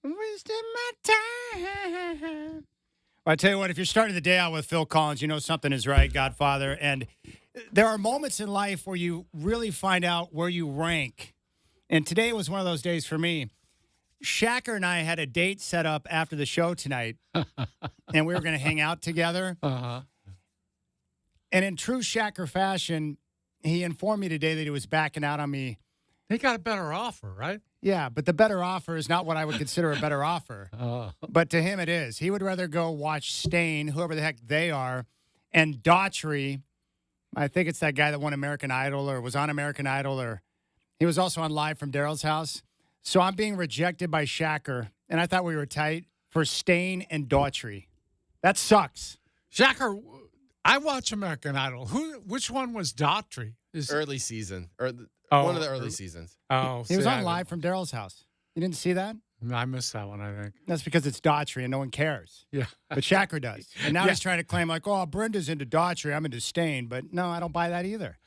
Wasting my time. Well, I tell you what, if you're starting the day out with Phil Collins, you know something is right, Godfather. And there are moments in life where you really find out where you rank. And today was one of those days for me. Shacker and I had a date set up after the show tonight, and we were going to hang out together. Uh-huh. And in true Shacker fashion, he informed me today that he was backing out on me. He got a better offer, right? Yeah, but the better offer is not what I would consider a better offer. But to him, it is. He would rather go watch Stain, whoever the heck they are, and Daughtry. I think it's that guy that won American Idol or was on American Idol, or he was also on Live from Daryl's House. So I'm being rejected by Shacker, and I thought we were tight for Stain and Daughtry. That sucks. Shacker, I watch American Idol. Which one was Daughtry? Early season, or one of the early seasons. Oh, He was on Live from Daryl's House. You didn't see that? I missed that one, I think. That's because it's Daughtry and no one cares. Yeah. But Shacker does. And now Yeah. he's trying to claim, like, oh, Brenda's into Daughtry, I'm into Stain. But no, I don't buy that either.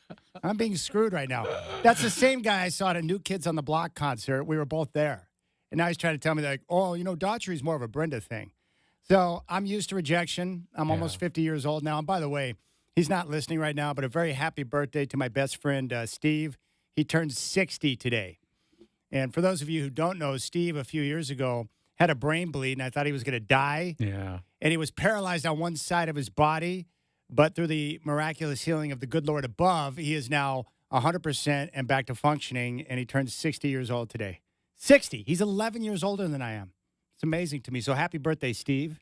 I'm being screwed right now. That's the same guy I saw at a New Kids on the Block concert. We were both there. And now he's trying to tell me, like, oh, Daughtry's more of a Brenda thing. So I'm used to rejection. I'm almost 50 years old now. And by the way, he's not listening right now, but a very happy birthday to my best friend, Steve. He turned 60 today. And for those of you who don't know, Steve, a few years ago, had a brain bleed, and I thought he was going to die. Yeah. And he was paralyzed on one side of his body. But through the miraculous healing of the good Lord above, he is now 100% and back to functioning, and he turns 60 years old today. 60. He's 11 years older than I am. It's amazing to me. So happy birthday, Steve.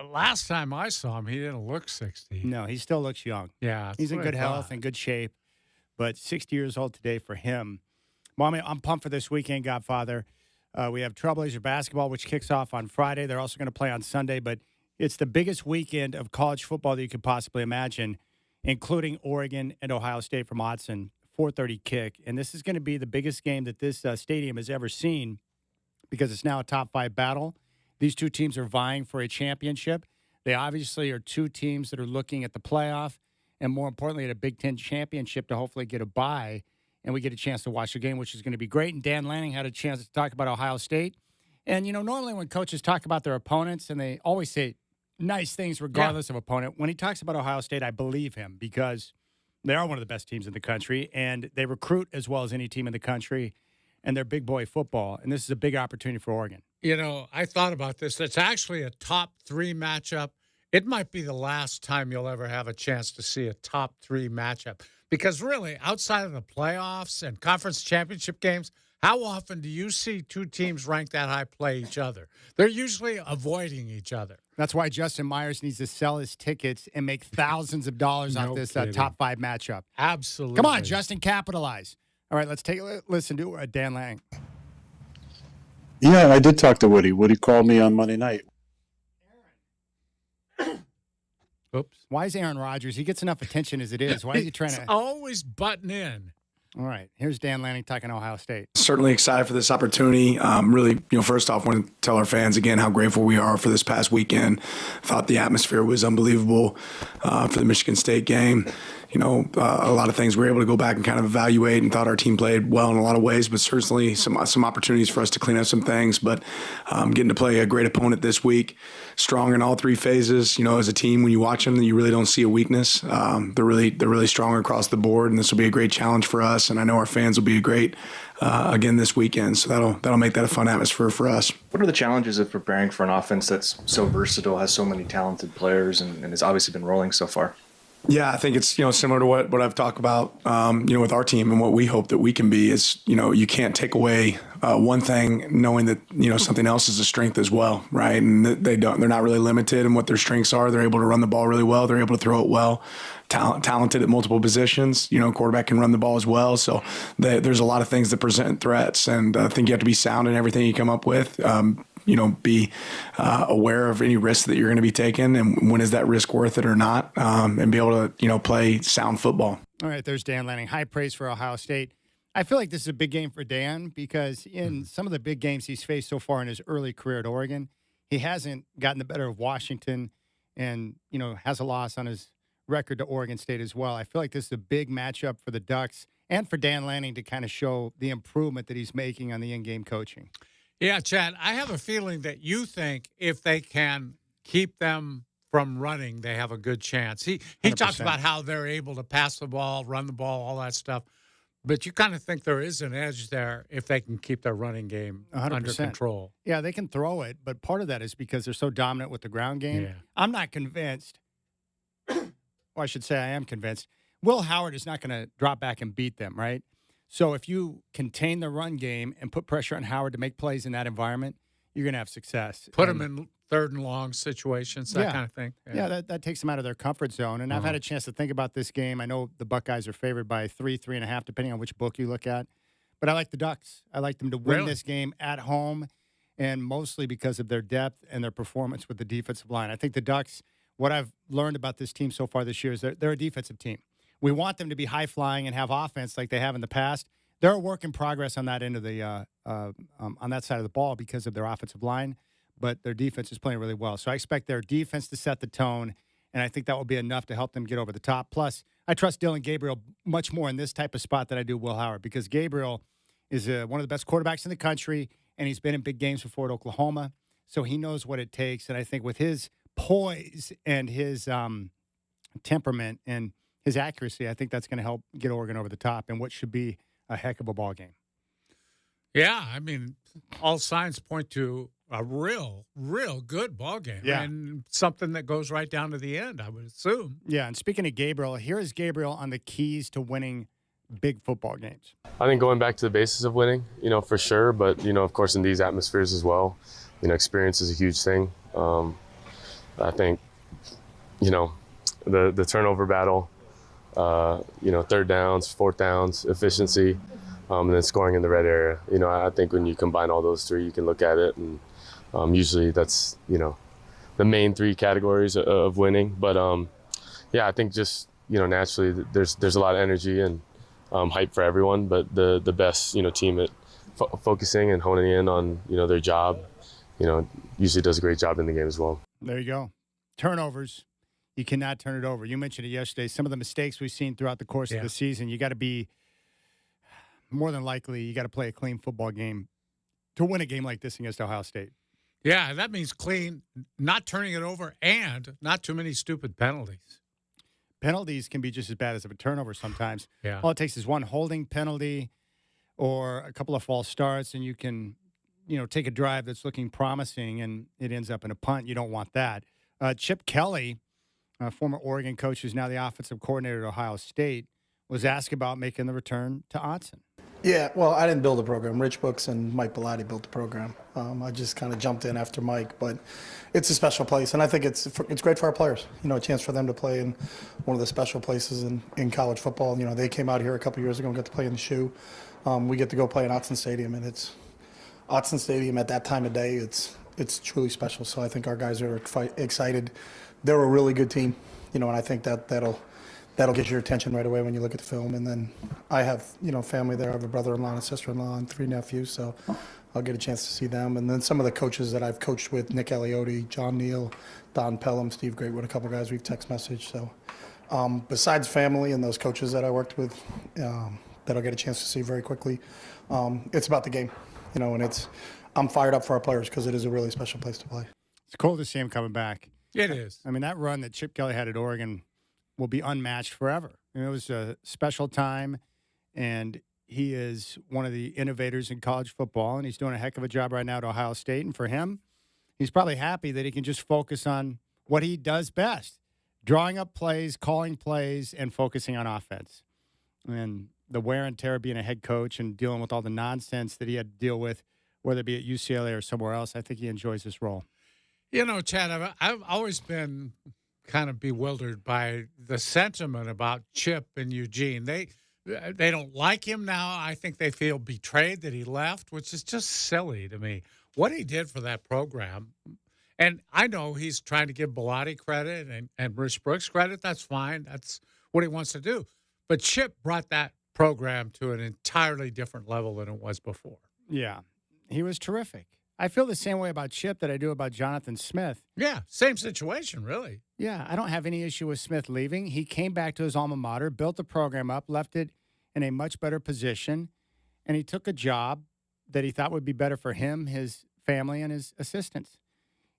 Last time I saw him, he didn't look 60. No, he still looks young. Yeah. He's in good health and good shape. But 60 years old today for him. Well, I'm pumped for this weekend, Godfather. We have Trailblazer basketball, which kicks off on Friday. They're also going to play on Sunday, but it's the biggest weekend of college football that you could possibly imagine, including Oregon and Ohio State from Autzen, 4:30 kick. And this is going to be the biggest game that this stadium has ever seen because it's now a top 5 battle. These two teams are vying for a championship. They obviously are two teams that are looking at the playoff and, more importantly, at a Big Ten championship to hopefully get a bye. And we get a chance to watch the game, which is going to be great. And Dan Lanning had a chance to talk about Ohio State. And, normally when coaches talk about their opponents, and they always say nice things regardless of opponent, when he talks about Ohio State, I believe him because they are one of the best teams in the country, and they recruit as well as any team in the country, and they're big boy football. And this is a big opportunity for Oregon. I thought about this. It's actually a top 3 matchup. It might be the last time you'll ever have a chance to see a top 3 matchup. Because really, outside of the playoffs and conference championship games, how often do you see two teams ranked that high play each other? They're usually avoiding each other. That's why Justin Myers needs to sell his tickets and make thousands of dollars off this top 5 matchup. Absolutely. Come on, Justin, capitalize. All right, let's take a listen to Dan Lang. Yeah, I did talk to Woody. Woody called me on Monday night. Oops. Why is Aaron Rodgers? He gets enough attention as it is. Why is he trying to? Always button in. All right. Here's Dan Lanning talking Ohio State. Certainly excited for this opportunity. Really, first off, want to tell our fans again how grateful we are for this past weekend. Thought the atmosphere was unbelievable for the Michigan State game. A lot of things we were able to go back and kind of evaluate, and thought our team played well in a lot of ways, but certainly some opportunities for us to clean up some things. But getting to play a great opponent this week, strong in all 3 phases. As a team, when you watch them, you really don't see a weakness. They're really strong across the board, and this will be a great challenge for us. And I know our fans will be great again this weekend. So that'll make that a fun atmosphere for us. What are the challenges of preparing for an offense that's so versatile, has so many talented players, and has obviously been rolling so far? Yeah, I think it's similar to what I've talked about with our team, and what we hope that we can be is you can't take away one thing knowing that something else is a strength as well, right? And they're not really limited in what their strengths are. They're able to run the ball really well. They're able to throw it well. Talented at multiple positions. Quarterback can run the ball as well. So there's a lot of things that present threats, and I think you have to be sound in everything you come up with. Be aware of any risk that you're going to be taking, and when is that risk worth it or not, and be able to, play sound football. All right, there's Dan Lanning. High praise for Ohio State. I feel like this is a big game for Dan because in some of the big games he's faced so far in his early career at Oregon, he hasn't gotten the better of Washington and, has a loss on his record to Oregon State as well. I feel like this is a big matchup for the Ducks and for Dan Lanning to kind of show the improvement that he's making on the in-game coaching. Yeah, Chad, I have a feeling that you think if they can keep them from running, they have a good chance. He talks 100%. about how they're able to pass the ball, run the ball, all that stuff. But you kind of think there is an edge there if they can keep their running game 100%. under control. Yeah, they can throw it, but part of that is because they're so dominant with the ground game. Yeah. I'm not convinced, or I should say I am convinced, Will Howard is not going to drop back and beat them, right? So if you contain the run game and put pressure on Howard to make plays in that environment, you're going to have success. Put them in third and long situations, that kind of thing. Yeah, that takes them out of their comfort zone. And I've had a chance to think about this game. I know the Buckeyes are favored by 3.5, depending on which book you look at. But I like the Ducks. I like them to win this game at home, and mostly because of their depth and their performance with the defensive line. I think the Ducks, what I've learned about this team so far this year is they're a defensive team. We want them to be high-flying and have offense like they have in the past. They're a work in progress on that end of the on that side of the ball because of their offensive line, but their defense is playing really well. So I expect their defense to set the tone, and I think that will be enough to help them get over the top. Plus, I trust Dylan Gabriel much more in this type of spot than I do Will Howard because Gabriel is one of the best quarterbacks in the country, and he's been in big games before at Oklahoma, so he knows what it takes. And I think with his poise and his temperament and his accuracy, I think that's going to help get Oregon over the top in what should be a heck of a ball game. Yeah, I mean, all signs point to a real good ball game. Yeah. And something that goes right down to the end, I would assume. Yeah, and speaking of Gabriel, here is Gabriel on the keys to winning big football games. I think going back to the basis of winning, for sure. But, of course, in these atmospheres as well, experience is a huge thing. I think, the turnover battle, third downs, fourth downs, efficiency, and then scoring in the red area. I think when you combine all those three, you can look at it, and usually that's, the main three categories of winning. But, I think just, naturally there's a lot of energy and hype for everyone, but the best, team at focusing and honing in on, their job, usually does a great job in the game as well. There you go. Turnovers. You cannot turn it over. You mentioned it yesterday. Some of the mistakes we've seen throughout the course of the season, you got to be more than likely, you got to play a clean football game to win a game like this against Ohio State. Yeah, that means clean, not turning it over, and not too many stupid penalties. Penalties can be just as bad as a turnover sometimes. Yeah. All it takes is one holding penalty or a couple of false starts, and you can, take a drive that's looking promising, and it ends up in a punt. You don't want that. Chip Kelly, former Oregon coach who's now the offensive coordinator at Ohio State, was asked about making the return to Autzen. Yeah, well, I didn't build the program. Rich Brooks and Mike Bellotti built the program. I just kind of jumped in after Mike, but it's a special place, and I think it's great for our players. A chance for them to play in one of the special places in college football. They came out here a couple years ago and got to play in the shoe. We get to go play in Autzen Stadium, and it's Autzen Stadium at that time of day. It's truly special. So I think our guys are excited. They're a really good team, and I think that'll get your attention right away when you look at the film. And then I have, family there. I have a brother-in-law and a sister-in-law and 3 nephews, so I'll get a chance to see them. And then some of the coaches that I've coached with, Nick Eliotti, John Neal, Don Pelham, Steve Greatwood, a couple guys we've text messaged. So besides family and those coaches that I worked with that I'll get a chance to see very quickly, it's about the game, and I'm fired up for our players because it is a really special place to play. It's cool to see him coming back. It is. I mean, that run that Chip Kelly had at Oregon will be unmatched forever. It was a special time, and he is one of the innovators in college football, and he's doing a heck of a job right now at Ohio State. And for him, he's probably happy that he can just focus on what he does best, drawing up plays, calling plays, and focusing on offense. And the wear and tear of being a head coach and dealing with all the nonsense that he had to deal with, whether it be at UCLA or somewhere else, I think he enjoys this role. Chad, I've always been kind of bewildered by the sentiment about Chip and Eugene. They don't like him now. I think they feel betrayed that he left, which is just silly to me. What he did for that program, and I know he's trying to give Bellotti credit and Rich Brooks credit. That's fine. That's what he wants to do. But Chip brought that program to an entirely different level than it was before. Yeah, he was terrific. I feel the same way about Chip that I do about Jonathan Smith. Yeah, same situation, really. Yeah, I don't have any issue with Smith leaving. He came back to his alma mater, built the program up, left it in a much better position, and he took a job that he thought would be better for him, his family, and his assistants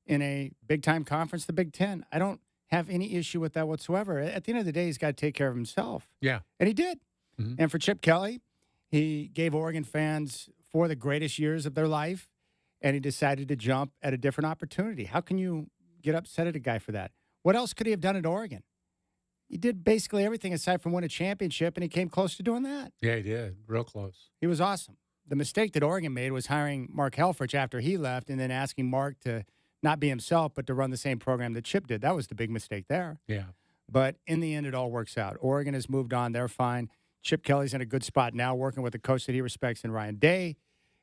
in a big-time conference, the Big Ten. I don't have any issue with that whatsoever. At the end of the day, he's got to take care of himself. Yeah. And he did. Mm-hmm. And for Chip Kelly, he gave Oregon fans 4 of the greatest years of their life, and he decided to jump at a different opportunity. How can you get upset at a guy for that? What else could he have done at Oregon? He did basically everything aside from win a championship, and he came close to doing that. Yeah, he did. Real close. He was awesome. The mistake that Oregon made was hiring Mark Helfrich after he left and then asking Mark to not be himself, but to run the same program that Chip did. That was the big mistake there. Yeah. But in the end, it all works out. Oregon has moved on. They're fine. Chip Kelly's in a good spot now, working with a coach that he respects in Ryan Day,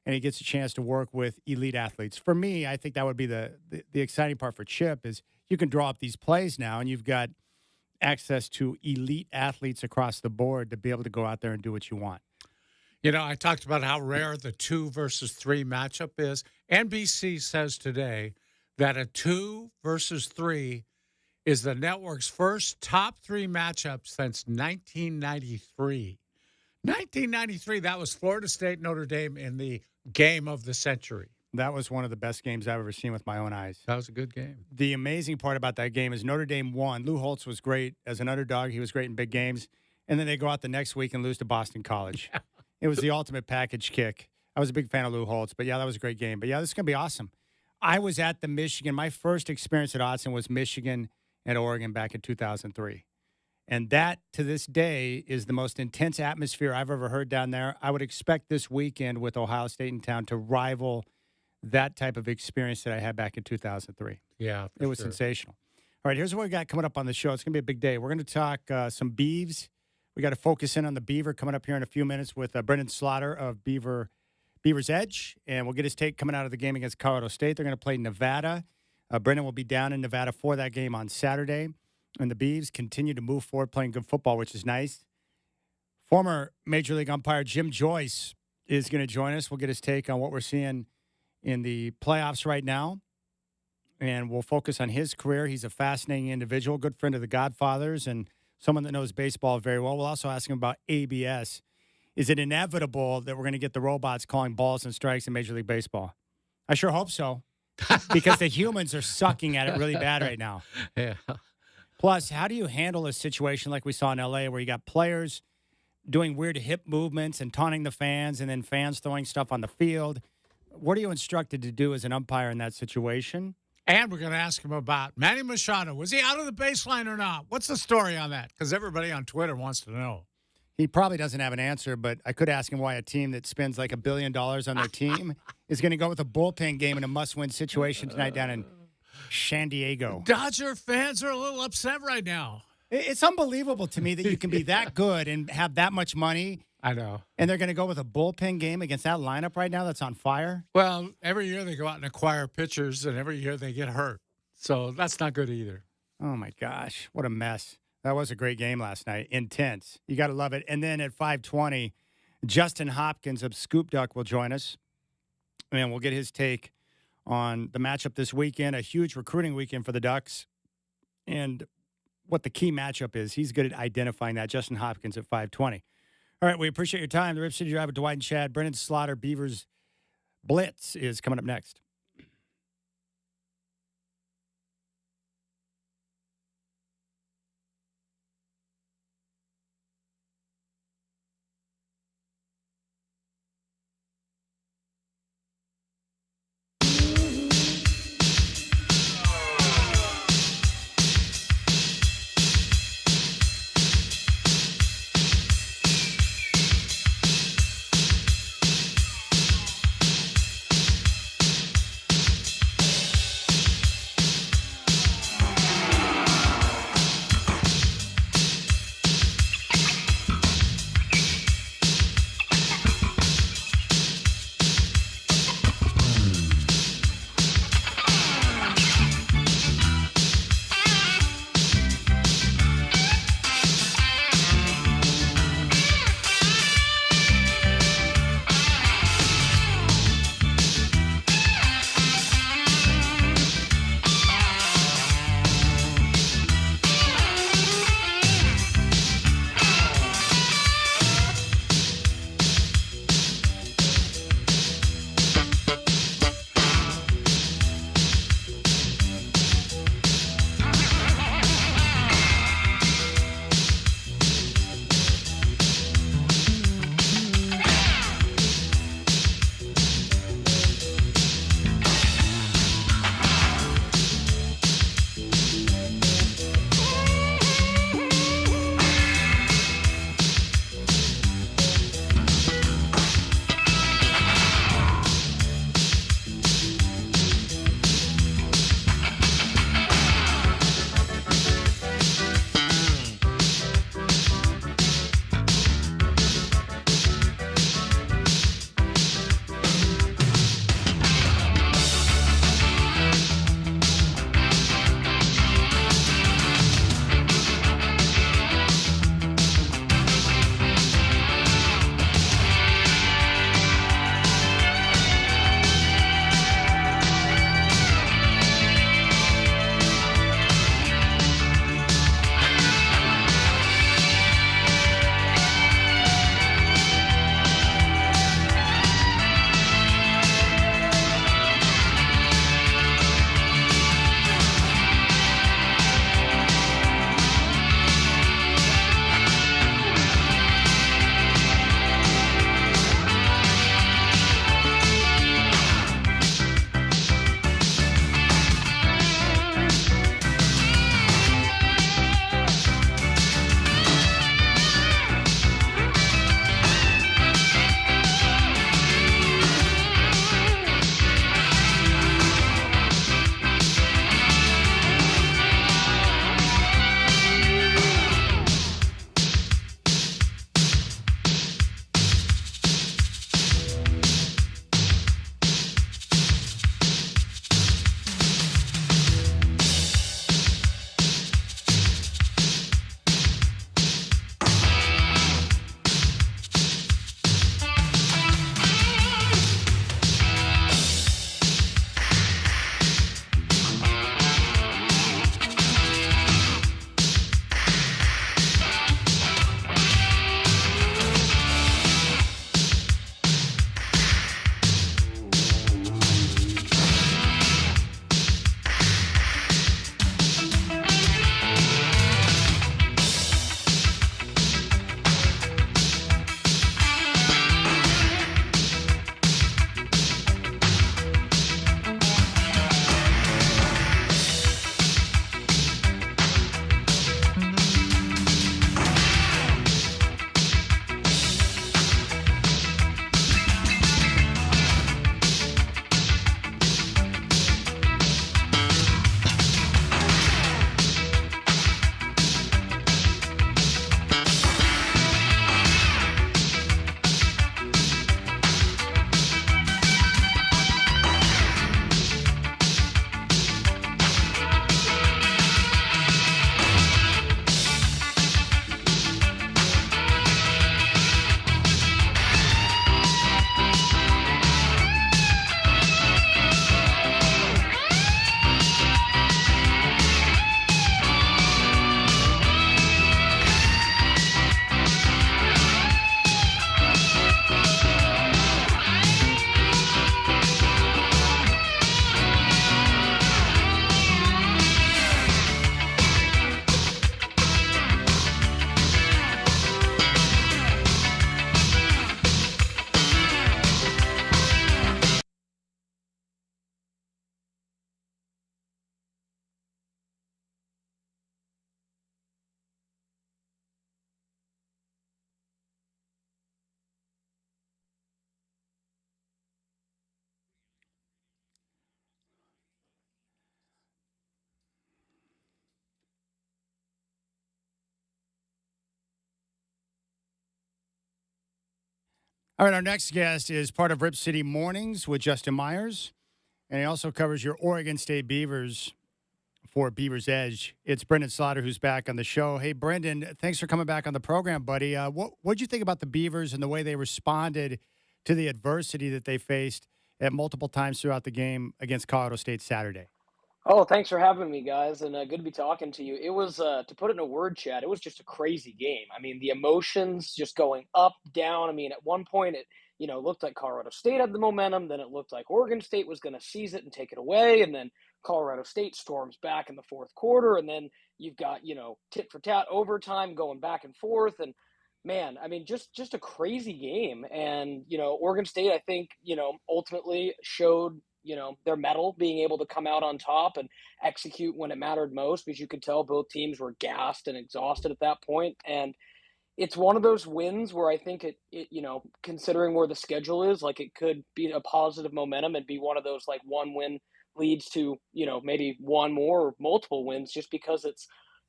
and he gets a chance to work with elite athletes. For me, I think that would be the exciting part for Chip is you can draw up these plays now, and you've got access to elite athletes across the board to be able to go out there and do what you want. You know, I talked about how rare the 2 versus 3 matchup is. NBC says today that a 2 versus 3 is the network's first top 3 matchup since 1993. 1993, that was Florida State, Notre Dame in the game of the century. That was one of the best games I've ever seen with my own eyes. That was a good game. The amazing part about that game is Notre Dame won. Lou Holtz was great as an underdog. He was great in big games. And then they go out the next week and lose to Boston College. Yeah. It was the ultimate package kick. I was a big fan of Lou Holtz, but yeah, that was a great game. But yeah, this is going to be awesome. I was at the Michigan. My first experience at Autzen was Michigan and Oregon back in 2003. And that, to this day, is the most intense atmosphere I've ever heard down there. I would expect this weekend with Ohio State in town to rival that type of experience that I had back in 2003. Yeah, it was sensational. All right, here's what we got coming up on the show. It's going to be a big day. We're going to talk some Beavs. We got to focus in on the Beaver coming up here in a few minutes with Brenden Slaughter of Beaver's Edge, and we'll get his take coming out of the game against Colorado State. They're going to play Nevada. Brenden will be down in Nevada for that game on Saturday, and the Beavs continue to move forward playing good football, which is nice. Former Major League umpire Jim Joyce is going to join us. We'll get his take on what we're seeing in the playoffs right now, and we'll focus on his career. He's a fascinating individual, good friend of the Godfathers, and someone that knows baseball very well. We'll also ask him about ABS. Is it inevitable that we're going to get the robots calling balls and strikes in Major League Baseball? I sure hope so, because the humans are sucking at it really bad right now. Yeah. Plus, how do you handle a situation like we saw in L.A. where you got players doing weird hip movements and taunting the fans and then fans throwing stuff on the field? What are you instructed to do as an umpire in that situation? And we're going to ask him about Manny Machado. Was he out of the baseline or not? What's the story on that? Because everybody on Twitter wants to know. He probably doesn't have an answer, but I could ask him why a team that spends like $1 billion on their team is going to go with a bullpen game in a must-win situation tonight down in San Diego. Dodger fans are a little upset right now. It's unbelievable to me that you can be that good and have that much money. I know. And they're going to go with a bullpen game against that lineup right now that's on fire? Well, every year they go out and acquire pitchers, and every year they get hurt. So that's not good either. Oh, my gosh. What a mess. That was a great game last night. Intense. You got to love it. And then at 5:20, Justin Hopkins of Scoop Duck will join us. And we'll get his take on the matchup this weekend, a huge recruiting weekend for the Ducks, and what the key matchup is. He's good at identifying that. Justin Hopkins at 5:20. All right, we appreciate your time. The Rip City Drive with Dwight and Chad. Brenden Slaughter, Beaver's Blitz is coming up next. All right, our next guest is part of Rip City Mornings with Justin Myers, and he also covers your Oregon State Beavers for Beaver's Edge. It's Brenden Slaughter who's back on the show. Hey, Brenden, thanks for coming back on the program, buddy. What'd you think about the Beavers and the way they responded to the adversity that they faced at multiple times throughout the game against Colorado State Saturday? Oh, thanks for having me, guys, and good to be talking to you. It was, to put it in a word, Chad, it was just a crazy game. I mean, the emotions just going up, down. I mean, at one point, it looked like Colorado State had the momentum. Then it looked like Oregon State was going to seize it and take it away, and then Colorado State storms back in the fourth quarter, and then you've got tit for tat overtime going back and forth, and man, I mean, just a crazy game. And Oregon State, I think, ultimately showed their mettle, being able to come out on top and execute when it mattered most, because you could tell both teams were gassed and exhausted at that point. And it's one of those wins where I think it considering where the schedule is, like, it could be a positive momentum and be one of those, like, one win leads to, maybe one more or multiple wins, just because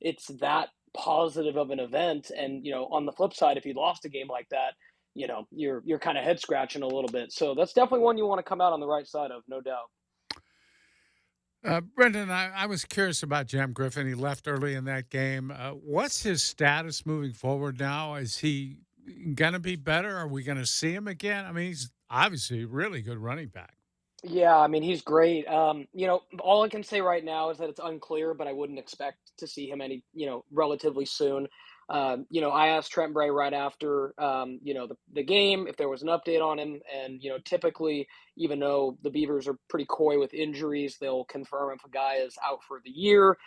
it's that positive of an event. And, on the flip side, if you lost a game like that, you're kind of head scratching a little bit. So that's definitely one you want to come out on the right side of, no doubt. Brenden, I was curious about Jam Griffin. He left early in that game. What's his status moving forward now? Is he going to be better? Are we going to see him again? I mean, he's obviously a really good running back. Yeah, I mean, he's great. All I can say right now is that it's unclear, but I wouldn't expect to see him relatively soon. I asked Trent Bray right after, the game if there was an update on him. And, typically, even though the Beavers are pretty coy with injuries, they'll confirm if a guy is out for the year.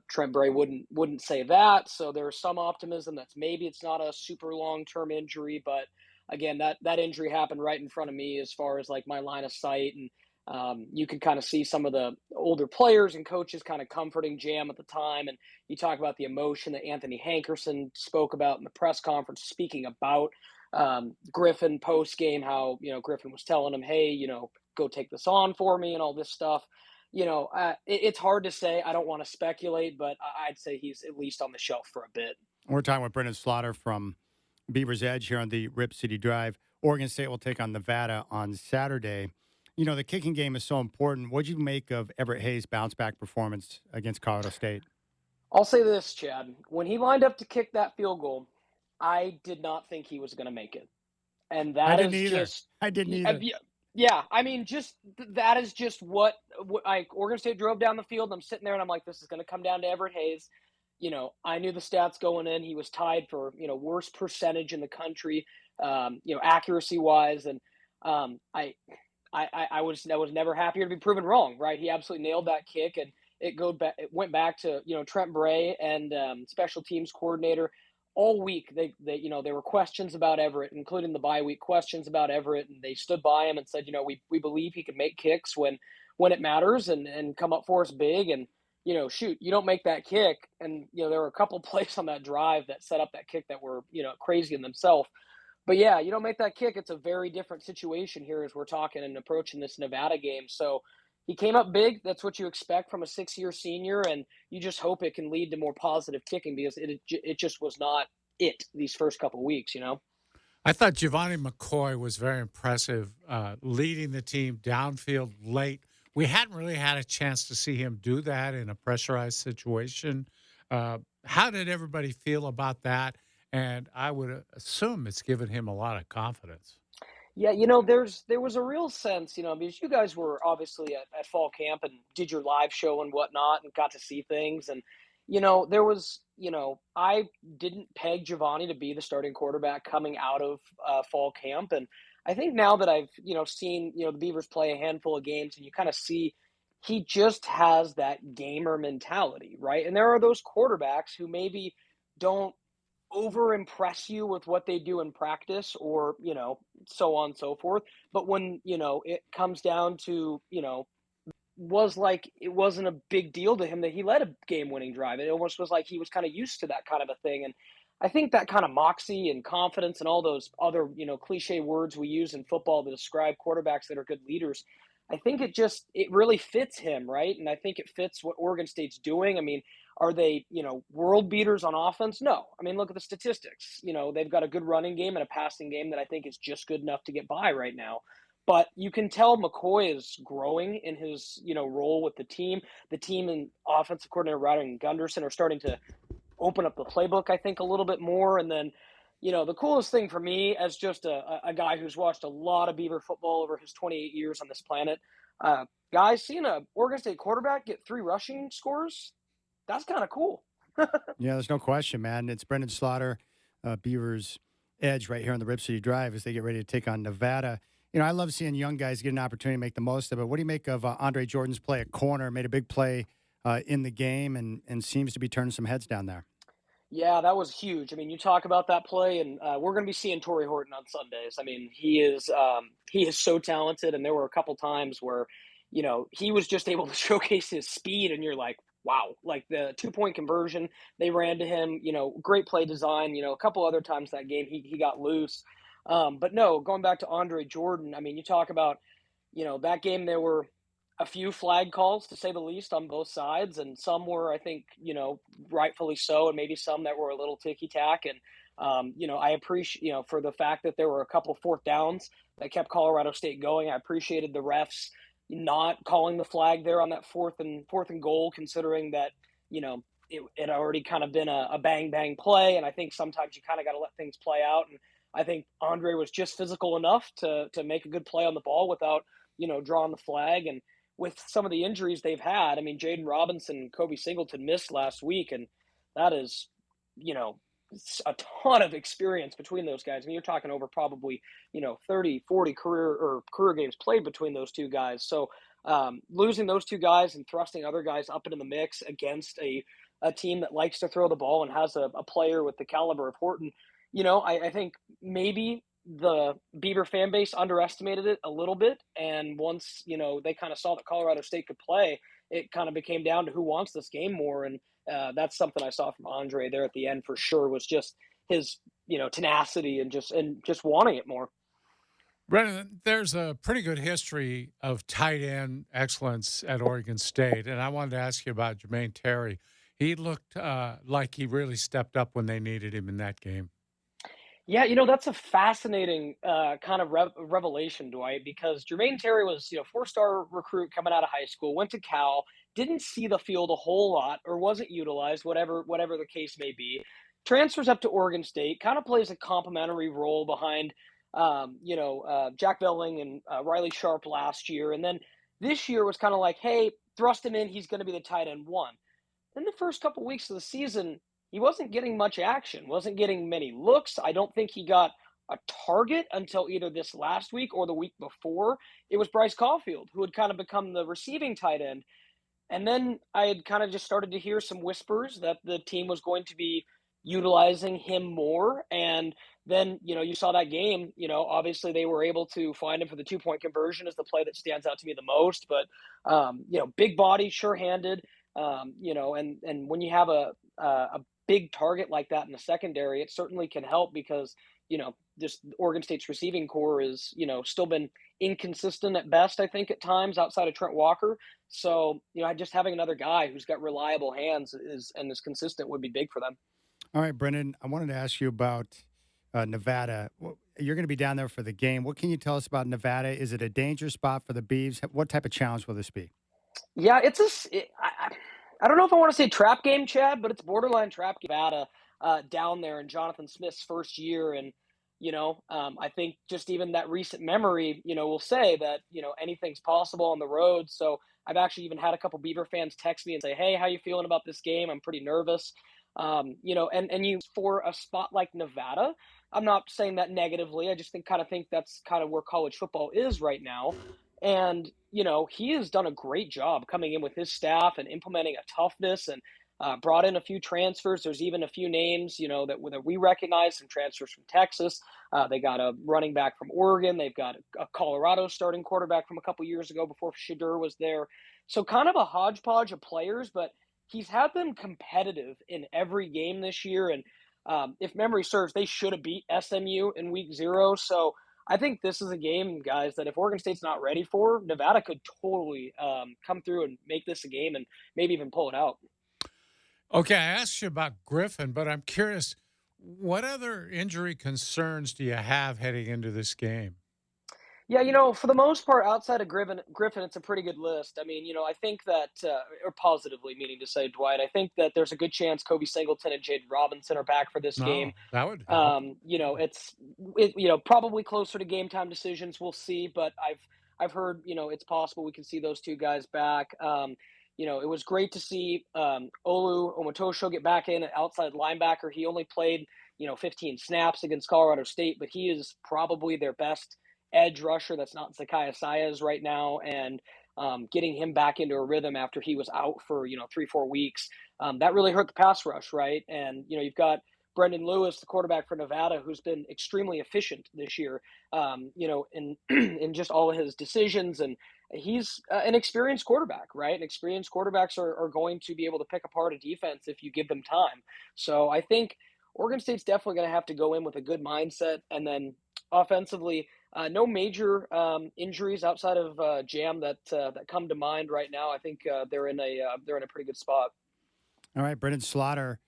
Trent Bray wouldn't say that. So there's some optimism that maybe it's not a super long-term injury. But again, that injury happened right in front of me as far as, like, my line of sight. And you could kind of see some of the older players and coaches kind of comforting Jam at the time. And you talk about the emotion that Anthony Hankerson spoke about in the press conference, speaking about Griffin post game, how, Griffin was telling him, hey, go take this on for me and all this stuff. It's hard to say. I don't want to speculate, but I'd say he's at least on the shelf for a bit. We're talking with Brenden Slaughter from Beaver's Edge here on the Rip City Drive. Oregon State will take on Nevada on Saturday. The kicking game is so important. What'd you make of Everett Hayes' bounce-back performance against Colorado State? I'll say this, Chad. When he lined up to kick that field goal, I did not think he was going to make it. And that is just... I didn't either. Yeah, I mean, that is just what Oregon State drove down the field. I'm sitting there, and I'm like, this is going to come down to Everett Hayes. I knew the stats going in. He was tied for, worst percentage in the country, accuracy-wise. And I was never happier to be proven wrong, right? He absolutely nailed that kick, and it went back to Trent Bray and special teams coordinator all week. There were questions about Everett, including the bye week questions about Everett, and they stood by him and said, we believe he can make kicks when it matters and come up for us big. And shoot, you don't make that kick, and there were a couple plays on that drive that set up that kick that were crazy in themselves. But yeah, you don't make that kick, it's a very different situation here as we're talking and approaching this Nevada game. So he came up big. That's what you expect from a 6-year senior, and you just hope it can lead to more positive kicking, because it just was not these first couple weeks, I thought Giovanni McCoy was very impressive, leading the team downfield late. We hadn't really had a chance to see him do that in a pressurized situation. How did everybody feel about that? And I would assume it's given him a lot of confidence. Yeah, there was a real sense, because you guys were obviously at fall camp and did your live show and whatnot and got to see things. And, there was, I didn't peg Giovanni to be the starting quarterback coming out of fall camp. And I think now that I've, seen, the Beavers play a handful of games, and you kind of see he just has that gamer mentality, right? And there are those quarterbacks who maybe don't over impress you with what they do in practice, or so on and so forth, but when it comes down to it wasn't a big deal to him that he led a game-winning drive. It almost was like he was kind of used to that kind of a thing. And I think that kind of moxie and confidence and all those other cliche words we use in football to describe quarterbacks that are good leaders, I think it really fits him, right? And I think it fits what Oregon State's doing. I mean, Are they, world beaters on offense? No. I mean, look at the statistics. They've got a good running game and a passing game that I think is just good enough to get by right now. But you can tell McCoy is growing in his, role with the team. The team and offensive coordinator Ryder and Gunderson are starting to open up the playbook, I think, a little bit more. And then, the coolest thing for me as just a guy who's watched a lot of Beaver football over his 28 years on this planet, guys, seeing a Oregon State quarterback get 3 rushing scores, that's kind of cool. Yeah, there's no question, man. It's Brenden Slaughter, Beaver's edge right here on the Rip City Drive as they get ready to take on Nevada. I love seeing young guys get an opportunity to make the most of it. What do you make of Andre Jordan's play at corner? Made a big play in the game and seems to be turning some heads down there. Yeah, that was huge. I mean, you talk about that play, and we're going to be seeing Torrey Horton on Sundays. I mean, he is so talented, and there were a couple times where, he was just able to showcase his speed, and you're like, wow, like the 2-point conversion, they ran to him, great play design, a couple other times that game he got loose. But no, going back to Andre Jordan, I mean, you talk about, that game, there were a few flag calls, to say the least, on both sides, and some were, I think, rightfully so, and maybe some that were a little ticky-tack. And, I appreciate, for the fact that there were a couple 4th downs that kept Colorado State going. I appreciated the refs not calling the flag there on that fourth and goal, considering that, it had already kind of been a bang play. And I think sometimes you kind of got to let things play out. And I think Andre was just physical enough to make a good play on the ball without, drawing the flag. And with some of the injuries they've had, I mean, Jaden Robinson and Kobe Singleton missed last week, and that is, a ton of experience between those guys. I mean, you're talking over probably, 30, 40 career games played between those two guys. So losing those two guys and thrusting other guys up into the mix against a team that likes to throw the ball and has a player with the caliber of Horton, I think maybe the Beaver fan base underestimated it a little bit. And once, they kind of saw that Colorado State could play, it kind of became down to who wants this game more. And that's something I saw from Andre there at the end for sure, was just his, tenacity and just wanting it more. Brenden, there's a pretty good history of tight end excellence at Oregon State. And I wanted to ask you about Jermaine Terry. He looked like he really stepped up when they needed him in that game. Yeah, that's a fascinating kind of revelation, Dwight, because Jermaine Terry was, 4-star recruit coming out of high school, went to Cal, didn't see the field a whole lot or wasn't utilized, whatever the case may be. Transfers up to Oregon State, kind of plays a complimentary role behind, Jack Velling and Riley Sharp last year. And then this year was kind of like, hey, thrust him in, he's going to be the tight end 1. In the first couple weeks of the season, he wasn't getting much action, wasn't getting many looks. I don't think he got a target until either this last week or the week before. It was Bryce Caulfield, who had kind of become the receiving tight end. And then I had kind of just started to hear some whispers that the team was going to be utilizing him more. And then, you saw that game, obviously they were able to find him for the 2-point conversion is the play that stands out to me the most. But, big body, sure-handed, and when you have a big target like that in the secondary, it certainly can help because, just Oregon State's receiving core is, still been inconsistent at best, I think, at times outside of Trent Walker. So, just having another guy who's got reliable hands is consistent would be big for them. All right, Brenden, I wanted to ask you about Nevada. You're going to be down there for the game. What can you tell us about Nevada? Is it a danger spot for the Beavs? What type of challenge will this be? Yeah, I don't know if I want to say trap game, Chad, but it's borderline trap game. Nevada down there in Jonathan Smith's first year. And, I think just even that recent memory, will say that, anything's possible on the road. So I've actually even had a couple Beaver fans text me and say, hey, how you feeling about this game? I'm pretty nervous. And for a spot like Nevada, I'm not saying that negatively. I just think that's kind of where college football is right now. And, he has done a great job coming in with his staff and implementing a toughness and brought in a few transfers. There's even a few names, that we recognize, some transfers from Texas. They got a running back from Oregon. They've got a Colorado starting quarterback from a couple years ago before Shadur was there. So kind of a hodgepodge of players, but he's had them competitive in every game this year. And if memory serves, they should have beat SMU in week 0. So I think this is a game, guys, that if Oregon State's not ready for, Nevada could totally come through and make this a game and maybe even pull it out. Okay, I asked you about Griffin, but I'm curious, what other injury concerns do you have heading into this game? Yeah, for the most part, outside of Griffin, it's a pretty good list. I mean, I think that, or positively, meaning to say, Dwight, I think that there's a good chance Kobe Singleton and Jaden Robinson are back for this game. No, that would help. Probably closer to game time decisions. We'll see, but I've heard, it's possible we can see those two guys back. It was great to see Olu Omotosho get back in at outside linebacker. He only played, 15 snaps against Colorado State, but he is probably their best edge rusher that's not Zakiya Saez right now, and getting him back into a rhythm after he was out for 3-4 weeks, that really hurt the pass rush, right? And you've got Brenden Lewis, the quarterback for Nevada, who's been extremely efficient this year, in in just all of his decisions, and he's an experienced quarterback, right? And experienced quarterbacks are going to be able to pick apart a defense if you give them time. So I think Oregon State's definitely going to have to go in with a good mindset, and then offensively, no major injuries outside of Jam that come to mind right now. I think they're in a pretty good spot. All right, Brendan Slaughter,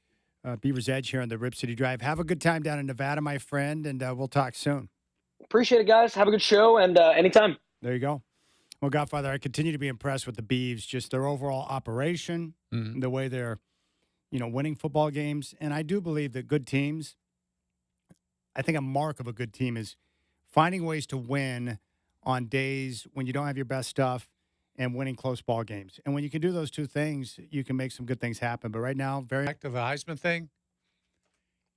Beaver's Edge here on the Rip City Drive. Have a good time down in Nevada, my friend, and we'll talk soon. Appreciate it, guys. Have a good show, and anytime. There you go. Well, Godfather, I continue to be impressed with the Beavs, just their overall operation, the way they're, winning football games. And I do believe that good teams, I think a mark of a good team is finding ways to win on days when you don't have your best stuff and winning close ball games. And when you can do those two things, you can make some good things happen. But right now, Back to the Heisman thing,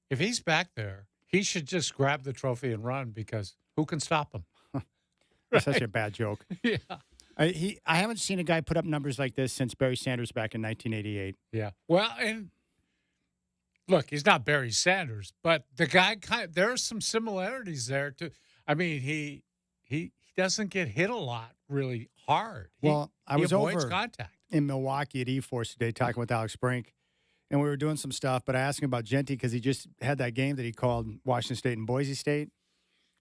if he's back there, he should just grab the trophy and run, because who can stop him? That's such a bad joke. Yeah. I haven't seen a guy put up numbers like this since Barry Sanders back in 1988. Yeah. Well, and look, he's not Barry Sanders, but the guy there are some similarities there too. I mean, he doesn't get hit a lot really hard. I was over contact in Milwaukee at E-Force today talking with Alex Brink, and we were doing some stuff, but I asked him about Genty because he just had that game that he called Washington State and Boise State,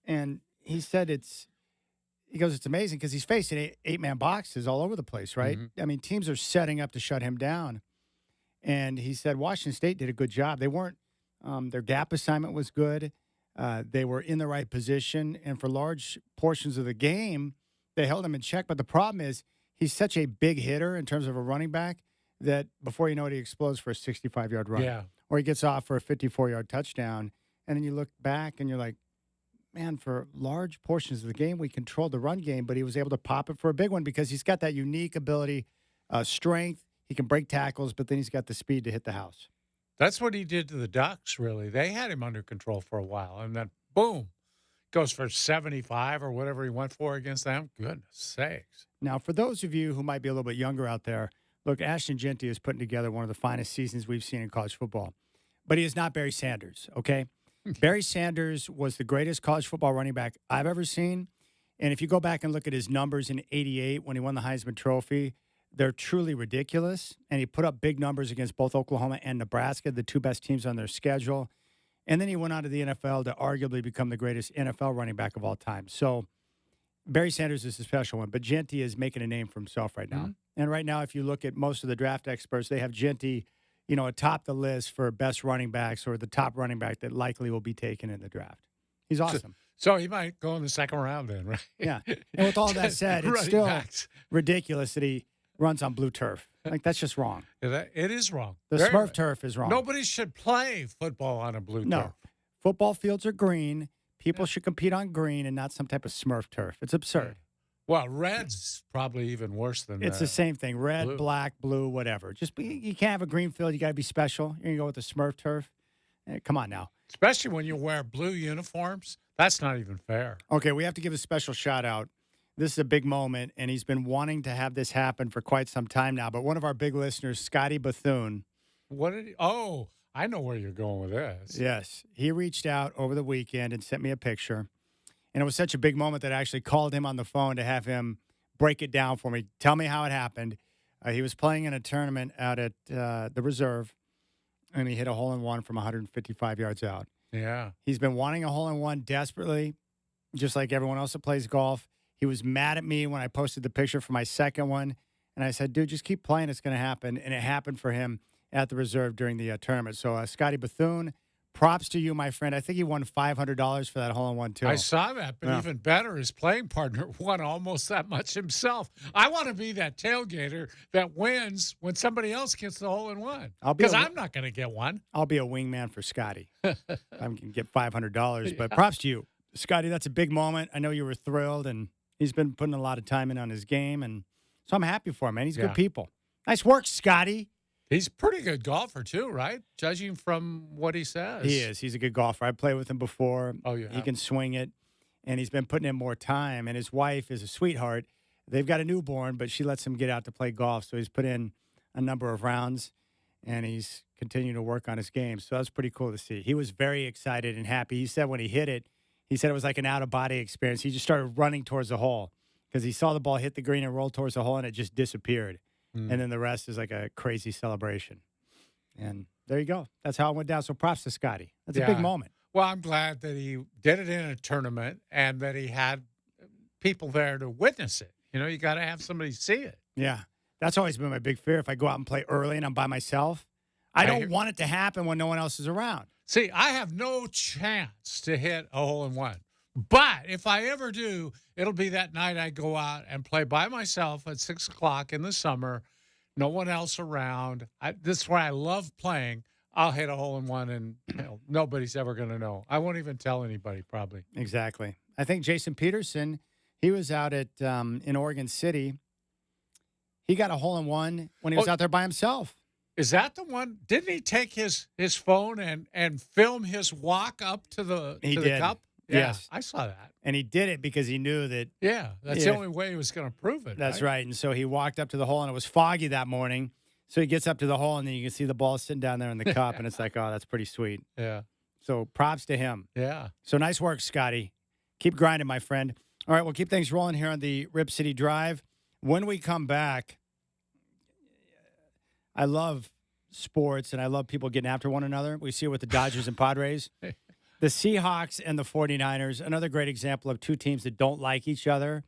and he said it's amazing because he's facing eight-man boxes all over the place, right? Mm-hmm. I mean, teams are setting up to shut him down. And he said Washington State did a good job. They weren't their gap assignment was good. They were in the right position. And for large portions of the game, they held him in check. But the problem is he's such a big hitter in terms of a running back that before you know it, he explodes for a 65-yard run. Yeah. Or he gets off for a 54-yard touchdown. And then you look back and you're like, man, for large portions of the game, we controlled the run game, but he was able to pop it for a big one because he's got that unique ability, strength. He can break tackles, but then he's got the speed to hit the house. That's what he did to the Ducks, really. They had him under control for a while, and then, boom, goes for 75 or whatever he went for against them. Goodness sakes. Now, for those of you who might be a little bit younger out there, look, Ashton Genty is putting together one of the finest seasons we've seen in college football. But he is not Barry Sanders, okay? Barry Sanders was the greatest college football running back I've ever seen. And if you go back and look at his numbers in '88 when he won the Heisman Trophy, they're truly ridiculous. And he put up big numbers against both Oklahoma and Nebraska, the two best teams on their schedule. And then he went on to the NFL to arguably become the greatest NFL running back of all time. So Barry Sanders is a special one, but Genty is making a name for himself right now. And right now, if you look at most of the draft experts, they have Genty, atop the list for best running backs or the top running back that likely will be taken in the draft. He's awesome. So he might go in the second round then, right? Yeah. And with all that said, it's still ridiculous that he runs on blue turf. Like, that's just wrong. It is wrong. The Smurf turf is wrong. Nobody should play football on a blue turf. Football fields are green. People should compete on green and not some type of Smurf turf. It's absurd. Well, red's probably even worse than It's the same thing. Red, black, blue, whatever. You can't have a green field. You got to be special. You're going to go with the Smurf turf. Come on now. Especially when you wear blue uniforms. That's not even fair. Okay, we have to give a special shout out. This is a big moment, and he's been wanting to have this happen for quite some time now. But one of our big listeners, Scotty Bethune. I know where you're going with this. Yes. He reached out over the weekend and sent me a picture. And it was such a big moment that I actually called him on the phone to have him break it down for me. Tell me how it happened. He was playing in a tournament out at the Reserve, and he hit a hole-in-one from 155 yards out. Yeah. He's been wanting a hole-in-one desperately, just like everyone else that plays golf. He was mad at me when I posted the picture for my second one. And I said, dude, just keep playing. It's going to happen. And it happened for him. at the reserve during the tournament. So, Scotty Bethune, props to you, my friend. I think he won $500 for that hole-in-one, too. I saw that, but even better, his playing partner won almost that much himself. I want to be that tailgater that wins when somebody else gets the hole-in-one, because I'm not going to get one. I'll be a wingman for Scotty. I can get $500, but props to you. Scotty, that's a big moment. I know you were thrilled, and he's been putting a lot of time in on his game, and so I'm happy for him, man. He's good people. Nice work, Scotty. He's a pretty good golfer, too, right? Judging from what he says. He is. He's a good golfer. I've played with him before. Oh, yeah. He can swing it, and he's been putting in more time, and his wife is a sweetheart. They've got a newborn, but she lets him get out to play golf, so he's put in a number of rounds, and he's continuing to work on his game. So that's pretty cool to see. He was very excited and happy. He said when he hit it, he said it was like an out-of-body experience. He just started running towards the hole because he saw the ball hit the green and roll towards the hole, and it just disappeared. And then the rest is like a crazy celebration. And there you go. That's how it went down. So props to Scotty. That's a big moment. Well, I'm glad that he did it in a tournament and that he had people there to witness it. You know, you got to have somebody see it. Yeah. That's always been my big fear. If I go out and play early and I'm by myself, I don't want it to happen when no one else is around. See, I have no chance to hit a hole-in-one. But if I ever do, it'll be that night I go out and play by myself at 6 o'clock in the summer, no one else around. This is where I love playing. I'll hit a hole-in-one, and nobody's ever going to know. I won't even tell anybody, probably. Exactly. I think Jason Peterson, he was out at in Oregon City. He got a hole-in-one when he was out there by himself. Is that the one? Didn't he take his phone and film his walk up to the cup? Yeah, yes. I saw that. And he did it because he knew that. Yeah, that's the only way he was going to prove it. That's right. And so he walked up to the hole, and it was foggy that morning. So he gets up to the hole, and then you can see the ball sitting down there in the cup, and it's like, oh, that's pretty sweet. Yeah. So props to him. Yeah. So nice work, Scotty. Keep grinding, my friend. All right, we'll keep things rolling here on the Rip City Drive. When we come back, I love sports, and I love people getting after one another. We see it with the Dodgers and Padres. The Seahawks and the 49ers, another great example of two teams that don't like each other.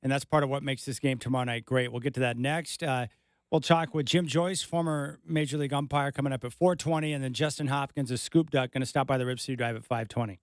And that's part of what makes this game tomorrow night great. We'll get to that next. We'll talk with Jim Joyce, former Major League umpire, coming up at 4:20. And then Justin Hopkins, a scoop duck, going to stop by the Rip City Drive at 5:20.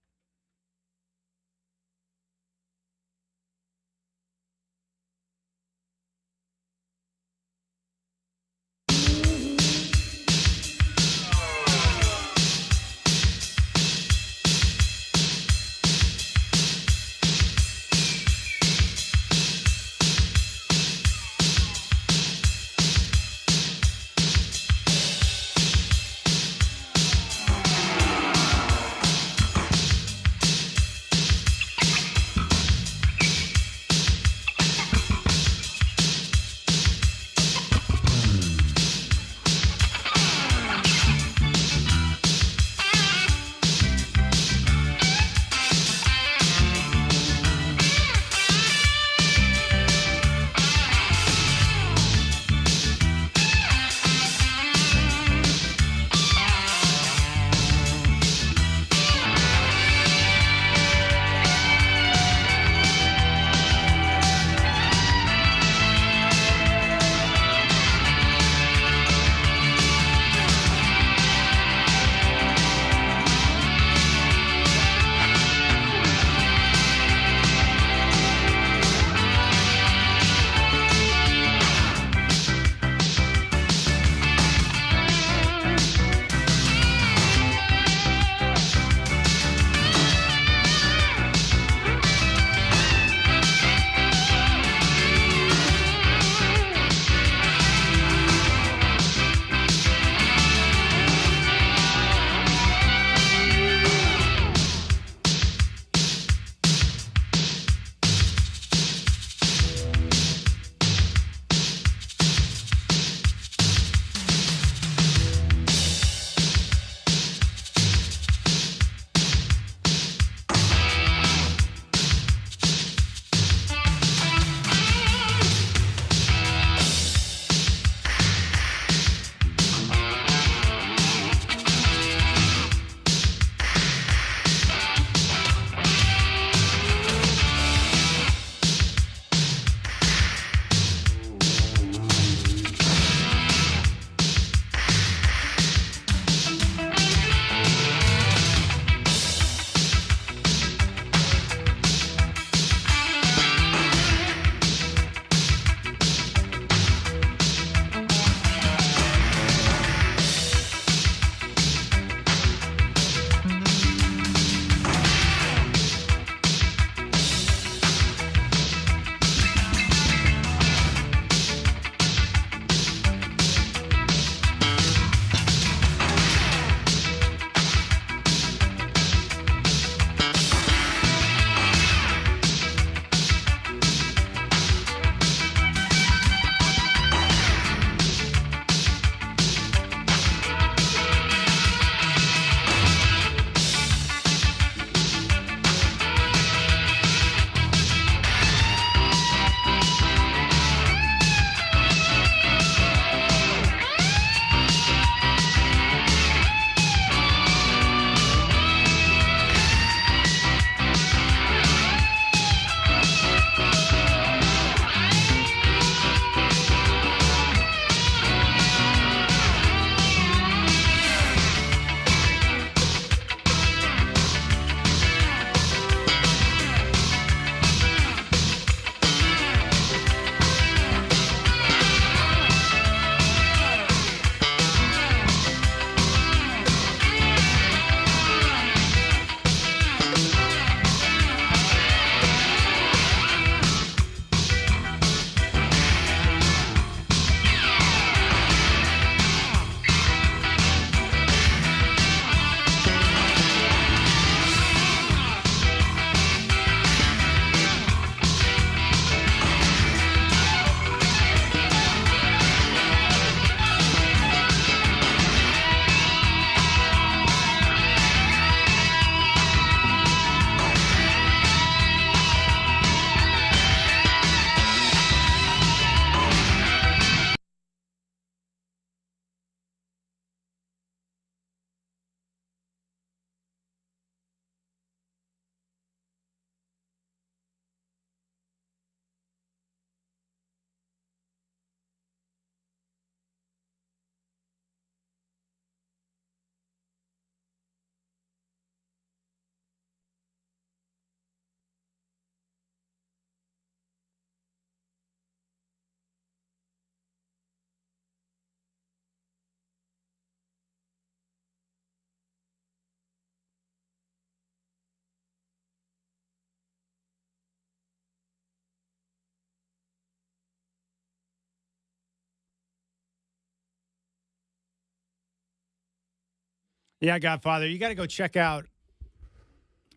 Yeah, Godfather, you got to go check out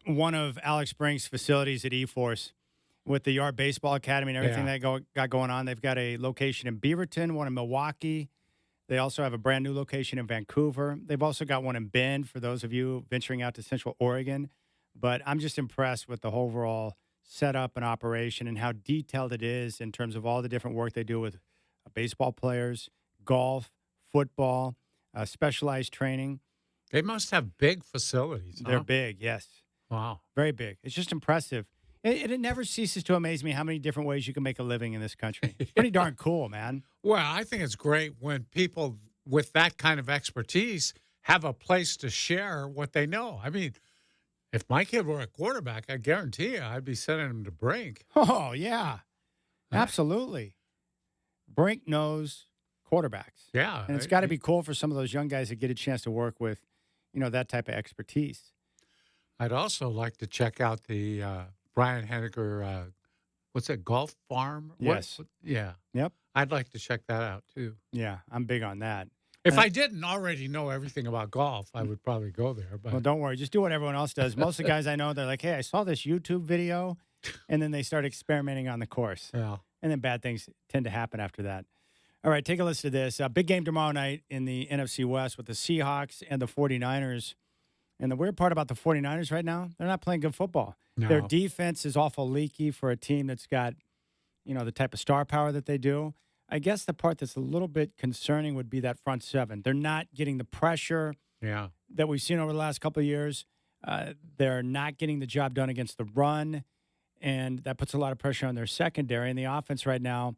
one of Alex Brink's facilities at eForce with the Yard Baseball Academy and everything they got going on. They've got a location in Beaverton, one in Milwaukee. They also have a brand new location in Vancouver. They've also got one in Bend for those of you venturing out to Central Oregon. But I'm just impressed with the overall setup and operation and how detailed it is in terms of all the different work they do with baseball players, golf, football, specialized training. They must have big facilities. They're big, yes. Wow. Very big. It's just impressive. It never ceases to amaze me how many different ways you can make a living in this country. It's pretty darn cool, man. Well, I think it's great when people with that kind of expertise have a place to share what they know. I mean, if my kid were a quarterback, I guarantee you I'd be sending him to Brink. Oh, yeah. Absolutely. Brink knows quarterbacks. Yeah. And it's got to be cool for some of those young guys that get a chance to work with, that type of expertise. I'd also like to check out the Brian Henniger, what's that, golf farm? Yes. Yeah. Yep. I'd like to check that out, too. Yeah, I'm big on that. If I didn't already know everything about golf, I would probably go there. But Well, don't worry. Just do what everyone else does. Most of the guys I know, they're like, hey, I saw this YouTube video, and then they start experimenting on the course. Yeah. And then bad things tend to happen after that. All right, take a listen to this. Big game tomorrow night in the NFC West with the Seahawks and the 49ers. And the weird part about the 49ers right now, they're not playing good football. No. Their defense is awful leaky for a team that's got, the type of star power that they do. I guess the part that's a little bit concerning would be that front seven. They're not getting the pressure that we've seen over the last couple of years. They're not getting the job done against the run, and that puts a lot of pressure on their secondary. And the offense right now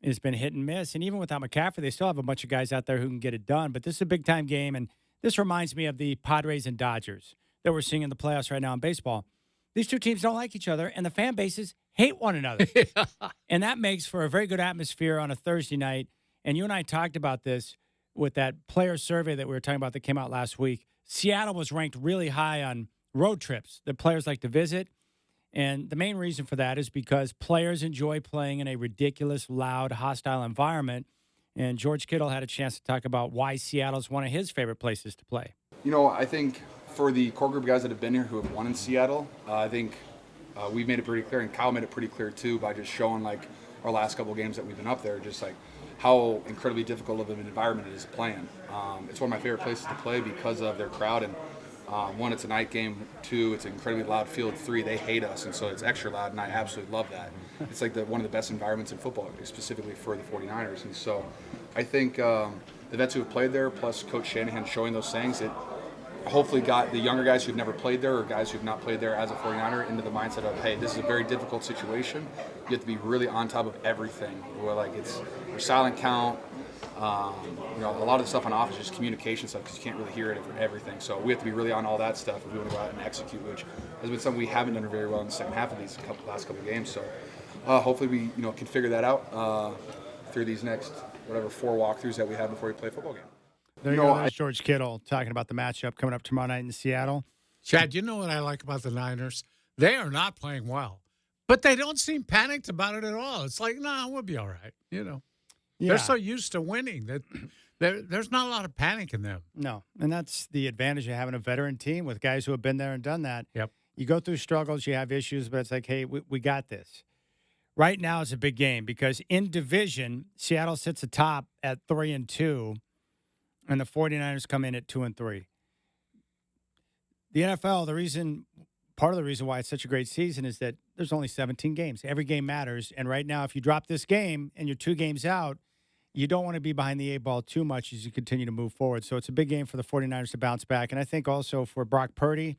has been hit and miss. And even without McCaffrey, they still have a bunch of guys out there who can get it done. But this is a big-time game, and this reminds me of the Padres and Dodgers that we're seeing in the playoffs right now in baseball. These two teams don't like each other, and the fan bases hate one another. And that makes for a very good atmosphere on a Thursday night. And you and I talked about this with that player survey that we were talking about that came out last week. Seattle was ranked really high on road trips that players like to visit. And the main reason for that is because players enjoy playing in a ridiculous, loud, hostile environment. And George Kittle had a chance to talk about why Seattle is one of his favorite places to play. I think for the core group of guys that have been here who have won in Seattle, I think we've made it pretty clear, and Kyle made it pretty clear too by just showing our last couple of games that we've been up there, just how incredibly difficult of an environment it is playing. It's one of my favorite places to play because of their crowd, and one, it's a night game. Two, it's an incredibly loud field. Three, they hate us, and so it's extra loud, and I absolutely love that. It's one of the best environments in football, specifically for the 49ers. And so I think the vets who have played there, plus Coach Shanahan showing those things, it hopefully got the younger guys who've never played there or guys who've not played there as a 49er into the mindset of, hey, this is a very difficult situation. You have to be really on top of everything. It's your silent count. A lot of the stuff on offense is just communication stuff because you can't really hear it for everything. So we have to be really on all that stuff if we want to go out and execute, which has been something we haven't done very well in the second half of these last couple of games. So hopefully we can figure that out through these next 4 walkthroughs that we have before we play a football game. There you go. That's George Kittle talking about the matchup coming up tomorrow night in Seattle. Chad, you know what I like about the Niners? They are not playing well, but they don't seem panicked about it at all. It's like, we'll be all right. Yeah. They're so used to winning that there's not a lot of panic in them. No, and that's the advantage of having a veteran team with guys who have been there and done that. Yep. You go through struggles, you have issues, but it's like, hey, we got this. Right now is a big game because in division, Seattle sits atop at 3-2, and the 49ers come in at 2-3. The NFL, part of the reason why it's such a great season is that there's only 17 games. Every game matters. And right now, if you drop this game and you're 2 games out, you don't want to be behind the 8 ball too much as you continue to move forward. So it's a big game for the 49ers to bounce back. And I think also for Brock Purdy,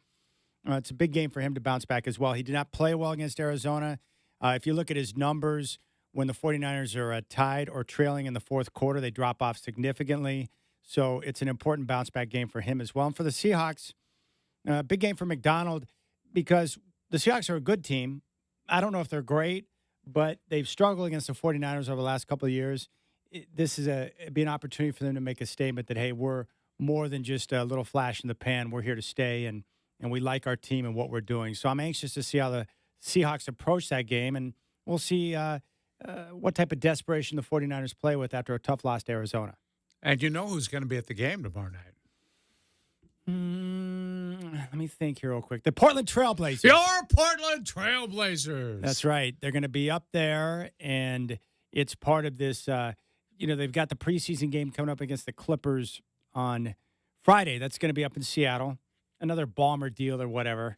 it's a big game for him to bounce back as well. He did not play well against Arizona. If you look at his numbers, when the 49ers are tied or trailing in the fourth quarter, they drop off significantly. So it's an important bounce-back game for him as well. And for the Seahawks, big game for McDonald because the Seahawks are a good team. I don't know if they're great, but they've struggled against the 49ers over the last couple of years. This is be an opportunity for them to make a statement that, hey, we're more than just a little flash in the pan. We're here to stay, and we like our team and what we're doing. So I'm anxious to see how the Seahawks approach that game, and we'll see what type of desperation the 49ers play with after a tough loss to Arizona. And you know who's going to be at the game tomorrow night? Let me think here real quick. The Portland Trailblazers. Your Portland Trailblazers. That's right. They're going to be up there, and it's part of this. They've got the preseason game coming up against the Clippers on Friday. That's going to be up in Seattle. Another Balmer deal or whatever.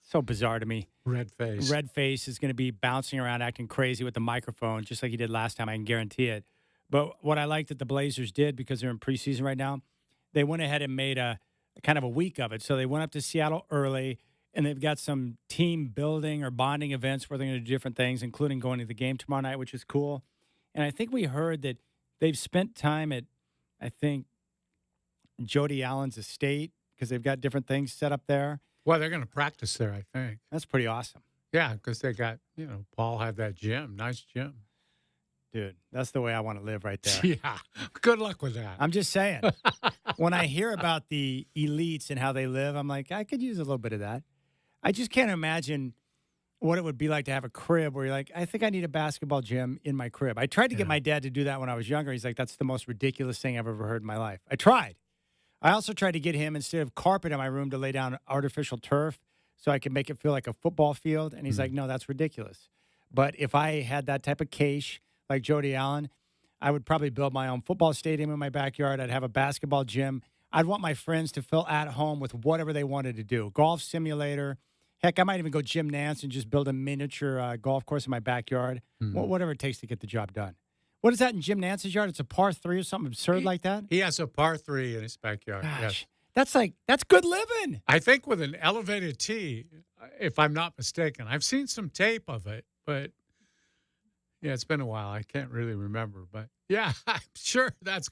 So bizarre to me. Red face is going to be bouncing around, acting crazy with the microphone, just like he did last time. I can guarantee it. But what I like that the Blazers did, because they're in preseason right now, they went ahead and made a kind of a week of it. So they went up to Seattle early, and they've got some team building or bonding events where they're going to do different things, including going to the game tomorrow night, which is cool. And I think we heard that they've spent time at, I think, Jody Allen's estate because they've got different things set up there. Well, they're going to practice there, I think. That's pretty awesome. Yeah, because they got, Paul had that gym, nice gym. Dude, that's the way I want to live right there. Yeah, good luck with that. I'm just saying. When I hear about the elites and how they live, I'm like, I could use a little bit of that. I just can't imagine what it would be like to have a crib where you're like, I think I need a basketball gym in my crib. I tried to get my dad to do that when I was younger. He's like, that's the most ridiculous thing I've ever heard in my life. I tried. I also tried to get him, instead of carpet in my room, to lay down artificial turf so I could make it feel like a football field. And he's like, no, that's ridiculous. But if I had that type of cache like Jody Allen, I would probably build my own football stadium in my backyard. I'd have a basketball gym. I'd want my friends to feel at home with whatever they wanted to do. Golf simulator. Heck, I might even go Jim Nance and just build a miniature golf course in my backyard. Whatever it takes to get the job done. What is that in Jim Nance's yard? It's a par 3 or something absurd like that? He has a par 3 in his backyard. Gosh, yes. That's good living. I think with an elevated tee, if I'm not mistaken. I've seen some tape of it, but yeah, it's been a while. I can't really remember. But yeah, I'm sure that's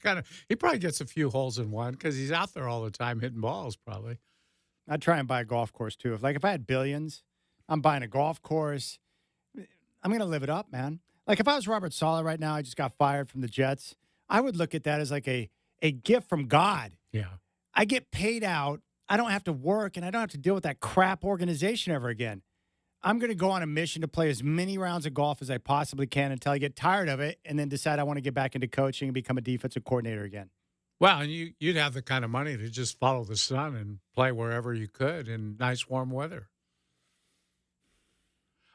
he probably gets a few holes in one because he's out there all the time hitting balls probably. I'd try and buy a golf course too. If I had billions, I'm buying a golf course. I'm going to live it up, man. Like if I was Robert Saleh right now, I just got fired from the Jets, I would look at that as like a gift from God. Yeah. I get paid out. I don't have to work, and I don't have to deal with that crap organization ever again. I'm going to go on a mission to play as many rounds of golf as I possibly can until I get tired of it and then decide I want to get back into coaching and become a defensive coordinator again. Well, and you'd have the kind of money to just follow the sun and play wherever you could in nice warm weather.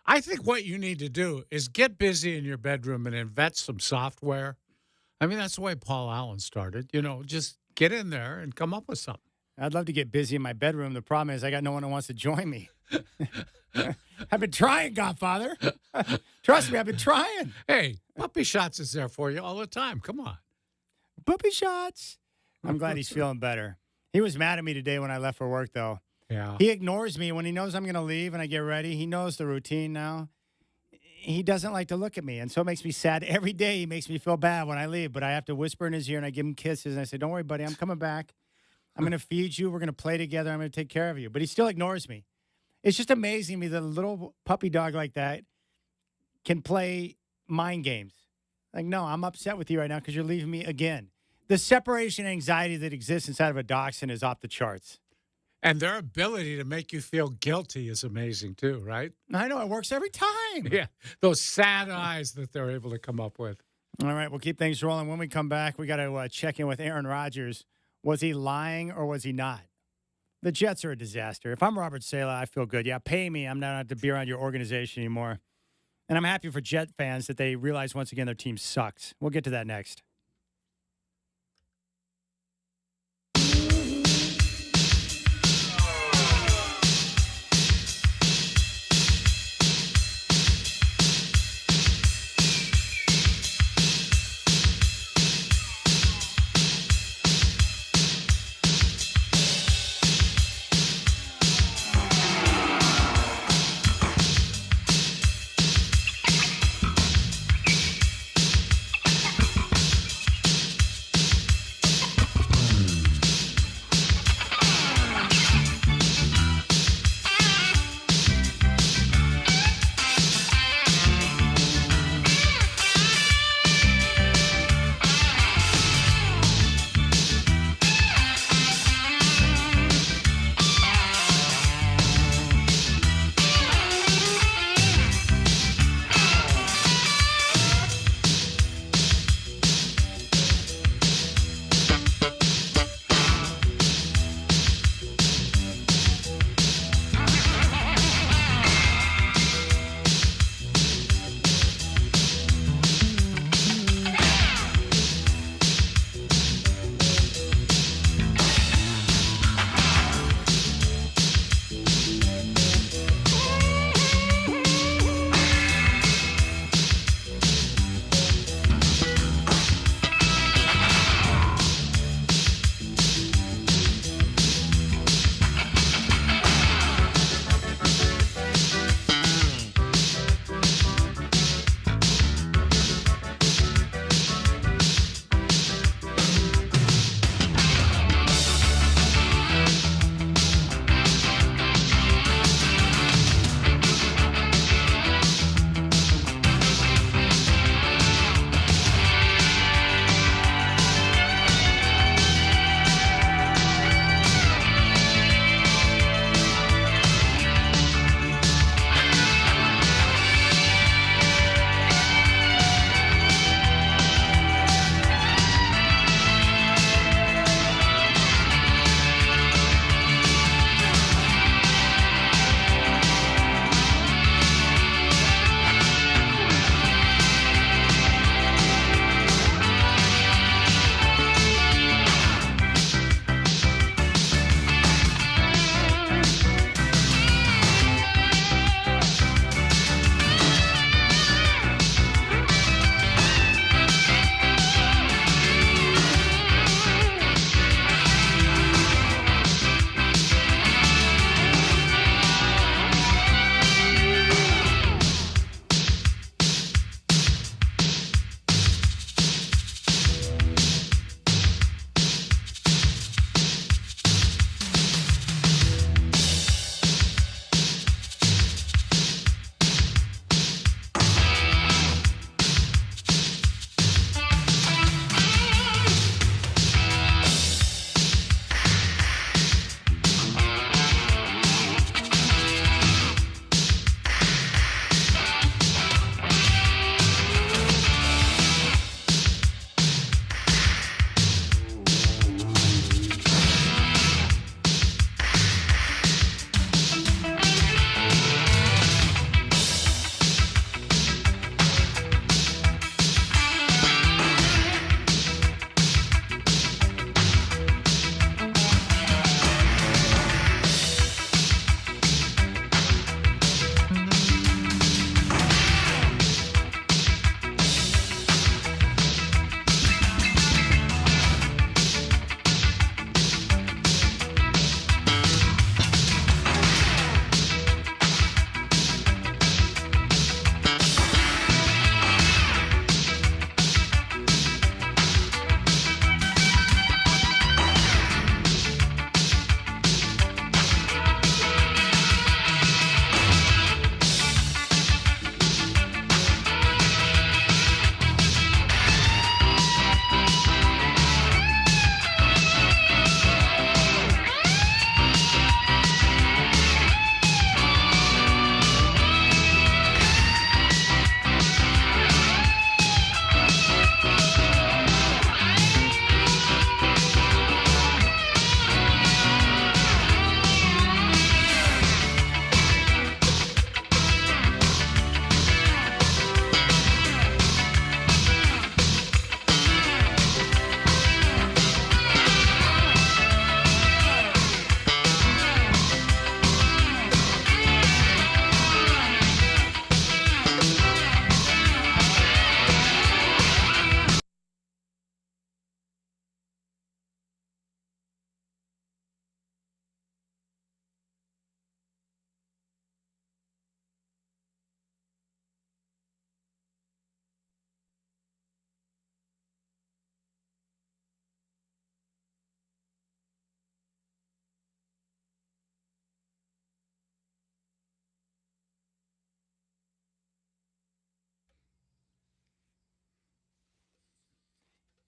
I think what you need to do is get busy in your bedroom and invent some software. I mean, that's the way Paul Allen started. Just get in there and come up with something. I'd love to get busy in my bedroom. The problem is I got no one who wants to join me. I've been trying, Godfather. Trust me, I've been trying. Hey, Puppy Shots is there for you all the time. Come on. Puppy Shots. I'm glad he's feeling better. He was mad at me today when I left for work, though. Yeah. He ignores me when he knows I'm going to leave and I get ready. He knows the routine now. He doesn't like to look at me, and so it makes me sad. Every day he makes me feel bad when I leave, but I have to whisper in his ear, and I give him kisses, and I say, don't worry, buddy, I'm coming back. I'm going to feed you. We're going to play together. I'm going to take care of you. But he still ignores me. It's just amazing to me that a little puppy dog like that can play mind games. Like, no, I'm upset with you right now because you're leaving me again. The separation anxiety that exists inside of a dachshund is off the charts. And their ability to make you feel guilty is amazing, too, right? I know. It works every time. Yeah. Those sad eyes that they're able to come up with. All right. We'll keep things rolling. When we come back, we got to check in with Aaron Rodgers. Was he lying or was he not? The Jets are a disaster. If I'm Robert Saleh, I feel good. Yeah, pay me. I'm not have to be around your organization anymore. And I'm happy for Jet fans that they realize once again their team sucks. We'll get to that next.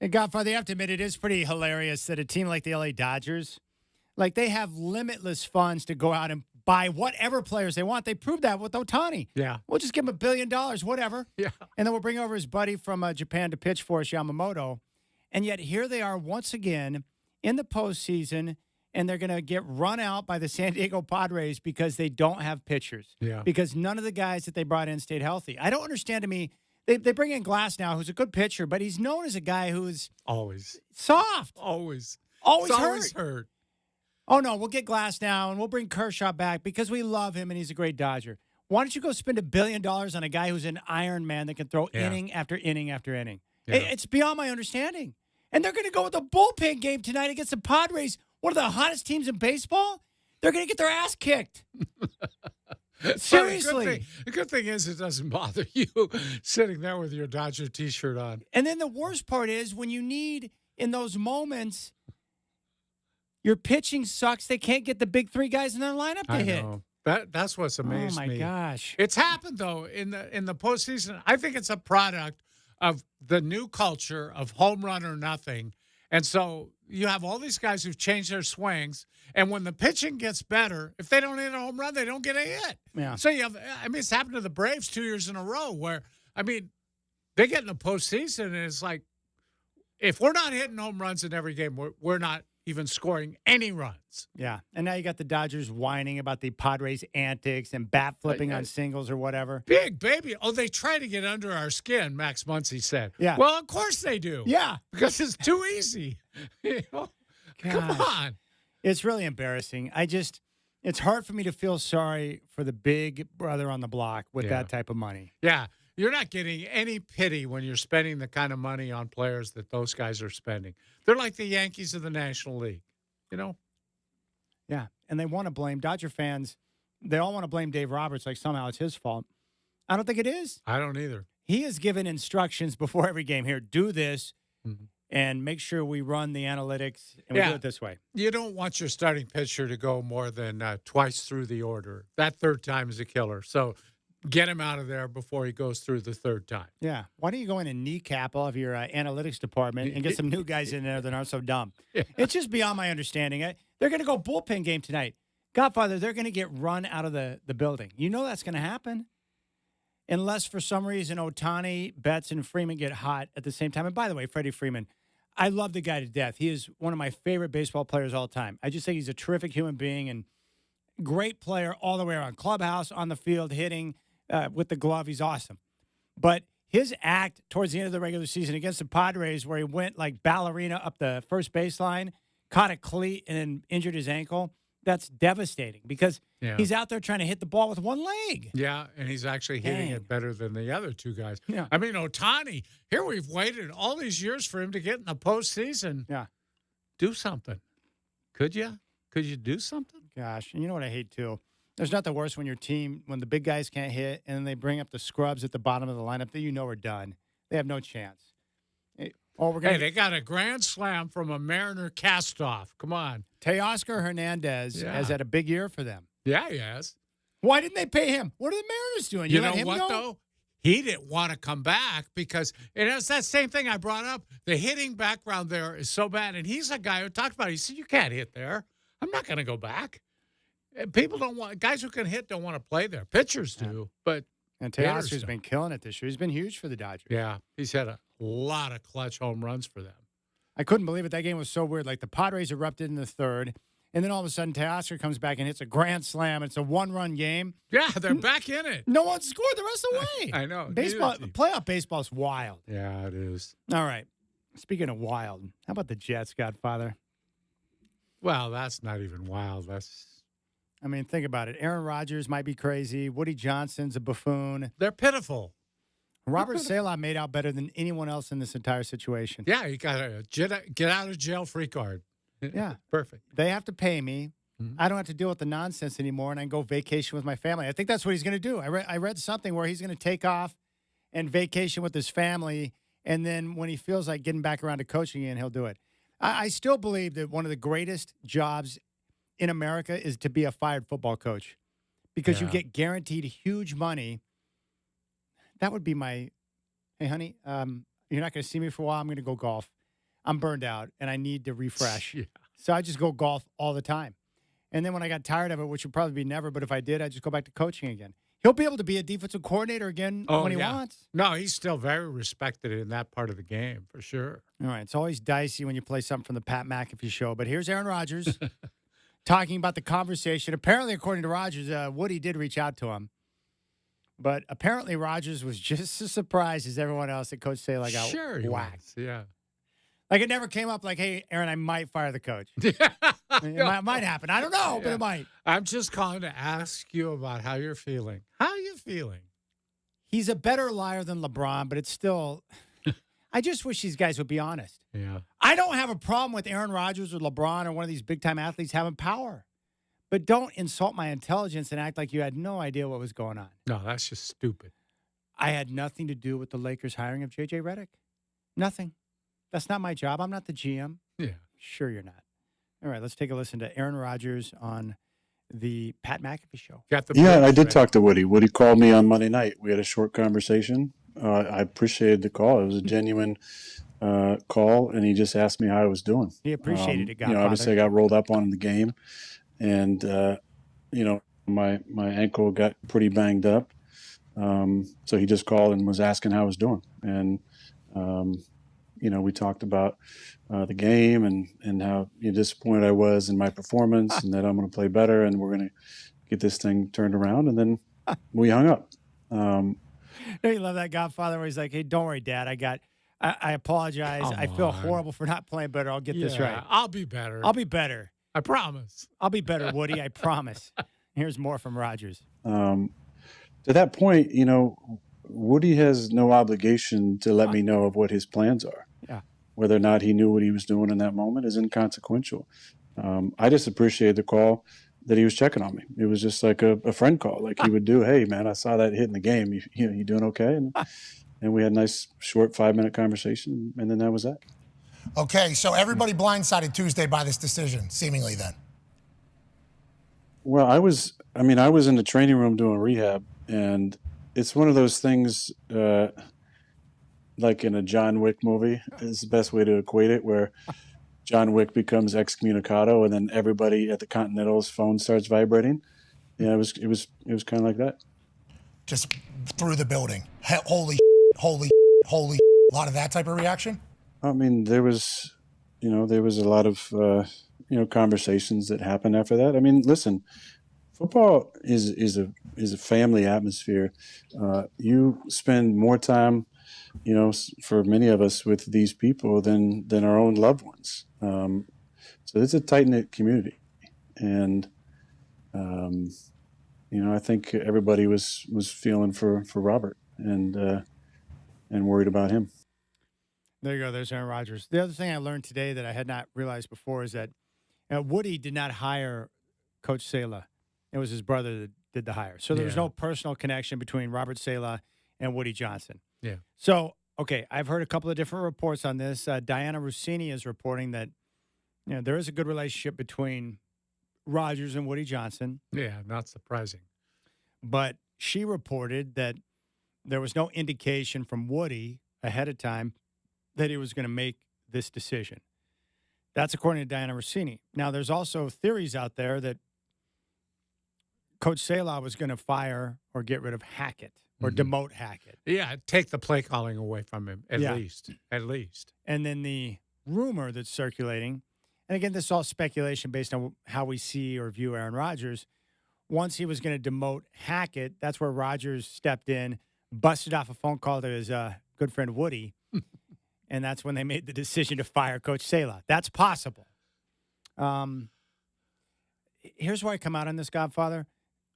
And Godfather, you have to admit, it is pretty hilarious that a team like the LA Dodgers, like they have limitless funds to go out and buy whatever players they want. They proved that with Ohtani. Yeah. We'll just give him $1 billion, whatever. Yeah. And then we'll bring over his buddy from Japan to pitch for us, Yamamoto. And yet here they are once again in the postseason, and they're going to get run out by the San Diego Padres because they don't have pitchers. Yeah. Because none of the guys that they brought in stayed healthy. I don't understand to me. They bring in Glass now, who's a good pitcher, but he's known as a guy who's always soft. Always hurt. Oh, no, we'll get Glass now, and we'll bring Kershaw back because we love him, and he's a great Dodger. Why don't you go spend $1 billion on a guy who's an Iron Man that can throw inning after inning after inning? Yeah. It's beyond my understanding. And they're going to go with a bullpen game tonight against the Padres, one of the hottest teams in baseball. They're going to get their ass kicked. Seriously. The good thing is it doesn't bother you sitting there with your Dodger T-shirt on. And then the worst part is when you need, in those moments, your pitching sucks. They can't get the big three guys in their lineup to hit. Know. That's what's amazed me. Oh, my gosh. It's happened, though, in the postseason. I think it's a product of the new culture of home run or nothing. And so you have all these guys who've changed their swings. And when the pitching gets better, if they don't hit a home run, they don't get a hit. Yeah. So you have, it's happened to the Braves 2 years in a row where, they get in the postseason and it's like, if we're not hitting home runs in every game, we're not even scoring any runs. Yeah. And now you got the Dodgers whining about the Padres' antics and bat flipping on singles or whatever. Big baby. Oh, they try to get under our skin, Max Muncy said. Yeah. Well, of course they do. Yeah. Because it's too easy. Come on. It's really embarrassing. It's hard for me to feel sorry for the big brother on the block with that type of money. Yeah. You're not getting any pity when you're spending the kind of money on players that those guys are spending. They're like the Yankees of the National League, Yeah, and they want to blame Dodger fans. They all want to blame Dave Roberts like somehow it's his fault. I don't think it is. I don't either. He is given instructions before every game. Here, do this, and make sure we run the analytics, and we do it this way. You don't want your starting pitcher to go more than twice through the order. That third time is a killer. So get him out of there before he goes through the third time. Yeah. Why don't you go in and kneecap all of your analytics department and get some new guys in there that aren't so dumb? Yeah. It's just beyond my understanding. They're going to go bullpen game tonight. Godfather, they're going to get run out of the building. You know that's going to happen. Unless for some reason Ohtani, Betts, and Freeman get hot at the same time. And by the way, Freddie Freeman, I love the guy to death. He is one of my favorite baseball players of all time. I just think he's a terrific human being and great player all the way around. Clubhouse, on the field, hitting. With the glove, he's awesome. But his act towards the end of the regular season against the Padres, where he went like ballerina up the first baseline, caught a cleat, and then injured his ankle, that's devastating because he's out there trying to hit the ball with one leg. Yeah, and he's actually hitting it better than the other two guys. Yeah. Ohtani, here we've waited all these years for him to get in the postseason. Yeah. Do something. Could you? Could you do something? Gosh, and you know what I hate, too? There's nothing worse when when the big guys can't hit, and then they bring up the scrubs at the bottom of the lineup that are done. They have no chance. Hey, they got a grand slam from a Mariner cast-off. Come on. Teoscar Hernandez has had a big year for them. Yeah, he has. Why didn't they pay him? What are the Mariners doing? You know what, though? He didn't want to come back because it's that same thing I brought up. The hitting background there is so bad, and he's a guy who talked about it. He said, you can't hit there. I'm not going to go back. People don't want guys who can hit don't want to play there. Pitchers do, and Teoscar's been killing it this year. He's been huge for the Dodgers. Yeah, he's had a lot of clutch home runs for them. I couldn't believe it. That game was so weird. Like the Padres erupted in the third, and then all of a sudden Teoscar comes back and hits a grand slam. It's a one-run game. Yeah, they're back in it. No one scored the rest of the way. I know. Playoff baseball's wild. Yeah, it is. All right. Speaking of wild, how about the Jets, Godfather? Well, that's not even wild. Think about it. Aaron Rodgers might be crazy. Woody Johnson's a buffoon. They're pitiful. Robert Saleh made out better than anyone else in this entire situation. Yeah, he got a get out of jail free card. Yeah. Perfect. They have to pay me. Mm-hmm. I don't have to deal with the nonsense anymore, and I can go vacation with my family. I think that's what he's going to do. I read something where he's going to take off and vacation with his family, and then when he feels like getting back around to coaching again, he'll do it. I still believe that one of the greatest jobs in America is to be a fired football coach because you get guaranteed huge money. That would be my, hey, honey, you're not going to see me for a while. I'm going to go golf. I'm burned out and I need to refresh. Yeah. So I just go golf all the time. And then when I got tired of it, which would probably be never, but if I did, I'd just go back to coaching again. He'll be able to be a defensive coordinator again when he wants. No, he's still very respected in that part of the game, for sure. All right. It's always dicey when you play something from the Pat McAfee show. But here's Aaron Rodgers talking about the conversation. Apparently, according to Rodgers, Woody did reach out to him. But apparently, Rodgers was just as surprised as everyone else that Coach Saleh got whacked. Yeah. Like, it never came up like, hey, Aaron, I might fire the coach. It might happen. I don't know, but it might. I'm just calling to ask you about how you're feeling. How are you feeling? He's a better liar than LeBron, but it's still – I just wish these guys would be honest. Yeah. I don't have a problem with Aaron Rodgers or LeBron or one of these big-time athletes having power. But don't insult my intelligence and act like you had no idea what was going on. No, that's just stupid. I had nothing to do with the Lakers' hiring of J.J. Redick. Nothing. That's not my job. I'm not the GM. Yeah. Sure you're not. All right, let's take a listen to Aaron Rodgers on the Pat McAfee show. I did talk to Woody. Woody called me on Monday night. We had a short conversation. I appreciated the call. It was a genuine call, and he just asked me how I was doing. He appreciated it, Godfather. Obviously I got rolled up on in the game, and my ankle got pretty banged up. So he just called and was asking how I was doing, and we talked about the game and how disappointed I was in my performance and that I'm going to play better and we're going to get this thing turned around. And then we hung up. Don't you love that Godfather where he's like, hey, don't worry, Dad. I apologize. I feel horrible for not playing better. I'll get this right. I'll be better. I'll be better. I promise. I'll be better, Woody. I promise. Here's more from Rodgers. To that point, Woody has no obligation to let me know of what his plans are. Yeah. Whether or not he knew what he was doing in that moment is inconsequential. I just appreciated the call that he was checking on me. It was just like a friend call, like he would do. Hey, man, I saw that hit in the game. You doing okay? And we had a nice, short 5-minute conversation, and then that was that. Okay, so everybody blindsided Tuesday by this decision, seemingly then. Well, I was in the training room doing rehab, and it's one of those things like in a John Wick movie is the best way to equate it, where John Wick becomes excommunicado and then everybody at the Continental's phone starts vibrating. Yeah, it was kind of like that. Just through the building. Holy, holy, holy, a lot of that type of reaction? I mean, there was a lot of, conversations that happened after that. I mean, listen, football is a family atmosphere. You spend more time, for many of us with these people than our own loved ones. So it's a tight-knit community. And, I think everybody was feeling for Robert and worried about him. There you go. There's Aaron Rodgers. The other thing I learned today that I had not realized before is that Woody did not hire Coach Saleh. It was his brother that did the hire. So there was no personal connection between Robert Saleh and Woody Johnson. Yeah. So, okay, I've heard a couple of different reports on this. Diana Rossini is reporting that there is a good relationship between Rodgers and Woody Johnson. Yeah, not surprising. But she reported that there was no indication from Woody ahead of time that he was going to make this decision. That's according to Diana Rossini. Now, there's also theories out there that Coach Saleh was going to fire or get rid of Hackett or demote Hackett. Yeah, take the play calling away from him, at least. And then the rumor that's circulating, and again, this is all speculation based on how we see or view Aaron Rodgers. Once he was going to demote Hackett, that's where Rodgers stepped in, busted off a phone call to his good friend Woody, and that's when they made the decision to fire Coach Saleh. That's possible. Here's where I come out on this, Godfather.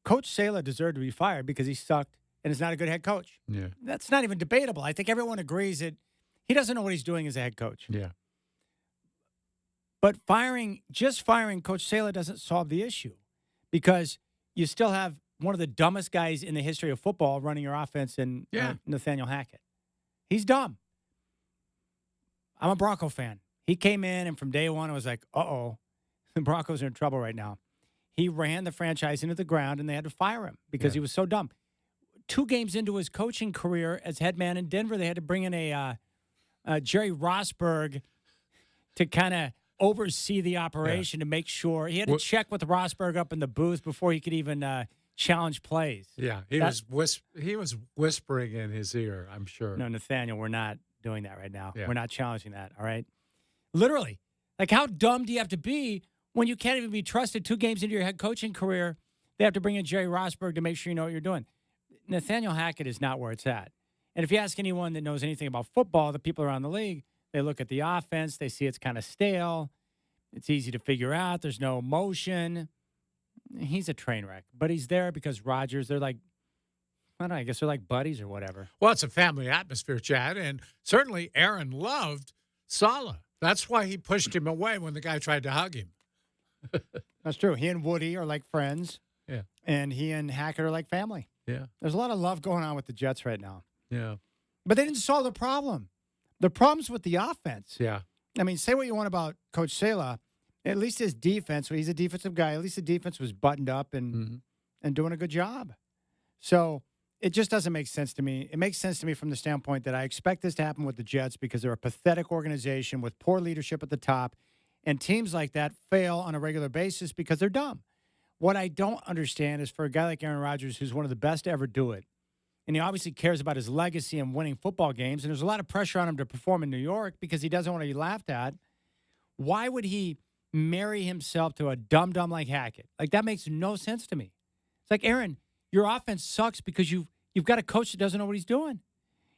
Coach Saleh deserved to be fired because he sucked and is not a good head coach. Yeah. That's not even debatable. I think everyone agrees that he doesn't know what he's doing as a head coach. Yeah. But just firing Coach Saleh doesn't solve the issue because you still have one of the dumbest guys in the history of football running your offense in Nathaniel Hackett. He's dumb. I'm a Bronco fan. He came in, and from day one, I was like, uh-oh, the Broncos are in trouble right now. He ran the franchise into the ground, and they had to fire him because he was so dumb. 2 games into his coaching career as head man in Denver, they had to bring in a Jerry Rosberg to kind of oversee the operation to make sure. He had to check with Rosberg up in the booth before he could even challenge plays. Yeah, he was whispering in his ear, I'm sure. No, Nathaniel, we're not doing that right now. Yeah. We're not challenging that, all right? Literally. Like, how dumb do you have to be when you can't even be trusted 2 games into your head coaching career? They have to bring in Jerry Rosberg to make sure you know what you're doing. Nathaniel Hackett is not where it's at. And if you ask anyone that knows anything about football, the people around the league, they look at the offense. They see it's kind of stale. It's easy to figure out. There's no motion. He's a train wreck. But he's there because Rodgers, they're like, I don't know, I guess they're like buddies or whatever. Well, it's a family atmosphere, Chad. And certainly Aaron loved Saleh. That's why he pushed him away when the guy tried to hug him. That's true. He and Woody are like friends. Yeah. And he and Hackett are like family. Yeah. There's a lot of love going on with the Jets right now. Yeah. But they didn't solve the problem. The problem's with the offense. Yeah. I mean, say what you want about Coach Saleh. At least his defense, he's a defensive guy. At least the defense was buttoned up and doing a good job. So it just doesn't make sense to me. It makes sense to me from the standpoint that I expect this to happen with the Jets because they're a pathetic organization with poor leadership at the top. And teams like that fail on a regular basis because they're dumb. What I don't understand is for a guy like Aaron Rodgers, who's one of the best to ever do it, and he obviously cares about his legacy and winning football games, and there's a lot of pressure on him to perform in New York because he doesn't want to be laughed at. Why would he marry himself to a dum-dum like Hackett? Like, that makes no sense to me. It's like, Aaron, your offense sucks because you've got a coach that doesn't know what he's doing.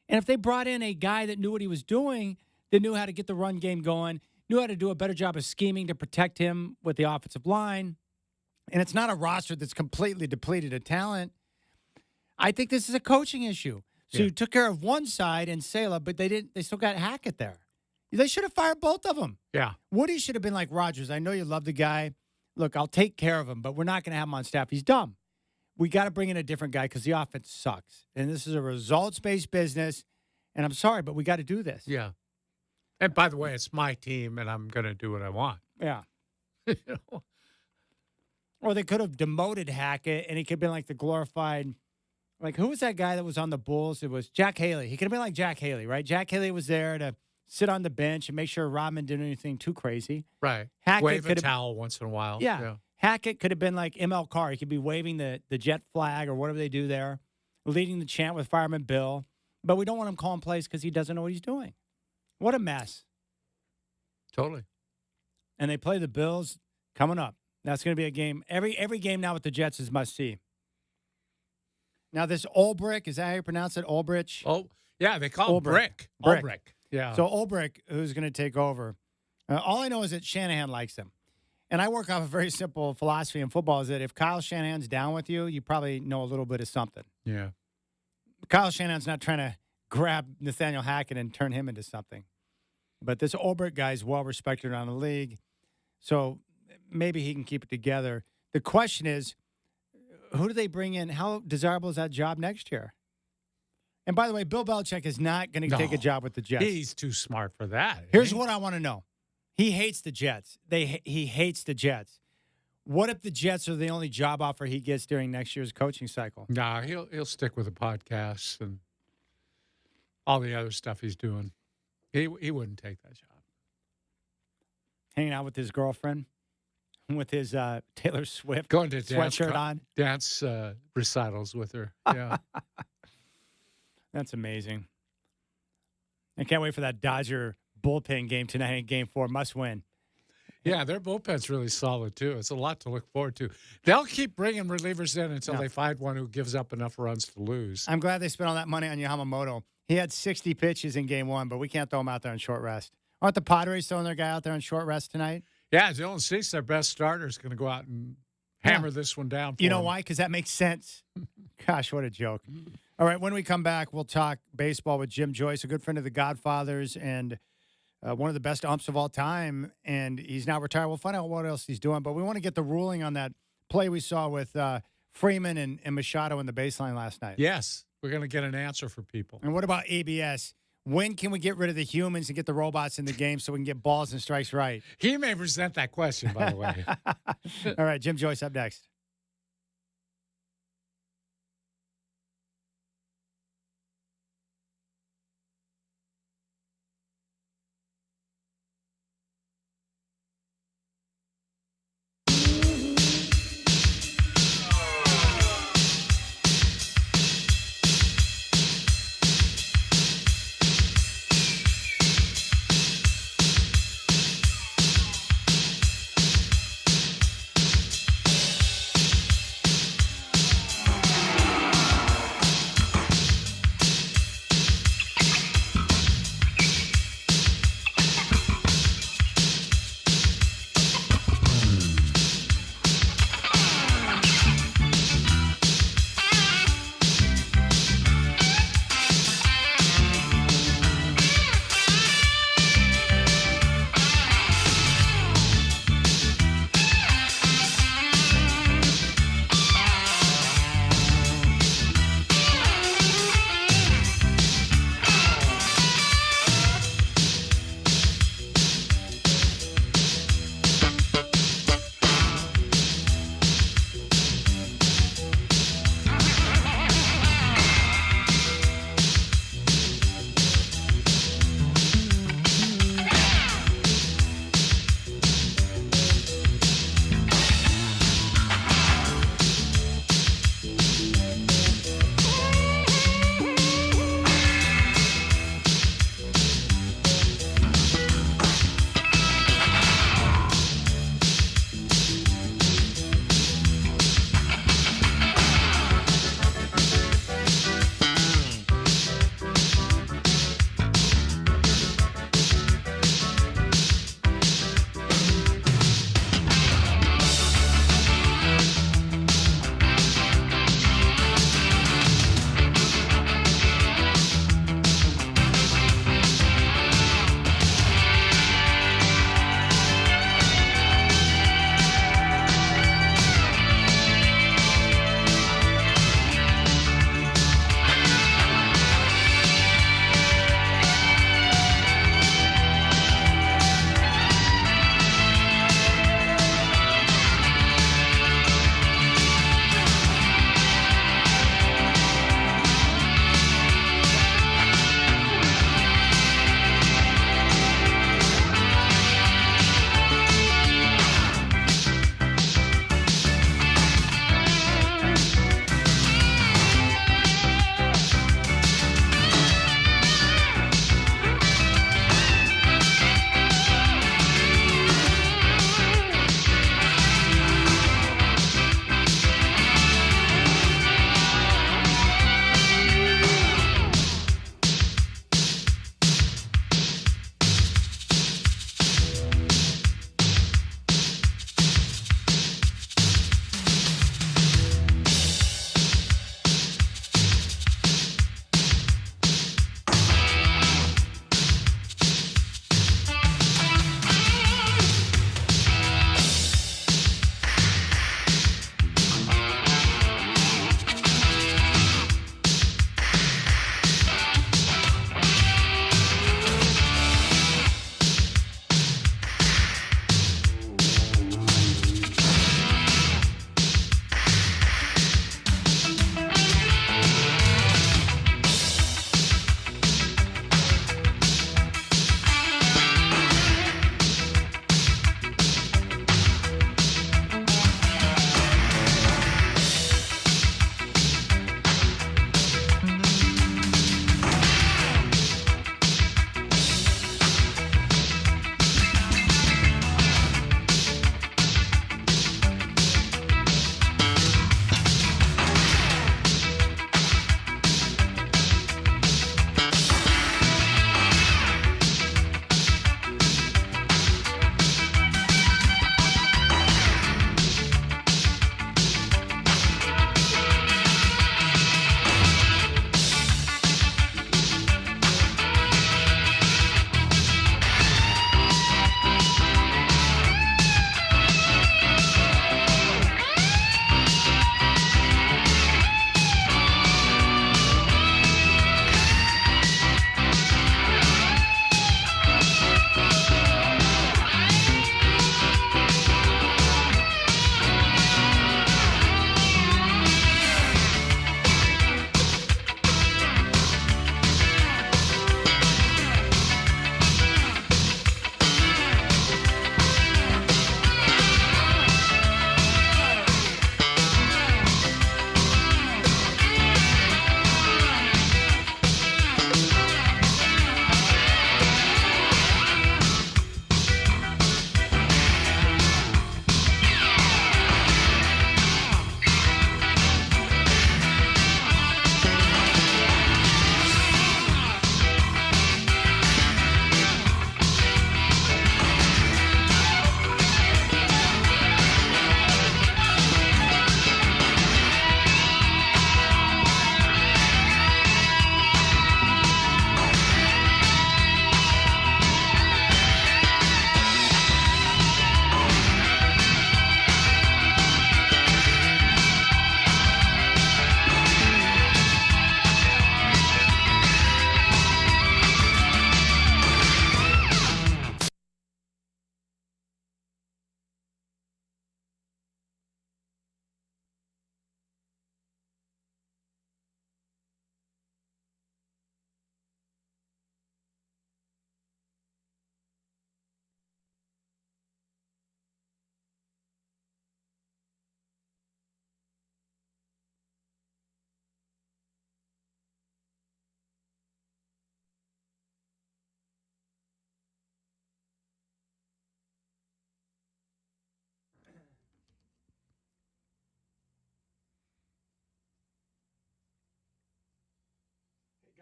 And if they brought in a guy that knew what he was doing, that knew how to get the run game going, knew how to do a better job of scheming to protect him with the offensive line, and it's not a roster that's completely depleted of talent, I think this is a coaching issue. So you took care of one side in Saleh, but they still got Hackett there. They should have fired both of them. Yeah. Woody should have been like, Rodgers, I know you love the guy. Look, I'll take care of him, but we're not going to have him on staff. He's dumb. We got to bring in a different guy because the offense sucks. And this is a results-based business. And I'm sorry, but we got to do this. Yeah. And by the way, it's my team, and I'm going to do what I want. Yeah. You know? Or they could have demoted Hackett, and he could have been like the glorified, like, who was that guy that was on the Bulls? It was Jack Haley. He could have been like Jack Haley, right? Jack Haley was there to sit on the bench and make sure Rodman didn't do anything too crazy. Right. Hackett wave a towel once in a while. Yeah. Hackett could have been like ML Carr. He could be waving the jet flag or whatever they do there, leading the chant with Fireman Bill. But we don't want him calling plays because he doesn't know what he's doing. What a mess. Totally. And they play the Bills coming up. That's going to be a game. Every game now with the Jets is must-see. Now, this Ulbrich, is that how you pronounce it? Ulbrich? Oh, yeah, they call him Brick. Brick. Ulbrich. Yeah. So Ulbrich, who's going to take over, all I know is that Shanahan likes him. And I work off a very simple philosophy in football is that if Kyle Shanahan's down with you, you probably know a little bit of something. Yeah. Kyle Shanahan's not trying to grab Nathaniel Hackett and turn him into something. But this Ulbrich guy is well-respected around the league, so maybe he can keep it together. The question is, who do they bring in? How desirable is that job next year? And by the way, Bill Belichick is not going to take a job with the Jets. He's too smart for that. Here's what I want to know. He hates the Jets. He hates the Jets. What if the Jets are the only job offer he gets during next year's coaching cycle? Nah, he'll stick with the podcasts and all the other stuff he's doing. He wouldn't take that job. Hanging out with his girlfriend, with his Taylor Swift going to sweatshirt on, dance recitals with her. Yeah, that's amazing. I can't wait for that Dodger bullpen game tonight in Game 4. Must win. Yeah, their bullpen's really solid, too. It's a lot to look forward to. They'll keep bringing relievers in until they find one who gives up enough runs to lose. I'm glad they spent all that money on Yamamoto. He had 60 pitches in Game 1, but we can't throw him out there on short rest. Aren't the Padres throwing their guy out there on short rest tonight? Yeah, Dylan Cease, their best starter, is going to go out and hammer this one down for You know him. why? Because that makes sense. Gosh, what a joke. All right, when we come back, we'll talk baseball with Jim Joyce, a good friend of the Godfathers and one of the best umps of all time, and he's now retired. We'll find out what else he's doing, but we want to get the ruling on that play we saw with Freeman and Machado in the baseline last night. Yes, we're going to get an answer for people. And what about ABS? When can we get rid of the humans and get the robots in the game so we can get balls and strikes right? He may resent that question, by the way. All right, Jim Joyce up next.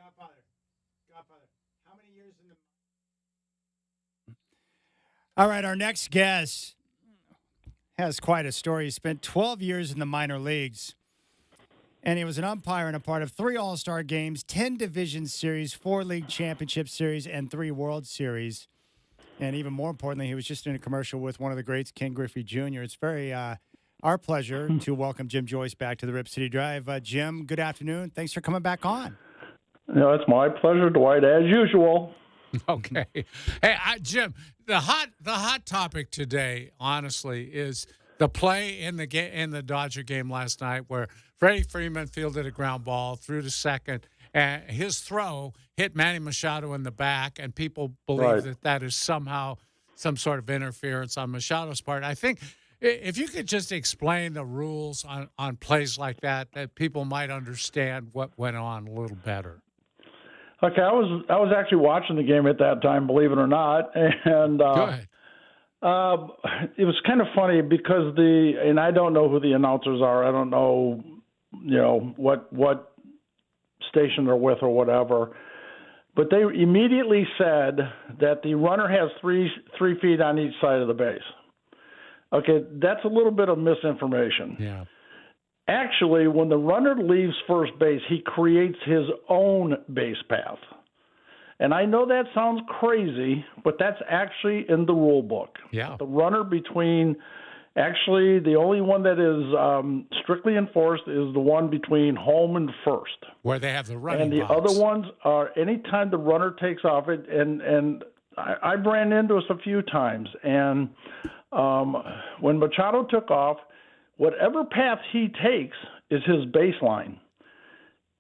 Godfather, how many years in the... All right, our next guest has quite a story. He spent 12 years in the minor leagues, and he was an umpire and a part of 3 All-Star games, 10 Division Series, 4 League Championship Series, and 3 World Series. And even more importantly, he was just in a commercial with one of the greats, Ken Griffey Jr. It's very our pleasure to welcome Jim Joyce back to the Rip City Drive. Jim, good afternoon. Thanks for coming back on. No, it's my pleasure, Dwight, as usual. Okay. Hey, Jim, the hot topic today, honestly, is the play in the Dodger game last night where Freddie Freeman fielded a ground ball through to second, and his throw hit Manny Machado in the back, and people believe that is somehow some sort of interference on Machado's part. I think if you could just explain the rules on plays like that people might understand what went on a little better. Okay, I was actually watching the game at that time, believe it or not, and Good. It was kind of funny because and I don't know who the announcers are. I don't know, what station they're with or whatever, but they immediately said that the runner has three feet on each side of the base. Okay, that's a little bit of misinformation. Yeah. Actually, when the runner leaves first base, he creates his own base path. And I know that sounds crazy, but that's actually in the rule book. Yeah. The runner actually, the only one that is strictly enforced is the one between home and first. Where they have the running And the box. other ones are anytime the runner takes off it, and I ran into this a few times. And when Machado took off, whatever path he takes is his baseline.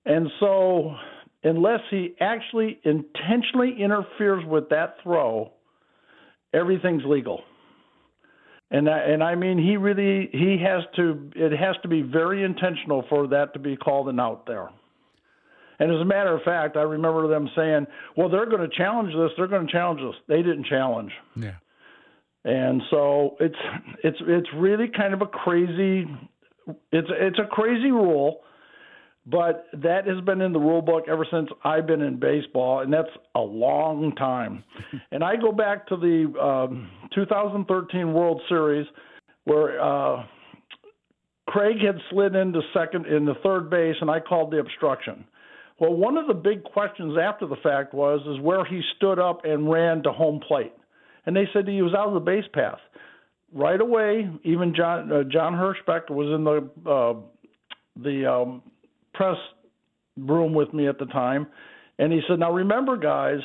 And so unless he actually intentionally interferes with that throw, everything's legal. And I mean, it has to be very intentional for that to be called an out there. And as a matter of fact, I remember them saying, well, they're going to challenge this. They're going to challenge this. They didn't challenge. Yeah. And so it's really kind of a crazy rule, but that has been in the rule book ever since I've been in baseball, and that's a long time. And I go back to the 2013 World Series where Craig had slid into second in the third base, and I called the obstruction. Well, one of the big questions after the fact was where he stood up and ran to home plate. And they said he was out of the base path. Right away, even John Hirschbeck was in the press room with me at the time, and he said, now remember, guys,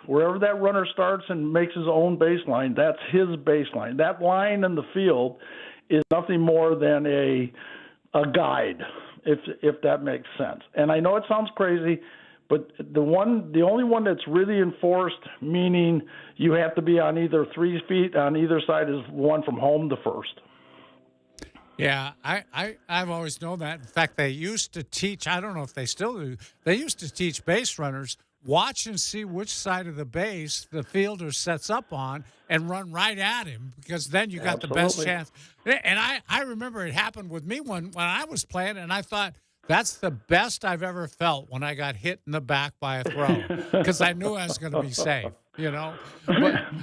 wherever that runner starts and makes his own baseline, that's his baseline. That line in the field is nothing more than a guide, if that makes sense. And I know it sounds crazy, but the only one that's really enforced, meaning you have to be on either 3 feet on either side, is one from home to first. Yeah, I've always known that. In fact, they used to teach, I don't know if they still do, they used to teach base runners, watch and see which side of the base the fielder sets up on and run right at him, because then you got the best chance. And I remember it happened with me when I was playing, and I thought, that's the best I've ever felt when I got hit in the back by a throw, because I knew I was going to be safe, But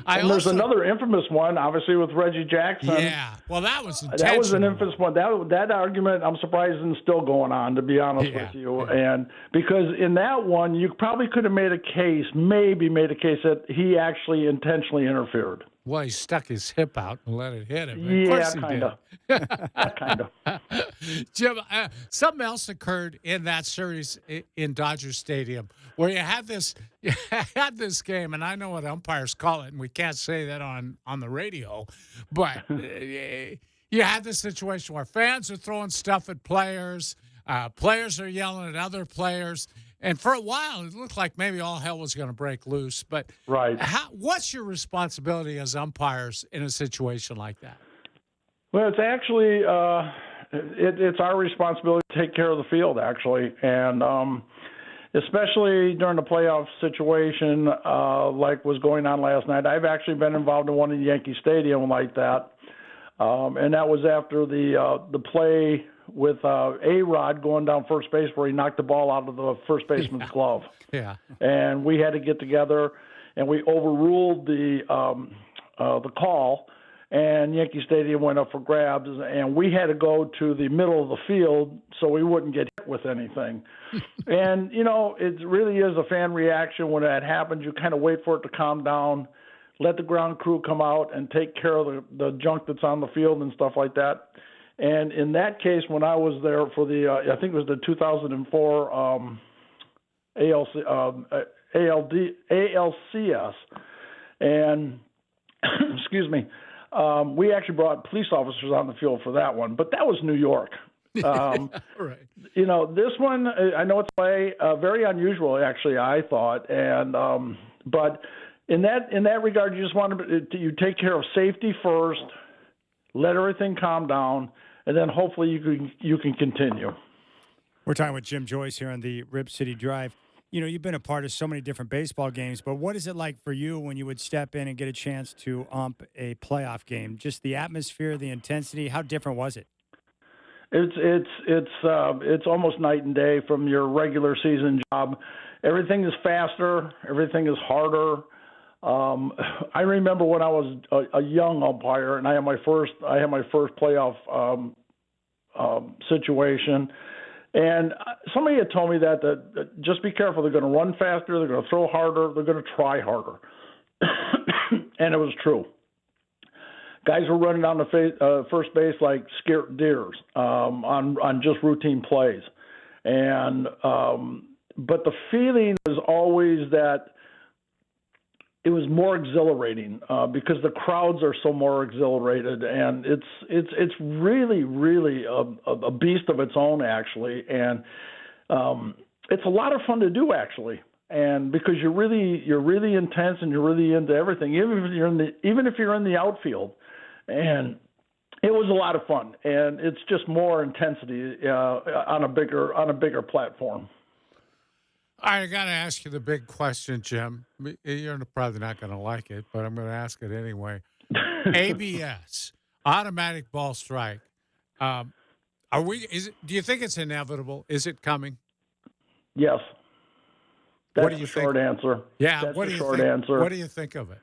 there's another infamous one, obviously, with Reggie Jackson. Yeah, well, that was intentional. That was an infamous one. That argument, I'm surprised, is still going on, to be honest with you. Yeah. And because in that one, you probably could have made a case that he actually intentionally interfered. Well, he stuck his hip out and let it hit him. Yeah, kind of. Kind of. Jim, something else occurred in that series in Dodger Stadium where you had this game, and I know what umpires call it, and we can't say that on the radio, but you had this situation where fans are throwing stuff at players, players are yelling at other players. And for a while, it looked like maybe all hell was going to break loose. But what's your responsibility as umpires in a situation like that? Well, it's actually it's our responsibility to take care of the field, actually, and especially during the playoff situation like was going on last night. I've actually been involved in one in Yankee Stadium like that, and that was after the play with A-Rod going down first base where he knocked the ball out of the first baseman's glove. Yeah. And we had to get together, and we overruled the call, and Yankee Stadium went up for grabs, and we had to go to the middle of the field so we wouldn't get hit with anything. And, it really is a fan reaction when that happens. You kind of wait for it to calm down, let the ground crew come out and take care of the junk that's on the field and stuff like that. And in that case, when I was there for the, I think it was the 2004 ALCS, and excuse me, we actually brought police officers on the field for that one, but that was New York. Right. This one, I know it's very unusual, actually, I thought, and but in that regard, you just want you take care of safety first, let everything calm down, and then hopefully you can continue. We're talking with Jim Joyce here on the Rip City Drive. You've been a part of so many different baseball games, but what is it like for you when you would step in and get a chance to ump a playoff game? Just the atmosphere, the intensity, how different was it? It's almost night and day from your regular season job. Everything is faster. Everything is harder. I remember when I was a young umpire, and I had my first playoff situation. And somebody had told me that just be careful. They're going to run faster. They're going to throw harder. They're going to try harder. And it was true. Guys were running down the first base like scared deers on just routine plays. And but the feeling was always that it was more exhilarating because the crowds are so more exhilarated, and it's really a beast of its own, actually, and it's a lot of fun to do, actually, and because you're really intense and you're really into everything, even if you're in the outfield, and it was a lot of fun, and it's just more intensity on a bigger platform. All right, I got to ask you the big question, Jim. You're probably not going to like it, but I'm going to ask it anyway. ABS, automatic ball strike. Do you think it's inevitable? Is it coming? Yes. What do you the short answer. Yeah. That's what do the you short think? answer. What do you think of it?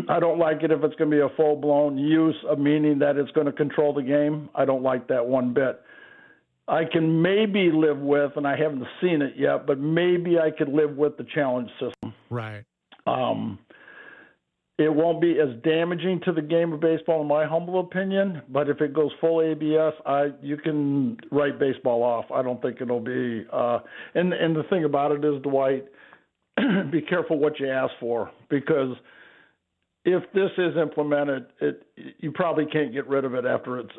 I don't like it if it's going to be a full-blown use of meaning that it's going to control the game. I don't like that one bit. I can maybe live with, and I haven't seen it yet, but maybe I could live with the challenge system. Right. It won't be as damaging to the game of baseball, in my humble opinion, but if it goes full ABS, you can write baseball off. I don't think it'll be and the thing about it is, Dwight, be careful what you ask for, because if this is implemented, you probably can't get rid of it after it's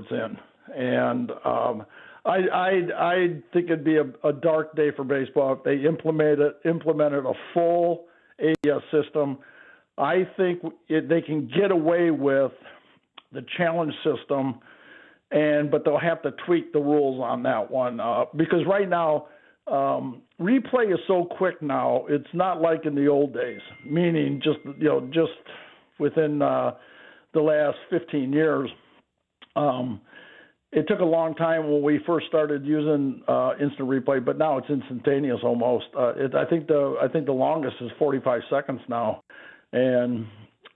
in. And I think it'd be a dark day for baseball if they implemented a full ABS system. I think they can get away with the challenge system, but they'll have to tweak the rules on that one because right now replay is so quick now. It's not like in the old days, meaning just within the last 15 years. It took a long time when we first started using instant replay, but now it's instantaneous almost. I think the longest is 45 seconds now, and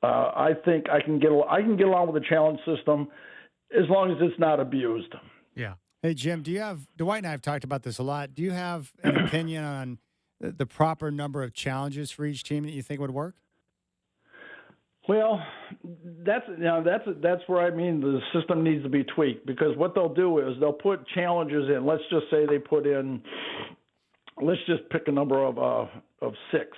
I think I can get along with the challenge system as long as it's not abused. Yeah. Hey Jim, Dwight and I have talked about this a lot. Do you have an opinion on the proper number of challenges for each team that you think would work? Well, that's where I mean the system needs to be tweaked, because what they'll do is they'll put challenges in. Let's just say they put in, let's just pick a number of 6,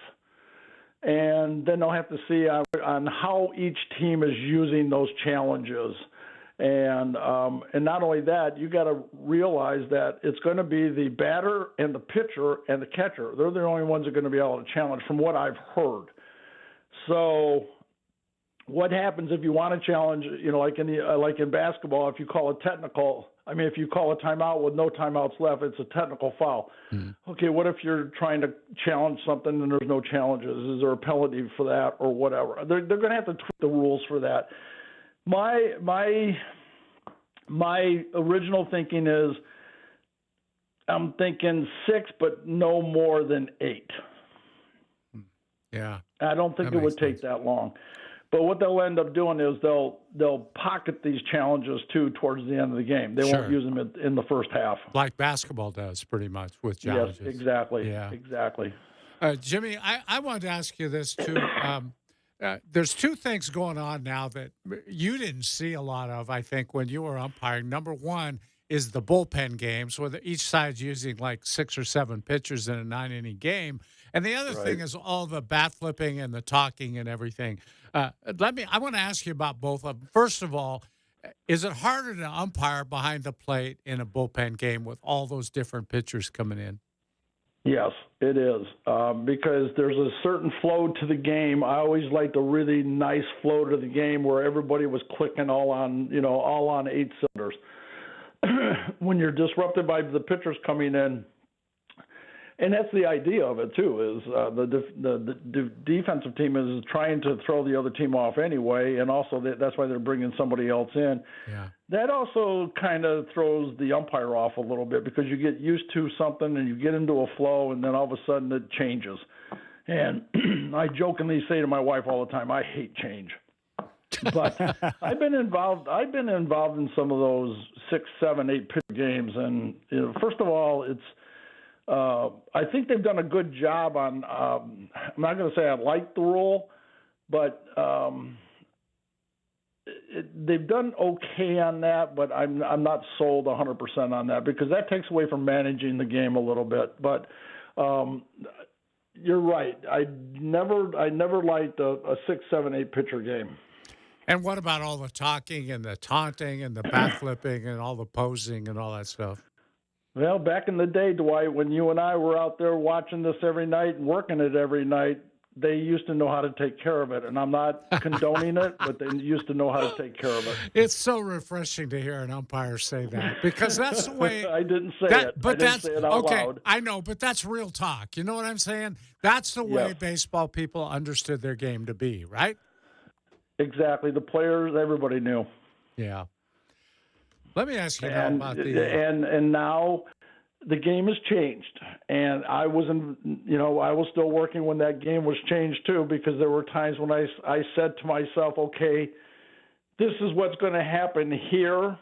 and then they'll have to see on how each team is using those challenges, and not only that, you got to realize that it's going to be the batter and the pitcher and the catcher. They're the only ones that are going to be able to challenge, from what I've heard. So what happens if you want to challenge, like in basketball, if you call a timeout with no timeouts left, it's a technical foul. Okay, what if you're trying to challenge something and there's no challenges? Is there a penalty for that or whatever? They're going to have to tweak the rules for that. My my original thinking is I'm thinking 6, but no more than 8. Yeah. I don't think it would take that long. But what they'll end up doing is they'll pocket these challenges, too, towards the end of the game. They won't use them in the first half. Like basketball does, pretty much, with challenges. Yes, exactly. Yeah. Exactly. Jimmy, I wanted to ask you this, too. There's 2 things going on now that you didn't see a lot of, I think, when you were umpiring. Number one is the bullpen games, where each side's using like 6 or 7 pitchers in a 9-inning game. And the other thing is all the bat flipping and the talking and everything. I want to ask you about both of them. First of all, is it harder to umpire behind the plate in a bullpen game with all those different pitchers coming in? Yes, it is, because there's a certain flow to the game. I always liked a really nice flow to the game where everybody was clicking all on 8 cylinders. When you're disrupted by the pitchers coming in, and that's the idea of it too, is the defensive team is trying to throw the other team off anyway, and also that's why they're bringing somebody else in. Yeah. That also kind of throws the umpire off a little bit because you get used to something and you get into a flow, and then all of a sudden it changes. And I jokingly say to my wife all the time, I hate change. But I've been involved in some of those 6, 7, 8 pitch games, and first of all, it's I think they've done a good job on. I'm not going to say I like the rule, but they've done okay on that. But I'm not sold 100% on that because that takes away from managing the game a little bit. But you're right. I never liked a 6, 7, 8 pitcher game. And what about all the talking and the taunting and the bat flipping and all the posing and all that stuff? Well, back in the day, Dwight, when you and I were out there watching this every night and working it every night, they used to know how to take care of it. And I'm not condoning it, but they used to know how to take care of it. It's so refreshing to hear an umpire say that because that's the way. I didn't say it. But that's say it out loud. I know, but that's real talk. You know what I'm saying? That's the way baseball people understood their game to be, right? Exactly. The players, everybody knew. Yeah. Let me ask you now about the and now the game has changed, and I was still working when that game was changed too, because there were times when I said to myself, okay, this is what's going to happen here,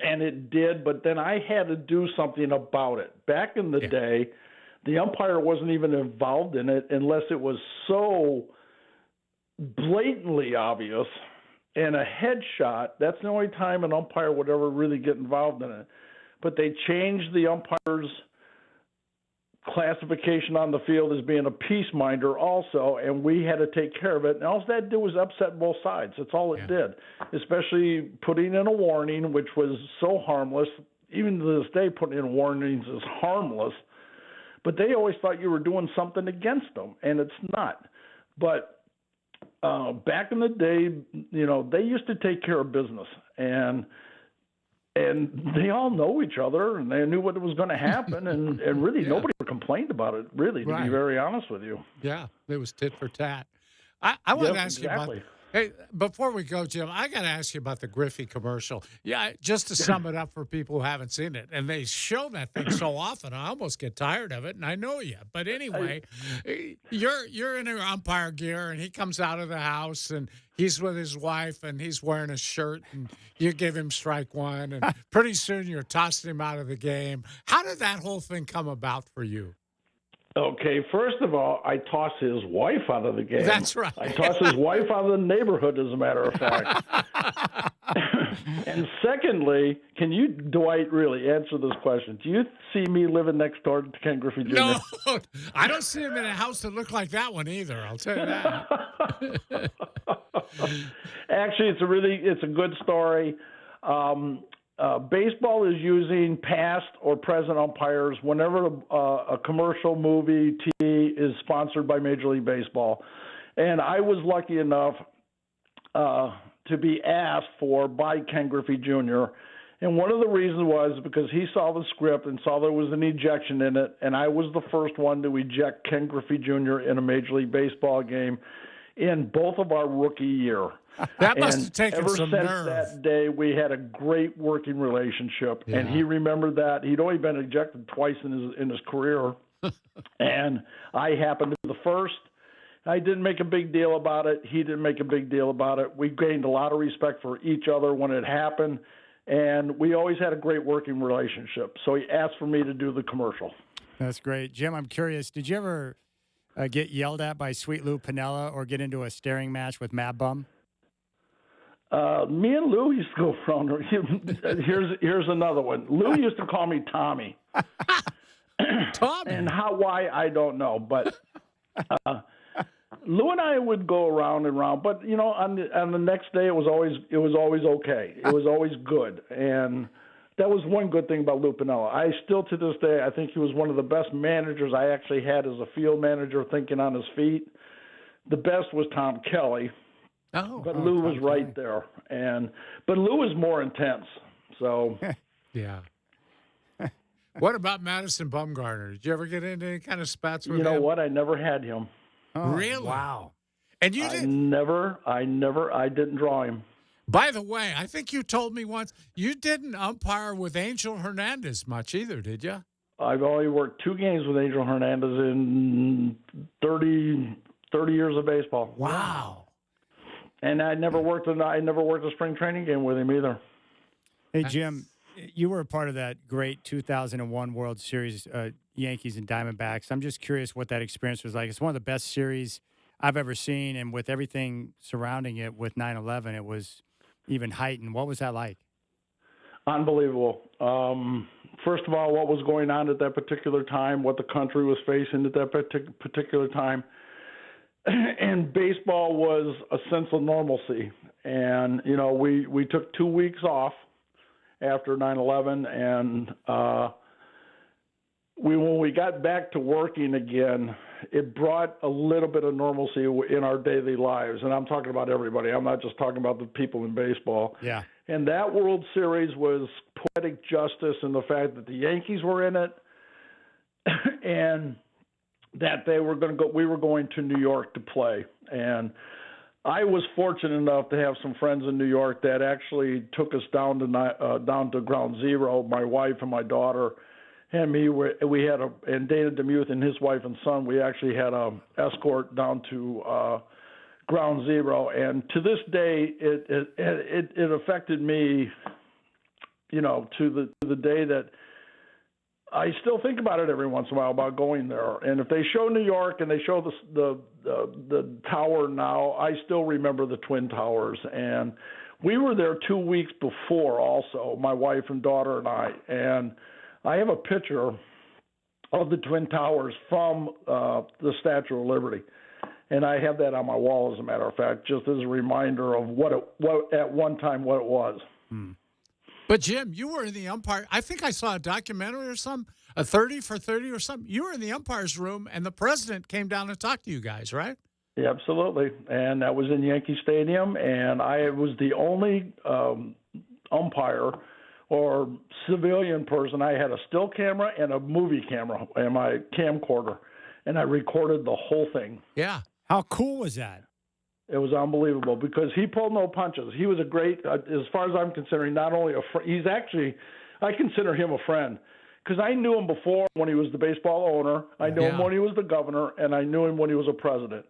and it did, but then I had to do something about it. Back in the day, the umpire wasn't even involved in it unless it was so blatantly obvious. And a headshot, that's the only time an umpire would ever really get involved in it. But they changed the umpire's classification on the field as being a peaceminder also, and we had to take care of it. And all that did was upset both sides. That's all it did, especially putting in a warning, which was so harmless. Even to this day, putting in warnings is harmless. But they always thought you were doing something against them, and it's not. But back in the day, they used to take care of business, and they all know each other, and they knew what was going to happen, and really nobody complained about it, really, to be very honest with you. Yeah, it was tit for tat. I want to ask you about Hey, before we go, Jim, I got to ask you about the Griffey commercial. Yeah, just to sum it up for people who haven't seen it, and they show that thing so often, I almost get tired of it, and I know you. But anyway, you're in your umpire gear, and he comes out of the house, and he's with his wife, and he's wearing a shirt, and you give him strike one, and pretty soon you're tossing him out of the game. How did that whole thing come about for you? Okay, first of all, I toss his wife out of the game. That's right. I toss his wife out of the neighborhood, as a matter of fact. And secondly, can you, Dwight, really answer this question? Do you see me living next door to Ken Griffey Jr.? No, I don't see him in a house that looked like that one either, I'll tell you that. Actually, it's a good story. Baseball is using past or present umpires whenever a commercial, movie, TV is sponsored by Major League Baseball. And I was lucky enough to be asked for by Ken Griffey Jr. And one of the reasons was because he saw the script and saw there was an ejection in it, and I was the first one to eject Ken Griffey Jr. in a Major League Baseball game in both of our rookie year. That must have taken ever some since nerve. that day, we had a great working relationship, and Yeah. he remembered that. He'd only been ejected twice in his career, and I happened to be the first. I didn't make a big deal about it. He didn't make a big deal about it. We gained a lot of respect for each other when it happened, and we always had a great working relationship. So he asked for me to do the commercial. That's great. Jim, I'm curious, did you ever get yelled at by Sweet Lou Piniella or get into a staring match with Mad Bum? Me and Lou used to go around. Here's another one. Lou used to call me Tommy. Tommy. And why, I don't know. But Lou and I would go around and around. But, on the next day, it was always okay. It was always good. And that was one good thing about Lou Piniella. I still, to this day, I think he was one of the best managers I actually had as a field manager, thinking on his feet. The best was Tom Kelly. But Lou was right there, but Lou was more intense. So, yeah. What about Madison Bumgarner? Did you ever get into any kind of spats with him? You know what? I never had him. Oh, really? Wow. And you didn't? I didn't draw him. By the way, I think you told me once you didn't umpire with Angel Hernandez much either, did you? I've only worked 2 games with Angel Hernandez in 30 years of baseball. Wow. And I never worked a spring training game with him either. Hey, Jim, you were a part of that great 2001 World Series, Yankees and Diamondbacks. I'm just curious what that experience was like. It's one of the best series I've ever seen, and with everything surrounding it with 9/11, it was even heightened. What was that like? Unbelievable. First of all, what was going on at that particular time, what the country was facing at that particular time. And baseball was a sense of normalcy. And, we took 2 weeks off after 9/11, and when we got back to working again, it brought a little bit of normalcy in our daily lives. And I'm talking about everybody. I'm not just talking about the people in baseball. Yeah. And that World Series was poetic justice in the fact that the Yankees were in it, and that we were going to New York to play. And I was fortunate enough to have some friends in New York that actually took us down to Ground Zero. My wife and my daughter and me, and Dana DeMuth and his wife and son, we actually had a escort down to Ground Zero. And to this day, it affected me, to the day that I still think about it every once in a while about going there. And if they show New York and they show the tower now, I still remember the Twin Towers. And we were there 2 weeks before also, my wife and daughter and I. And I have a picture of the Twin Towers from the Statue of Liberty. And I have that on my wall, as a matter of fact, just as a reminder of what at one time what it was. Hmm. But, Jim, you were in the umpire. I think I saw a documentary or something, a 30 for 30 or something. You were in the umpire's room, and the president came down and talked to you guys, right? Yeah, absolutely. And that was in Yankee Stadium, and I was the only umpire or civilian person. I had a still camera and a movie camera and my camcorder, and I recorded the whole thing. Yeah. How cool was that? It was unbelievable because he pulled no punches. He was a great, as far as I'm considering, not only a friend, I consider him a friend because I knew him before when he was the baseball owner. I knew him when he was the governor, and I knew him when he was a president.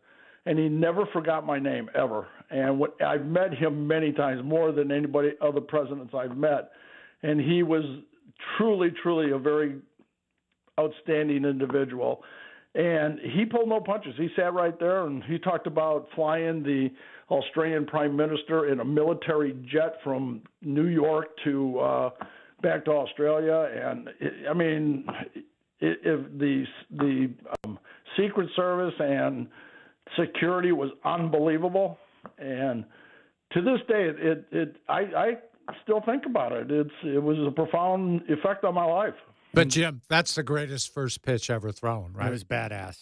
And he never forgot my name, ever. And I've met him many times, more than anybody other presidents I've met. And he was truly, truly a very outstanding individual. And he pulled no punches. He sat right there, and he talked about flying the Australian Prime Minister in a military jet from New York to back to Australia. And if the Secret Service and security was unbelievable. And to this day, I still think about it. It was a profound effect on my life. But, Jim, that's the greatest first pitch ever thrown, right? It was badass.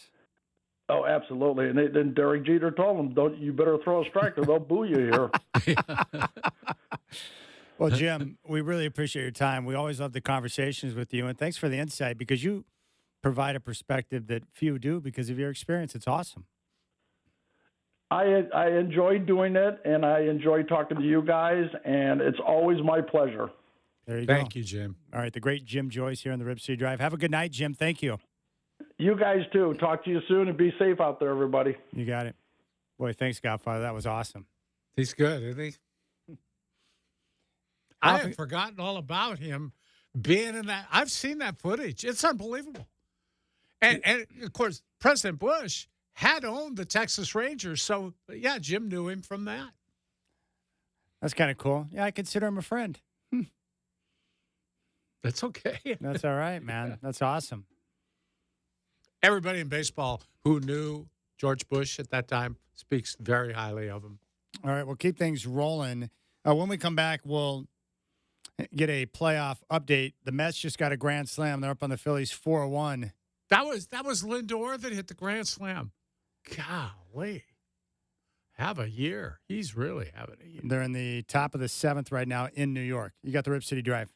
Oh, absolutely. And then Derek Jeter told him, you better throw a strike or they'll boo you here. Well, Jim, we really appreciate your time. We always love the conversations with you, and thanks for the insight because you provide a perspective that few do because of your experience. It's awesome. I enjoy doing it, and I enjoy talking to you guys, and it's always my pleasure. There you go. Thank you, Jim. All right, the great Jim Joyce here on the Rip City Drive. Have a good night, Jim. Thank you. You guys too. Talk to you soon, and be safe out there, everybody. You got it. Boy, thanks, Godfather. That was awesome. He's good, isn't he? I had forgotten all about him being in that. I've seen that footage. It's unbelievable. And of course, President Bush had owned the Texas Rangers. So, yeah, Jim knew him from that. That's kind of cool. Yeah, I consider him a friend. That's okay. That's all right, man. That's awesome. Everybody in baseball who knew George Bush at that time speaks very highly of him. All right, we'll keep things rolling. When we come back, we'll get a playoff update. The Mets just got a grand slam. They're up on the Phillies 4-1. That was Lindor that hit the grand slam. Golly. Have a year. He's really having a year. They're in the top of the 7th right now in New York. You got the Rip City Drive.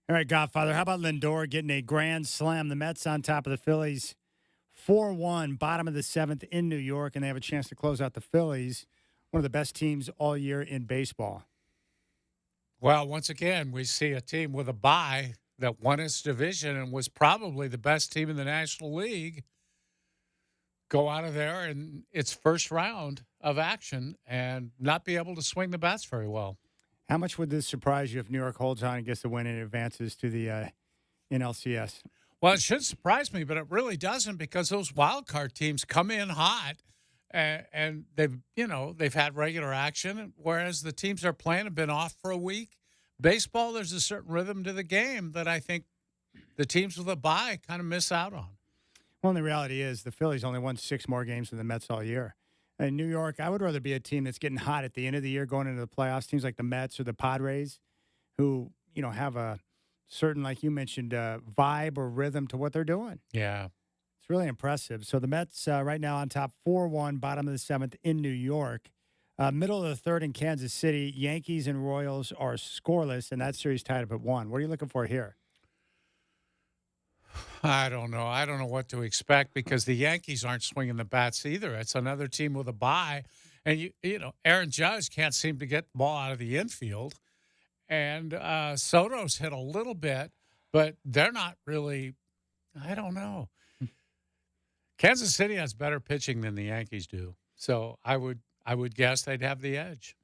All right, Godfather, how about Lindor getting a grand slam? The Mets on top of the Phillies, 4-1, bottom of the 7th in New York, and they have a chance to close out the Phillies, one of the best teams all year in baseball. Well, once again, we see a team with a bye that won its division and was probably the best team in the National League go out of there in its first round of action and not be able to swing the bats very well. How much would this surprise you if New York holds on and gets the win and advances to the NLCS? Well, it should surprise me, but it really doesn't because those wild card teams come in hot and they've had regular action, whereas the teams they're playing have been off for a week. Baseball, there's a certain rhythm to the game that I think the teams with a bye kind of miss out on. Well, and the reality is the Phillies only won 6 more games than the Mets all year. In New York, I would rather be a team that's getting hot at the end of the year going into the playoffs, teams like the Mets or the Padres who, have a certain, like you mentioned, vibe or rhythm to what they're doing. Yeah. It's really impressive. So the Mets right now on top 4-1, bottom of the 7th in New York. Middle of the 3rd in Kansas City, Yankees and Royals are scoreless, and that series tied up at 1. What are you looking for here? I don't know. I don't know what to expect because the Yankees aren't swinging the bats either. It's another team with a bye. And, Aaron Judge can't seem to get the ball out of the infield. And Soto's hit a little bit, but they're not really, I don't know. Kansas City has better pitching than the Yankees do. So I would guess they'd have the edge.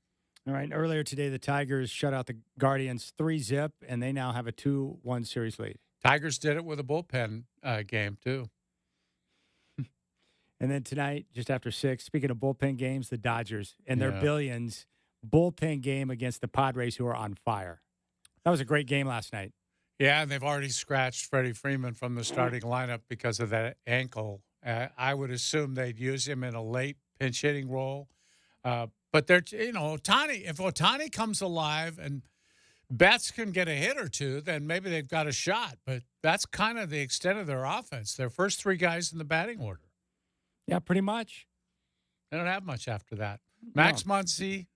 All right. Earlier today, the Tigers shut out the Guardians 3-0, and they now have a 2-1 series lead. Tigers did it with a bullpen game, too. And then tonight, just after 6, speaking of bullpen games, the Dodgers and their billions bullpen game against the Padres, who are on fire. That was a great game last night. Yeah, and they've already scratched Freddie Freeman from the starting lineup because of that ankle. I would assume they'd use him in a late pinch hitting role. But they're, Ohtani, if Ohtani comes alive and Betts can get a hit or two, then maybe they've got a shot. But that's kind of the extent of their offense. Their first 3 guys in the batting order. Yeah, pretty much. They don't have much after that. Max Muncy.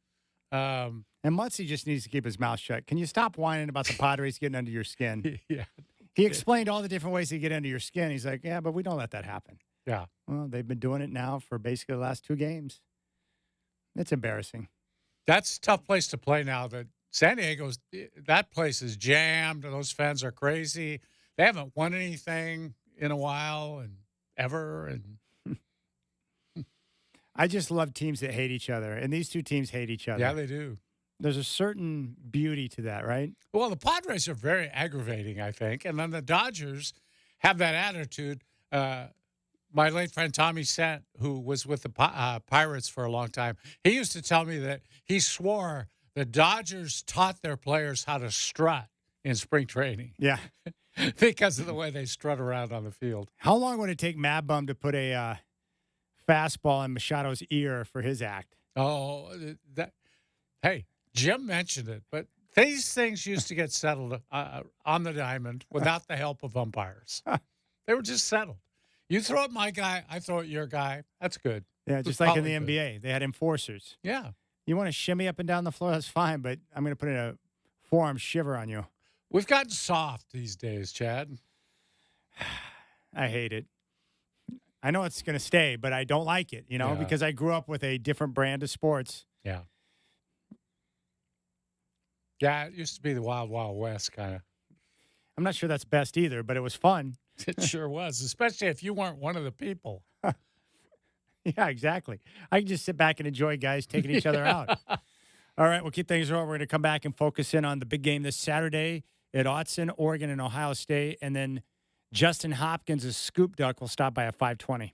And Muncy just needs to keep his mouth shut. Can you stop whining about the Padres getting under your skin? Yeah. He explained all the different ways they get under your skin. He's like, yeah, but we don't let that happen. Yeah. Well, they've been doing it now for basically the last 2 games. It's embarrassing. That's a tough place to play now. That San Diego's, that place is jammed. Those fans are crazy. They haven't won anything in a while and ever. And I just love teams that hate each other, and these 2 teams hate each other. Yeah, they do. There's a certain beauty to that, right? Well, the Padres are very aggravating, I think, and then the Dodgers have that attitude. My late friend Tommy Sant, who was with the Pirates for a long time, he used to tell me that he swore the Dodgers taught their players how to strut in spring training. Yeah. Because of the way they strut around on the field. How long would it take Mad Bum to put a fastball in Machado's ear for his act? Oh, hey, Jim mentioned it, but these things used to get settled on the diamond without the help of umpires. They were just settled. You throw at my guy, I throw at your guy. That's good. Yeah, just like in the NBA. They had enforcers. Yeah. You want to shimmy up and down the floor, that's fine, but I'm going to put in a forearm shiver on you. We've gotten soft these days, Chad. I hate it. I know it's going to stay, but I don't like it, because I grew up with a different brand of sports. Yeah. Yeah, it used to be the Wild Wild West kind of. I'm not sure that's best either, but it was fun. It sure was, especially if you weren't one of the people. Yeah, exactly. I can just sit back and enjoy guys taking each other out. All right, we'll keep things rolling. We're going to come back and focus in on the big game this Saturday at Autzen, Oregon, and Ohio State. And then Justin Hopkins' Scoop Duck will stop by at 5:20.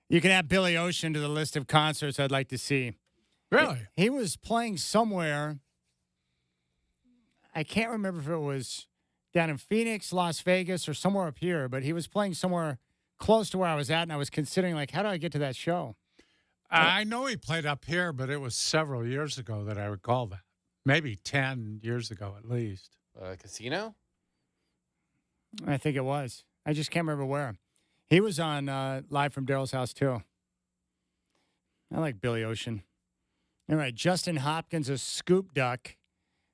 You can add Billy Ocean to the list of concerts I'd like to see. Really? He was playing somewhere. I can't remember if it was down in Phoenix, Las Vegas, or somewhere up here, but he was playing somewhere close to where I was at, and I was considering, like, how do I get to that show? I know he played up here, but it was several years ago that I recall that. Maybe 10 years ago at least. Casino? I think it was. I just can't remember where. He was on Live from Daryl's House, too. I like Billy Ocean. All right, Justin Hopkins, a scoop duck,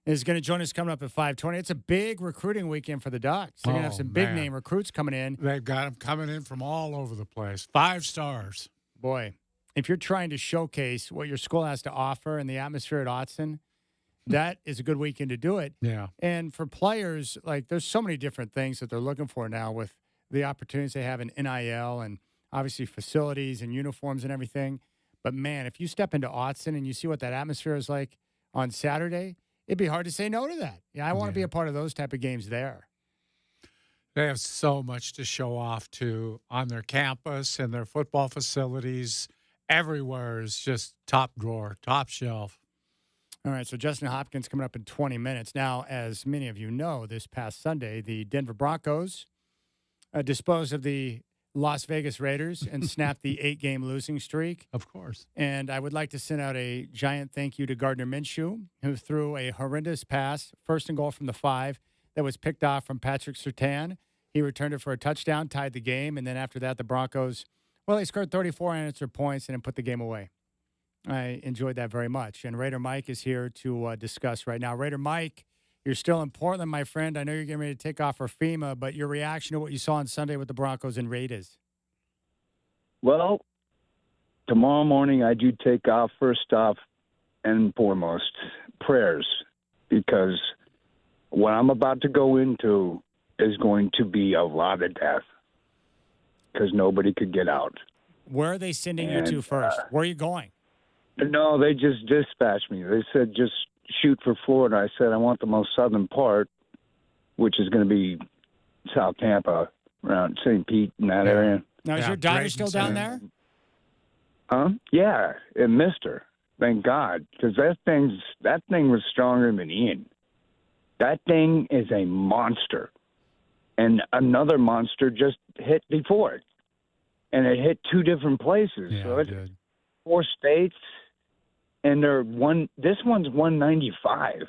is going to join us coming up at 5:20. It's a big recruiting weekend for the Ducks. They're going to have some big-name recruits coming in. They've got them coming in from all over the place. 5 stars. Boy, if you're trying to showcase what your school has to offer and the atmosphere at Autzen, that is a good weekend to do it. Yeah. And for players, like, there's so many different things that they're looking for now with the opportunities they have in NIL and obviously facilities and uniforms and everything. But, man, if you step into Autzen and you see what that atmosphere is like on Saturday, it'd be hard to say no to that. Yeah, I want to be a part of those type of games there. They have so much to show off, too, on their campus and their football facilities. Everywhere is just top drawer, top shelf. All right, so Justin Hopkins coming up in 20 minutes. Now, as many of you know, this past Sunday, the Denver Broncos disposed of the Las Vegas Raiders and snapped the 8-game losing streak. Of course. And I would like to send out a giant thank you to Gardner Minshew, who threw a horrendous pass, first and goal from the 5, that was picked off from Patrick Surtain. He returned it for a touchdown, tied the game, and then after that, the Broncos, well, they scored 34 unanswered points and then put the game away. I enjoyed that very much. And Raider Mike is here to discuss right now. Raider Mike, you're still in Portland, my friend. I know you're getting ready to take off for FEMA, but your reaction to what you saw on Sunday with the Broncos and Raiders? Well, tomorrow morning I do take off, first off and foremost, prayers, because what I'm about to go into is going to be a lot of death because nobody could get out. Where are they sending you to first? Where are you going? No, they just dispatched me. They said just shoot for Florida. I said I want the most southern part, which is going to be South Tampa, around St. Pete in that area. Now, is your daughter still down there? Huh? Yeah, it missed her. Thank God, because that thing was stronger than Ian. That thing is a monster, and another monster just hit before it, and it hit 2 different places. Yeah, so it did. 4 states, and this one's 195.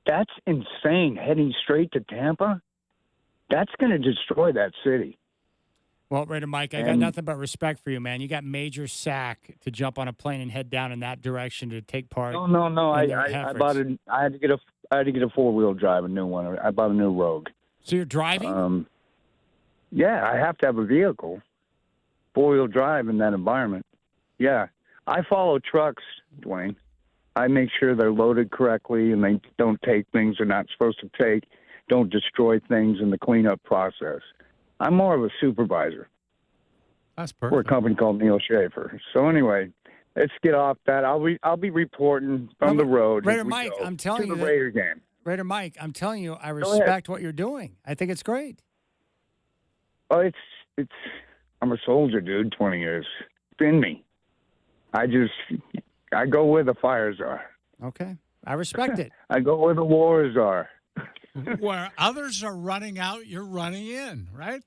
That's insane. Heading straight to Tampa, that's going to destroy that city. Well, Raider Mike, I got nothing but respect for you, man. You got major sack to jump on a plane and head down in that direction to take part. No. I bought it. I had to get a 4-wheel drive, a new one. I bought a new Rogue. So you're driving? Yeah, I have to have a vehicle, 4-wheel drive in that environment. Yeah, I follow trucks, Dwayne. I make sure they're loaded correctly and they don't take things they're not supposed to take, don't destroy things in the cleanup process. I'm more of a supervisor. That's perfect. We're a company called Neil Schaefer. So anyway, let's get off that. I'll be reporting from the road. Raider Mike, I'm telling you the Raider game. Raider Mike, I'm telling you, I respect what you're doing. I think it's great. Oh, it's. I'm a soldier, dude. 20 years. It's in me. I go where the fires are. Okay, I respect it. I go where the wars are. Where others are running out, you're running in, right?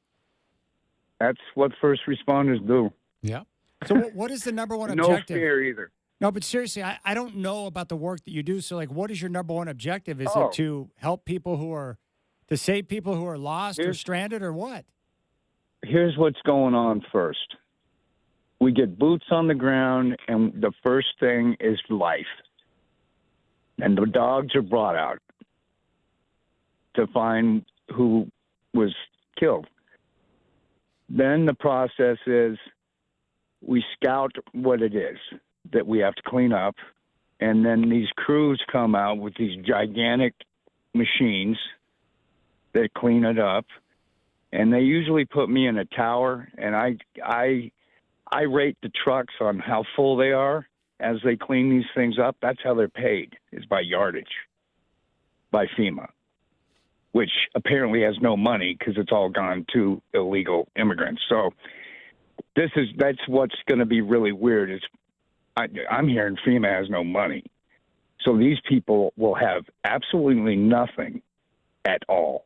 That's what first responders do. Yeah. So what is the number one no objective? No fear either. No, but seriously, I don't know about the work that you do. So, like, what is your number one objective? Is it to help people to save people who are lost or stranded, or what? Here's what's going on first. We get boots on the ground, and the first thing is life. And the dogs are brought out to find who was killed. Then the process is we scout what it is that we have to clean up, and then these crews come out with these gigantic machines that clean it up, and they usually put me in a tower, and I rate the trucks on how full they are as they clean these things up. That's how they're paid, is by yardage, by FEMA, which apparently has no money because it's all gone to illegal immigrants. So That's what's going to be really weird is I'm hearing FEMA has no money. So these people will have absolutely nothing at all.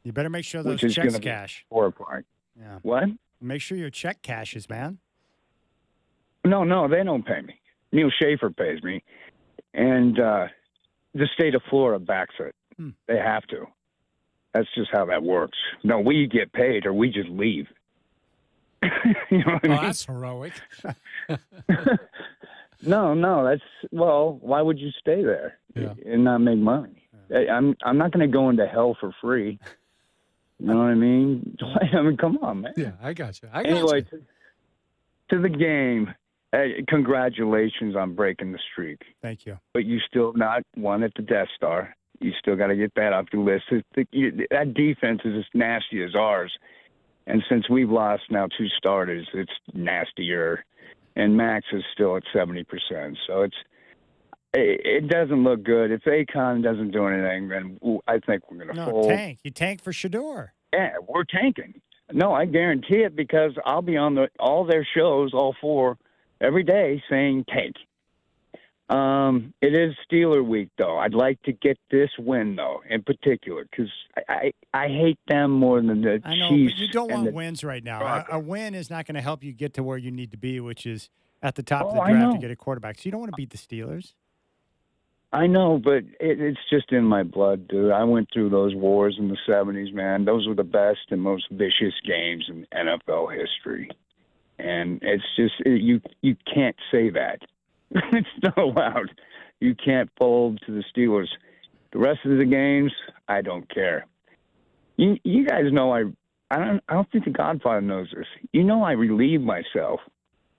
You better make sure those which is checks gonna be cash. horrifying. Yeah. What? Make sure your check cashes, man. No, they don't pay me. Neil Schaefer pays me. And the state of Florida backs it. They have to. That's just how that works. No, we get paid or we just leave. You know what I mean? That's heroic. No, that's why would you stay there and not make money? I'm not going to go into hell for free. You know what I mean? I mean, come on, man. Yeah, I got you. Anyway, to the game. Hey, congratulations on breaking the streak. Thank you. But you still not won at the Death Star. You still got to get that off your list. That defense is as nasty as ours. And since we've lost now 2 starters, it's nastier. And Max is still at 70%. So it doesn't look good. If Akon doesn't do anything, then I think we're going to fold. Tank. You tank for Shador. Yeah, we're tanking. No, I guarantee it because I'll be on all their shows, all 4, every day saying tank. It is Steeler week, though. I'd like to get this win, though, in particular, because I hate them more than the Chiefs. I know, but you don't want wins right now. A win is not going to help you get to where you need to be, which is at the top of the draft to get a quarterback. So you don't want to beat the Steelers. I know, but it's just in my blood, dude. I went through those wars in the 70s, man. Those were the best and most vicious games in NFL history. And it's just you can't say that. It's not allowed. You can't fold to the Steelers. The rest of the games, I don't care. You guys know I don't think the Godfather knows this. You know I relieve myself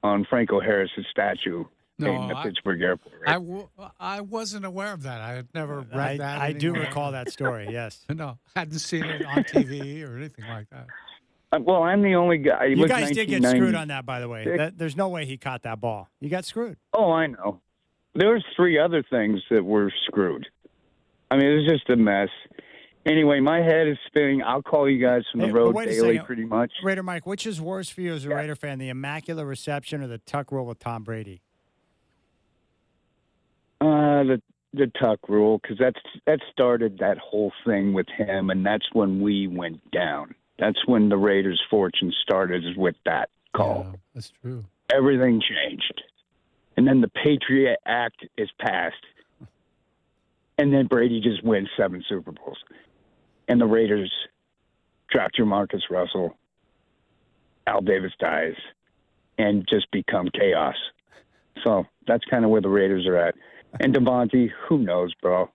on Franco Harris's statue in the Pittsburgh airport. Right? I wasn't aware of that. I had never read that. I do recall that story, yes. No, hadn't seen it on TV or anything like that. Well, I'm the only guy. You guys did get screwed on that, by the way. There's no way he caught that ball. You got screwed. Oh, I know. There was 3 other things that were screwed. I mean, it was just a mess. Anyway, my head is spinning. I'll call you guys from the road daily, pretty much. Raider Mike, which is worse for you as a Raider fan, the immaculate reception or the tuck rule with Tom Brady? The tuck rule, because that started that whole thing with him, and that's when we went down. That's when the Raiders' fortune started, is with that call. Yeah, that's true. Everything changed. And then the Patriot Act is passed. And then Brady just wins 7 Super Bowls. And the Raiders draft Marcus Russell. Al Davis dies. And just become chaos. So that's kind of where the Raiders are at. And Devontae, who knows, bro?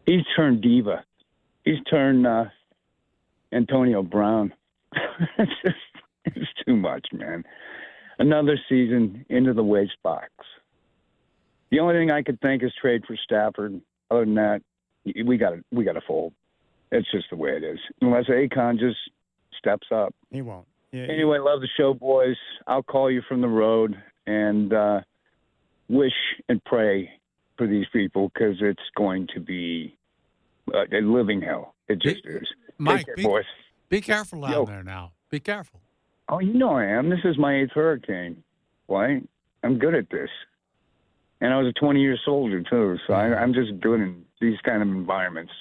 He's turned diva. He's turned Antonio Brown. It's too much, man. Another season into the waste box. The only thing I could think is trade for Stafford. Other than that, we got to fold. It's just the way it is. Unless Akon just steps up. He won't. Yeah, anyway, love the show, boys. I'll call you from the road and wish and pray for these people because it's going to be a living hell. It just is. Mike, Take care, boys. Be careful out there now. Be careful. Oh, you know I am. This is my 8th hurricane. Why? I'm good at this. And I was a 20-year soldier, too, so I'm just good in these kind of environments.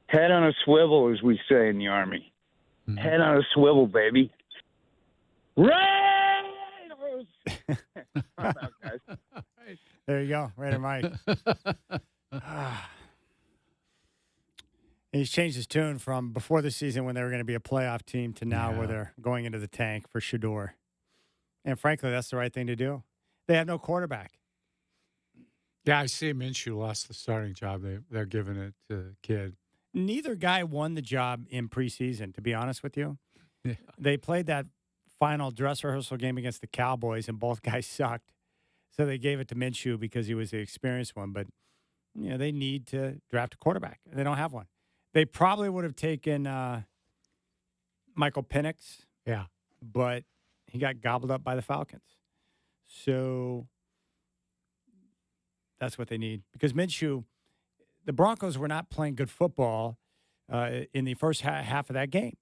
Head on a swivel, as we say in the Army. Mm-hmm. Head on a swivel, baby. Raiders! There you go, Raider Mike. He's changed his tune from before the season when they were going to be a playoff team to now where they're going into the tank for Shador. And frankly, that's the right thing to do. They have no quarterback. Yeah, I see Minshew lost the starting job. They're giving it to the kid. Neither guy won the job in preseason, to be honest with you. Yeah. They played that final dress rehearsal game against the Cowboys, and both guys sucked. So they gave it to Minshew because he was the experienced one. But, they need to draft a quarterback. They don't have one. They probably would have taken Michael Penix. Yeah. But he got gobbled up by the Falcons. So that's what they need. Because Minshew, the Broncos were not playing good football in the first half of that game.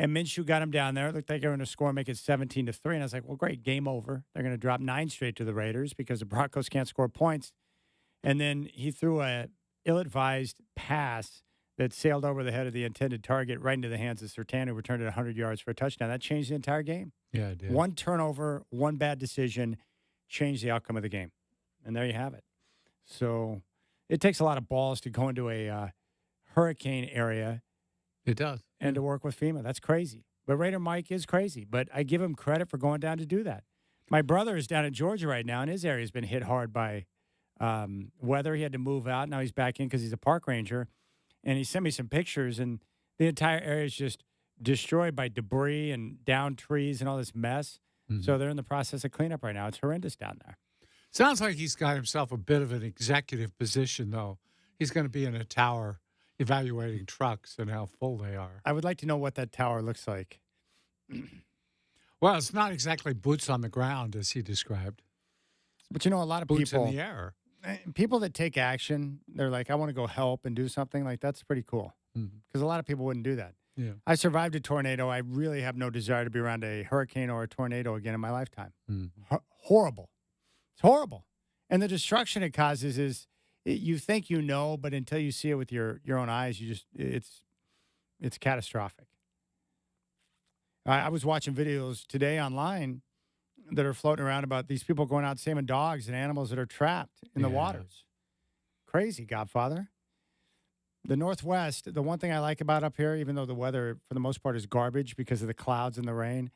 And Minshew got him down there. It looked like they were going to score and make it 17-3. And I was like, well, great, game over. They're going to drop 9 straight to the Raiders because the Broncos can't score points. And then he threw a ill-advised pass that sailed over the head of the intended target right into the hands of Surtain, who returned it 100 yards for a touchdown. That changed the entire game. Yeah, it did. One turnover, one bad decision changed the outcome of the game. And there you have it. So it takes a lot of balls to go into a hurricane area. It does. And to work with FEMA. That's crazy. But Raider Mike is crazy. But I give him credit for going down to do that. My brother is down in Georgia right now, and his area has been hit hard by weather. He had to move out. Now he's back in because he's a park ranger. And he sent me some pictures, and the entire area is just destroyed by debris and downed trees and all this mess. Mm-hmm. So they're in the process of cleanup right now. It's horrendous down there. Sounds like he's got himself a bit of an executive position, though. He's going to be in a tower evaluating trucks and how full they are. I would like to know what that tower looks like. Well, it's not exactly boots on the ground, as he described. But, you know, a lot of boots people in the air. People that take action, they're like, I want to go help and do something. Like, that's pretty cool. Because a lot of people wouldn't do that. Yeah. I survived a tornado. I really have no desire to be around a hurricane or a tornado again in my lifetime. Horrible. It's horrible. And the destruction it causes is, you think you know, but until you see it with your own eyes, it's catastrophic. I was watching videos today online that are floating around about these people going out saving dogs and animals that are trapped in the waters. Crazy, Godfather. The Northwest, the one thing I like about up here, even though the weather for the most part is garbage because of the clouds and the rain,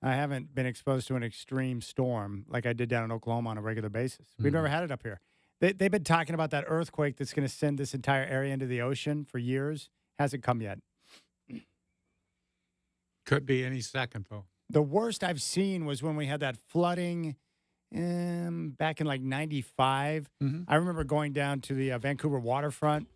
I haven't been exposed to an extreme storm like I did down in Oklahoma on a regular basis. We've never had it up here. They've been talking about that earthquake that's going to send this entire area into the ocean for years. Hasn't come yet. Could be any second, though. The worst I've seen was when we had that flooding back in like 95. I remember going down to the Vancouver waterfront,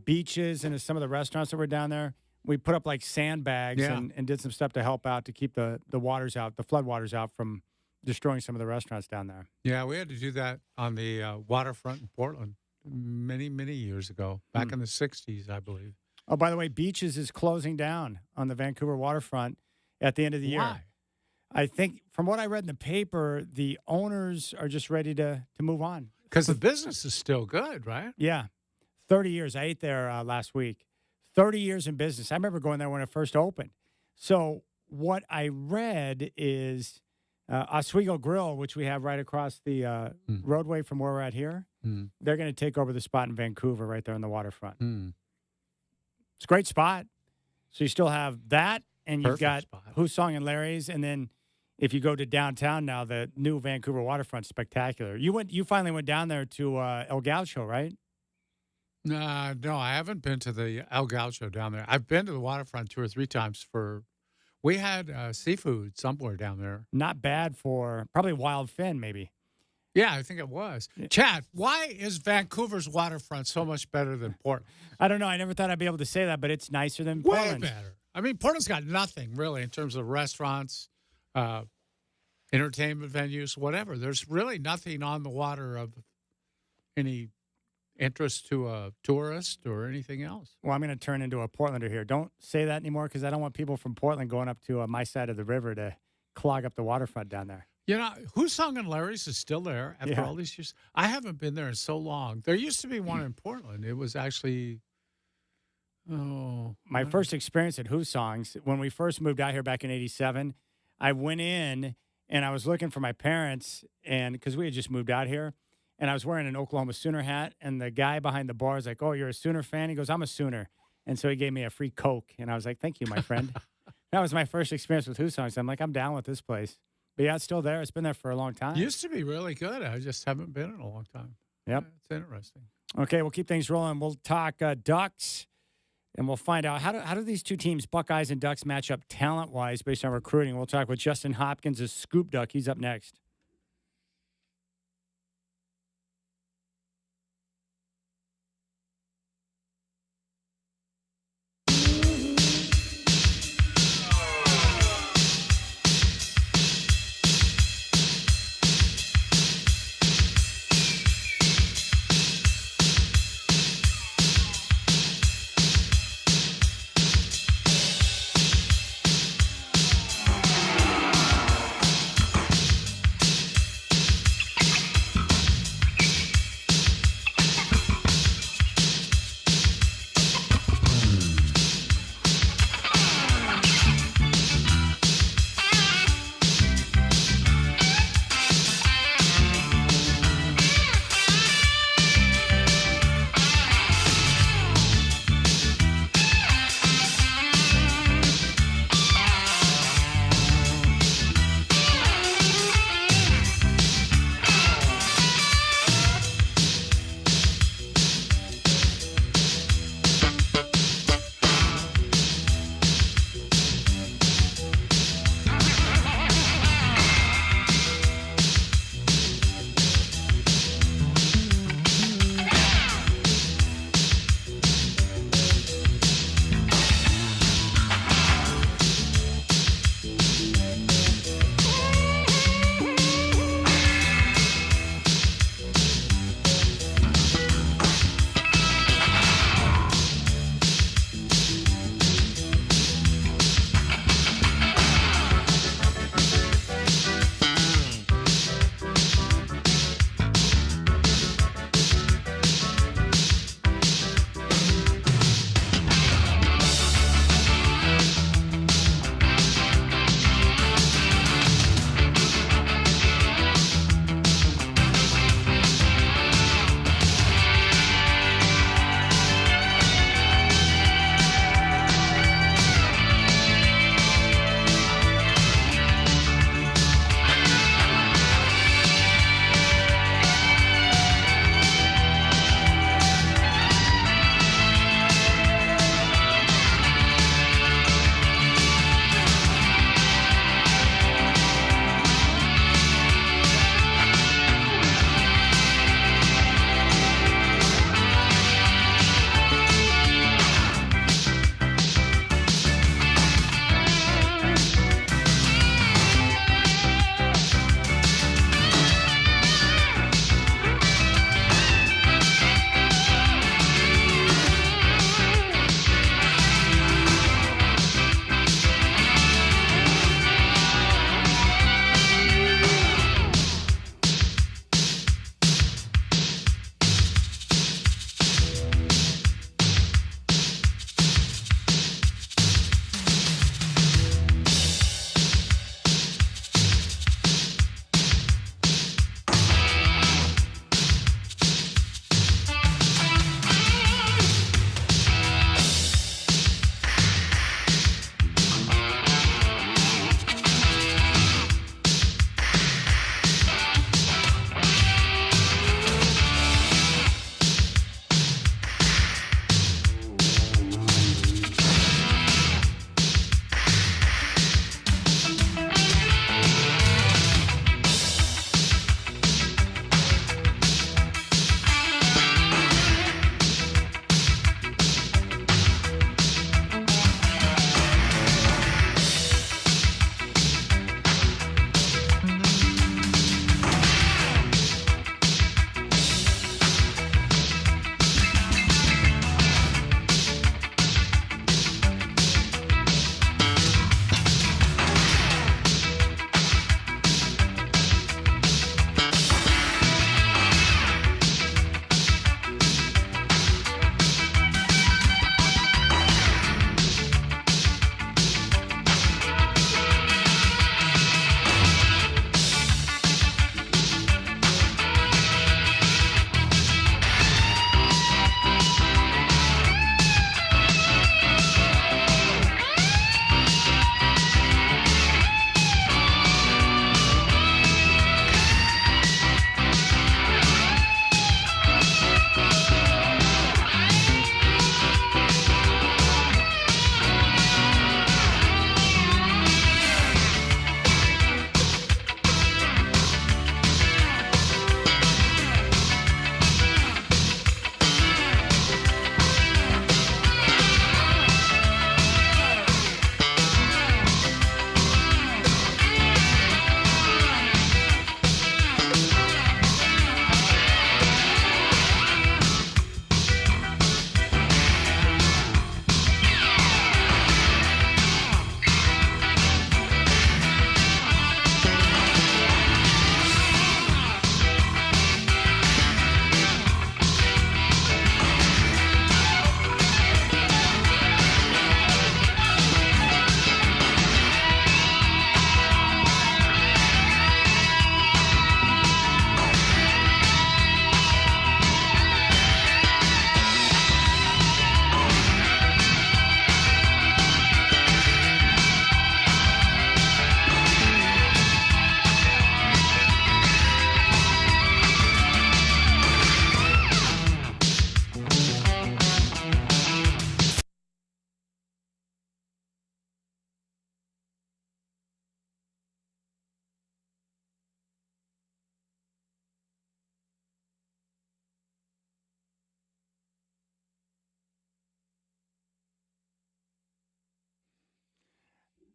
beaches, and some of the restaurants that were down there. We put up like sandbags and did some stuff to help out to keep the waters out, the flood waters out from destroying some of the restaurants down there. Yeah, we had to do that on the waterfront in Portland many, many years ago, back in the 60s, I believe. Oh, by the way, Beaches is closing down on the Vancouver waterfront at the end of the year. Why? I think from what I read in the paper, the owners are just ready to move on. Because the business is still good, right? Yeah. 30 years. I ate there last week. 30 years in business. I remember going there when it first opened. So what I read is Oswego Grill, which we have right across the roadway from where we're at here, they're going to take over the spot in Vancouver right there on the waterfront. It's a great spot. So you still have that, and you've got Husong and Larry's, and then if you go to downtown now, the new Vancouver waterfront's spectacular. You finally went down there to El Gaucho, right? No, I haven't been to the El Gaucho down there. I've been to the waterfront 2 or 3 times we had seafood somewhere down there. Not bad for probably wild fin, maybe. Yeah, I think it was. Chad, why is Vancouver's waterfront so much better than Portland? I don't know. I never thought I'd be able to say that, but it's nicer than Way Portland. better. I mean, Portland's got nothing, really, in terms of restaurants, entertainment venues, whatever. There's really nothing on the water of any interest to a tourist or anything else. Well, I'm going to turn into a Portlander here. Don't say that anymore because I don't want people from Portland going up to my side of the river to clog up the waterfront down there. You know, Husong and Larry's is still there after all these years. I haven't been there in so long. There used to be one in Portland. It was actually, my first experience at Husong's, when we first moved out here back in 87, I went in and I was looking for my parents, and because we had just moved out here, and I was wearing an Oklahoma Sooner hat, and the guy behind the bar is like, "Oh, you're a Sooner fan?" He goes, "I'm a Sooner." And so he gave me a free Coke, and I was like, "Thank you, my friend." That was my first experience with Husong's. I'm like, I'm down with this place. But yeah, it's still there. It's been there for a long time. Used to be really good. I just haven't been in a long time. Yep. It's interesting. Okay, we'll keep things rolling. We'll talk Ducks, and we'll find out how do these two teams, Buckeyes and Ducks, match up talent-wise based on recruiting. We'll talk with Justin Hopkins, a Scoop Duck. He's up next.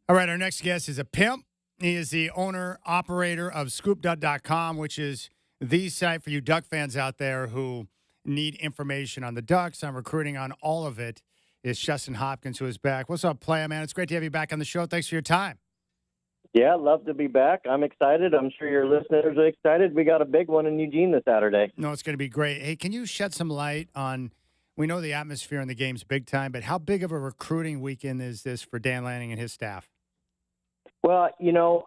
All right, our next guest is a pimp. He is the owner, operator of ScoopDuck.com, which is the site for you Duck fans out there who need information on the Ducks, on recruiting, on all of it. It's Justin Hopkins who is back. What's up, player, man? It's great to have you back on the show. Thanks for your time. Yeah, love to be back. I'm excited. I'm sure your listeners are excited. We got a big one in Eugene this Saturday. No, it's going to be great. Hey, can you shed some light on, we know the atmosphere in the game's big time, but how big of a recruiting weekend is this for Dan Lanning and his staff? Well,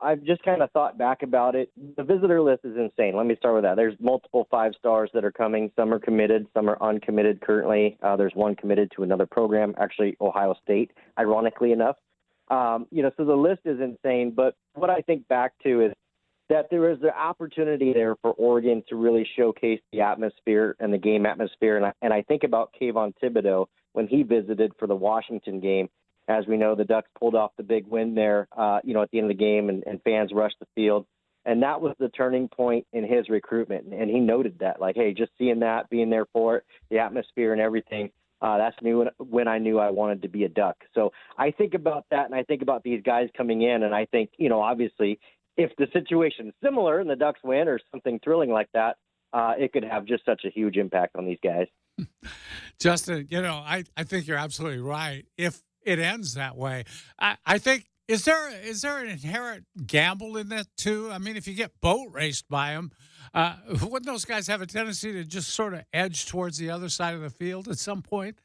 I've just kind of thought back about it. The visitor list is insane. Let me start with that. There's multiple 5-stars that are coming. Some are committed, some are uncommitted currently. There's one committed to another program, actually Ohio State, ironically enough. So the list is insane. But what I think back to is that there is the opportunity there for Oregon to really showcase the atmosphere and the game atmosphere. And I think about Kayvon Thibodeau when he visited for the Washington game. As we know, the Ducks pulled off the big win there, at the end of the game, and fans rushed the field. And that was the turning point in his recruitment. And he noted that, like, hey, just seeing that, being there for it, the atmosphere and everything, that's when I knew I wanted to be a Duck. So I think about that, and I think about these guys coming in, and I think, obviously, if the situation is similar and the Ducks win or something thrilling like that, it could have just such a huge impact on these guys. Justin, I think you're absolutely right. If it ends that way, I think, is there an inherent gamble in that too? I mean, if you get boat raced by them, wouldn't those guys have a tendency to just sort of edge towards the other side of the field at some point?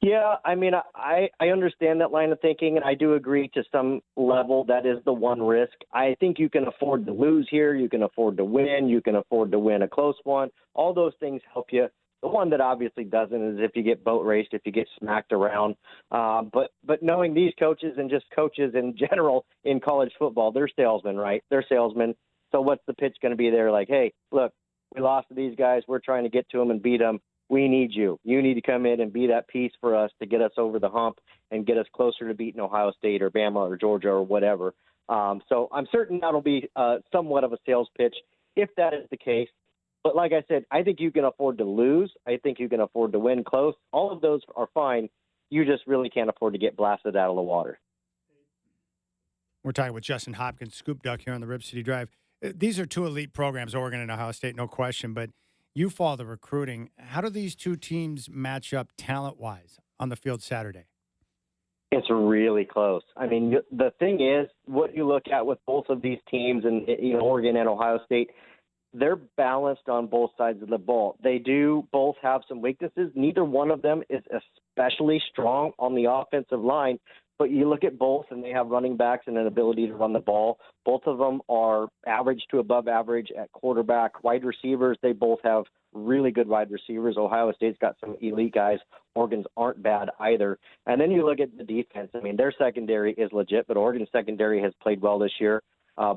Yeah, I mean, I understand that line of thinking, and I do agree to some level that is the one risk. I think you can afford to lose here. You can afford to win. You can afford to win a close one. All those things help you. The one that obviously doesn't is if you get boat raced, if you get smacked around. But knowing these coaches and just coaches in general in college football, they're salesmen, right? They're salesmen. So what's the pitch going to be there? Like, hey, look, we lost to these guys. We're trying to get to them and beat them. We need you. You need to come in and be that piece for us to get us over the hump and get us closer to beating Ohio State or Bama or Georgia or whatever. So I'm certain that'll be somewhat of a sales pitch if that is the case. But like I said, I think you can afford to lose. I think you can afford to win close. All of those are fine. You just really can't afford to get blasted out of the water. We're talking with Justin Hopkins, Scoop Duck here on the Rip City Drive. These are two elite programs, Oregon and Ohio State, no question. But you follow the recruiting. How do these two teams match up talent-wise on the field Saturday? It's really close. I mean, the thing is, what you look at with both of these teams, and Oregon and Ohio State, they're balanced on both sides of the ball. They do both have some weaknesses. Neither one of them is especially strong on the offensive line, but you look at both and they have running backs and an ability to run the ball. Both of them are average to above average at quarterback. Wide receivers, they both have really good wide receivers. Ohio State's got some elite guys. Oregon's aren't bad either. And then you look at the defense. I mean, their secondary is legit, but Oregon's secondary has played well this year.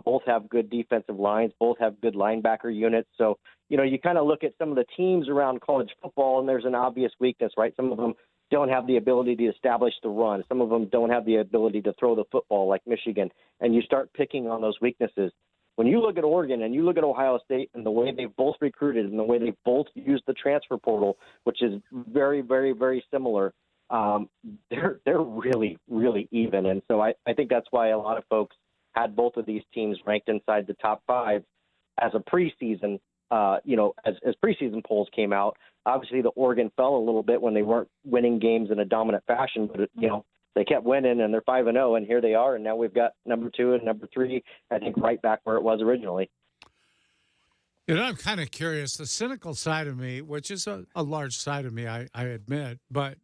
Both have good defensive lines. Both have good linebacker units. So, you kind of look at some of the teams around college football, and there's an obvious weakness, right? Some of them don't have the ability to establish the run. Some of them don't have the ability to throw the football like Michigan. And you start picking on those weaknesses. When you look at Oregon and you look at Ohio State and the way they've both recruited and the way they've both used the transfer portal, which is very, very, very similar, they're really, really even. And so I think that's why a lot of folks had both of these teams ranked inside the top 5 as a preseason, as preseason polls came out. Obviously, the Oregon fell a little bit when they weren't winning games in a dominant fashion, but, they kept winning, and they're 5-0, and here they are, and now we've got number 2 and number 3, I think, right back where it was originally. I'm kind of curious. The cynical side of me, which is a large side of me, I admit, but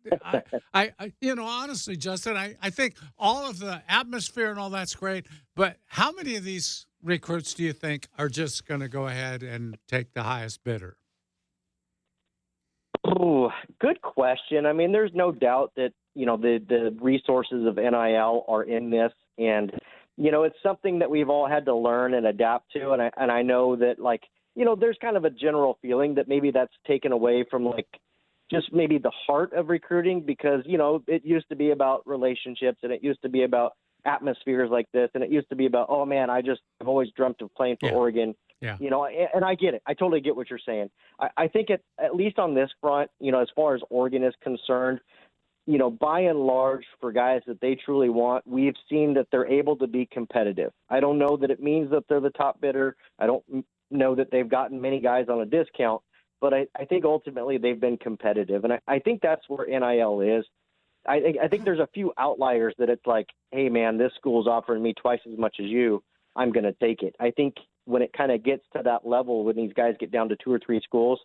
I honestly, Justin, I think all of the atmosphere and all that's great, but how many of these recruits do you think are just going to go ahead and take the highest bidder? Oh, good question. I mean, there's no doubt that, the resources of NIL are in this, and, it's something that we've all had to learn and adapt to, and I know that, there's kind of a general feeling that maybe that's taken away from just maybe the heart of recruiting because, it used to be about relationships and it used to be about atmospheres like this. And it used to be about, oh man, I've always dreamt of playing for Oregon. Yeah. And I get it. I totally get what you're saying. I think at least on this front, as far as Oregon is concerned, by and large, for guys that they truly want, we've seen that they're able to be competitive. I don't know that it means that they're the top bidder. I don't know that they've gotten many guys on a discount, but I think ultimately they've been competitive. And I think that's where NIL is. I think there's a few outliers that it's like, hey, man, this school's offering me twice as much as you. I'm going to take it. I think when it kind of gets to that level, when these guys get down to 2 or 3 schools,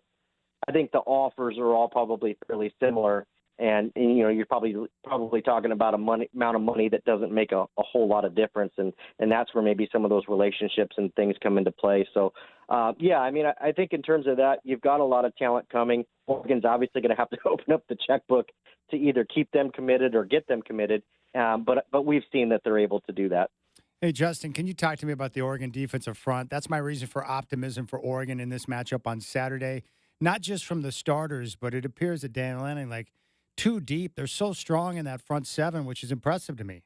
I think the offers are all probably fairly similar. And you're probably talking about amount of money that doesn't make a whole lot of difference. And that's where maybe some of those relationships and things come into play. So, I think in terms of that, you've got a lot of talent coming. Oregon's obviously going to have to open up the checkbook to either keep them committed or get them committed. But we've seen that they're able to do that. Hey, Justin, can you talk to me about the Oregon defensive front? That's my reason for optimism for Oregon in this matchup on Saturday. Not just from the starters, but it appears that Dan Lanning, too deep. They're so strong in that front seven, which is impressive to me.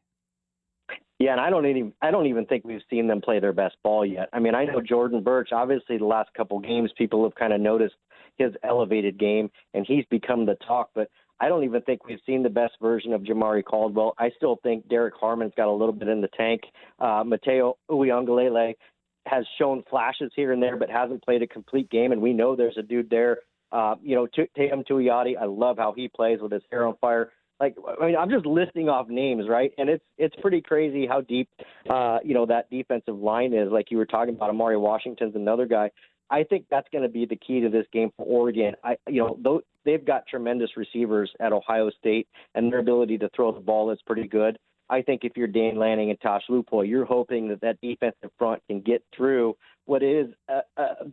Yeah, and I don't even think we've seen them play their best ball yet. I mean, I know Jordan Birch, obviously the last couple games, people have kind of noticed his elevated game, and he's become the talk, but I don't even think we've seen the best version of Jamari Caldwell. I still think Derek Harmon's got a little bit in the tank. Mateo Uiagalelei has shown flashes here and there, but hasn't played a complete game, and we know there's a dude there. Tatum Tuioti, I love how he plays with his hair on fire. I'm just listing off names, right? And it's pretty crazy how deep, that defensive line is. Like you were talking about, Amari Washington's another guy. I think that's going to be the key to this game for Oregon. They've got tremendous receivers at Ohio State, and their ability to throw the ball is pretty good. I think if you're Dan Lanning and Tosh Lupoy, you're hoping that defensive front can get through what is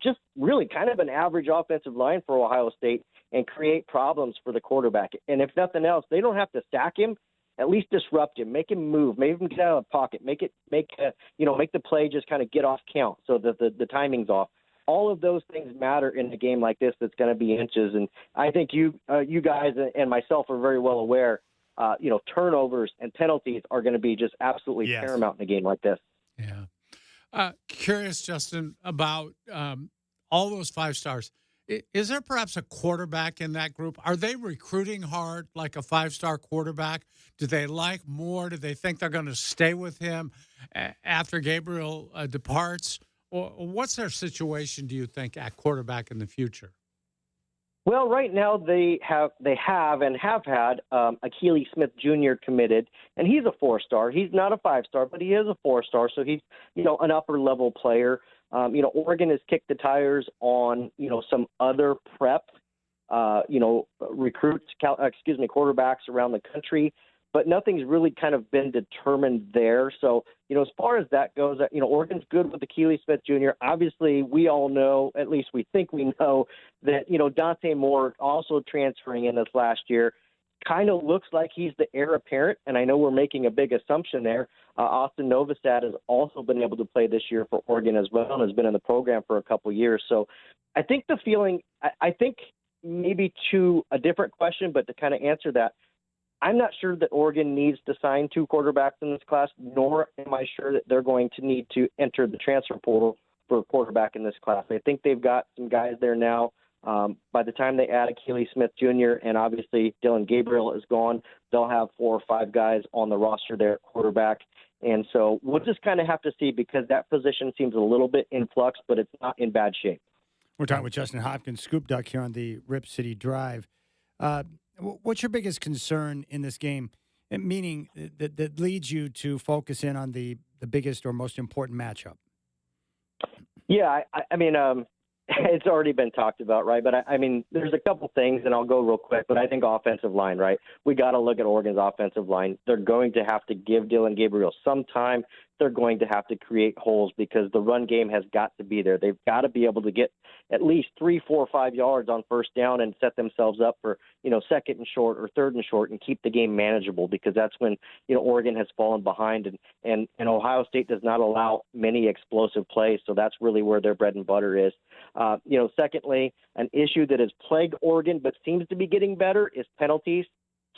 just really kind of an average offensive line for Ohio State and create problems for the quarterback. And if nothing else, they don't have to sack him. At least disrupt him, make him move, make him get out of the pocket, make the play just kind of get off count so that the timing's off. All of those things matter in a game like this that's going to be inches. And I think you guys and myself are very well aware. Turnovers and penalties are going to be just absolutely paramount in a game like this. Yeah. Curious, Justin, about all those 5 stars. Is there perhaps a quarterback in that group? Are they recruiting hard like a 5-star quarterback? Do they like Moore? Do they think they're going to stay with him after Gabriel departs? Or what's their situation, do you think, at quarterback in the future? Well, right now they have and have had Akili Smith Jr. committed, and he's a 4-star. He's not a 5-star, but he is a 4-star, so he's an upper level player. Oregon has kicked the tires on some other prep quarterbacks around the country, but nothing's really kind of been determined there. So as far as that goes, Oregon's good with Akili Smith Jr. Obviously, we all know, at least we think we know, that Dante Moore also transferring in this last year kind of looks like he's the heir apparent, and I know we're making a big assumption there. Austin Novosad has also been able to play this year for Oregon as well and has been in the program for a couple years. So I think the feeling – I think maybe to a different question, but to kind of answer that, I'm not sure that Oregon needs to sign 2 quarterbacks in this class, nor am I sure that they're going to need to enter the transfer portal for a quarterback in this class. I think they've got some guys there now. By the time they add Akili Smith Jr. and obviously Dylan Gabriel is gone, they'll have 4 or 5 guys on the roster there at quarterback. And so we'll just kind of have to see, because that position seems a little bit in flux, but it's not in bad shape. We're talking with Justin Hopkins, Scoop Duck here on the Rip City Drive. What's your biggest concern in this game, meaning that leads you to focus in on the biggest or most important matchup? Yeah, I mean, it's already been talked about, right? But I mean, there's a couple things, and I'll go real quick, but I think offensive line, right? We got to look at Oregon's offensive line. They're going to have to give Dylan Gabriel some time. They're going to have to create holes because the run game has got to be there. They've got to be able to get at least 3, 4, 5 yards on first down and set themselves up for, second and short or third and short and keep the game manageable, because that's when, Oregon has fallen behind and Ohio State does not allow many explosive plays. So that's really where their bread and butter is. Secondly, an issue that has plagued Oregon but seems to be getting better is penalties.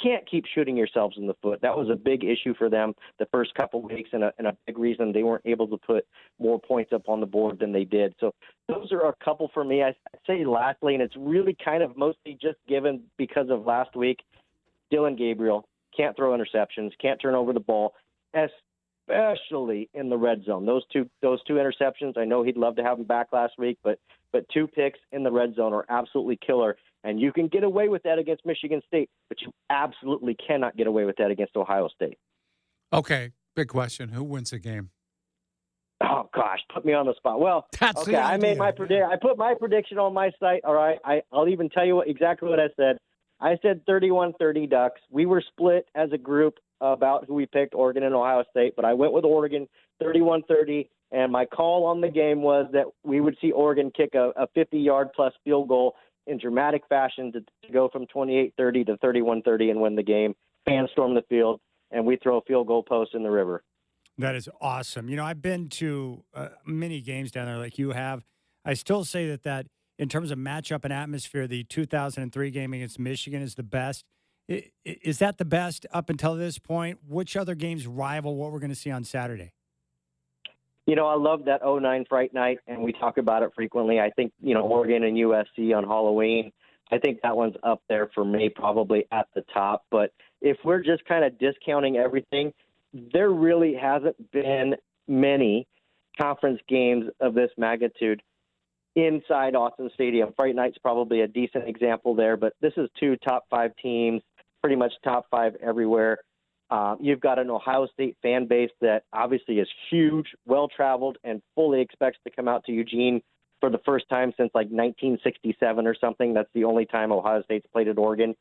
Can't keep shooting yourselves in the foot. That was a big issue for them the first couple of weeks and a big reason they weren't able to put more points up on the board than they did. So those are a couple for me. I say lastly, and it's really kind of mostly just given because of last week, Dylan Gabriel can't throw interceptions, can't turn over the ball, especially in the red zone. Those two interceptions, I know he'd love to have them back last week, but 2 picks in the red zone are absolutely killer. And you can get away with that against Michigan State, but you absolutely cannot get away with that against Ohio State. Okay, big question. Who wins the game? Oh, gosh, put me on the spot. Well, That's okay, the I made idea. I put my prediction on my site, all right? I'll even tell you exactly what I said. I said 31-30 Ducks. We were split as a group about who we picked, Oregon and Ohio State, but I went with Oregon 31-30, and my call on the game was that we would see Oregon kick a 50-yard-plus field goal in dramatic fashion to go from 28-30 to 31-30 and win the game. Fans storm the field, and we throw a field goal post in the river. That is awesome. I've been to many games down there like you have. I still say that in terms of matchup and atmosphere, the 2003 game against Michigan is the best. Is that the best up until this point? Which other games rival what we're going to see on Saturday? I love that 09 Fright Night, and we talk about it frequently. I think, Oregon and USC on Halloween, I think that one's up there for me, probably at the top. But if we're just kind of discounting everything, there really hasn't been many conference games of this magnitude inside Austin Stadium. Fright Night's probably a decent example there, but this is 2 top 5 teams, pretty much top 5 everywhere. You've got an Ohio State fan base that obviously is huge, well-traveled, and fully expects to come out to Eugene for the first time since like 1967 or something. That's the only time Ohio State's played at Oregon.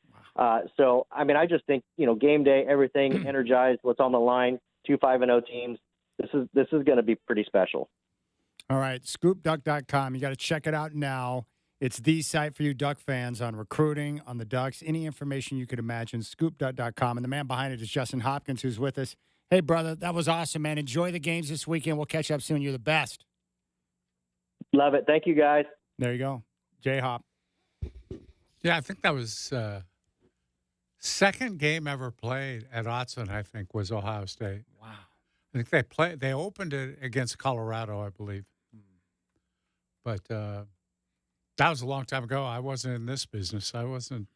So, I just think, game day, everything, energized, what's on the line, 2 5-0 teams. This is going to be pretty special. All right, scoopduck.com. You got to check it out now. It's the site for you Duck fans on recruiting, on the Ducks, any information you could imagine, scoopduck.com. And the man behind it is Justin Hopkins, who's with us. Hey, brother, that was awesome, man. Enjoy the games this weekend. We'll catch up soon. You're the best. Love it. Thank you, guys. There you go. J-Hop. Yeah, I think that was second game ever played at Autzen, I think, was Ohio State. Wow. I think they opened it against Colorado, I believe. But that was a long time ago. I wasn't in this business. I wasn't.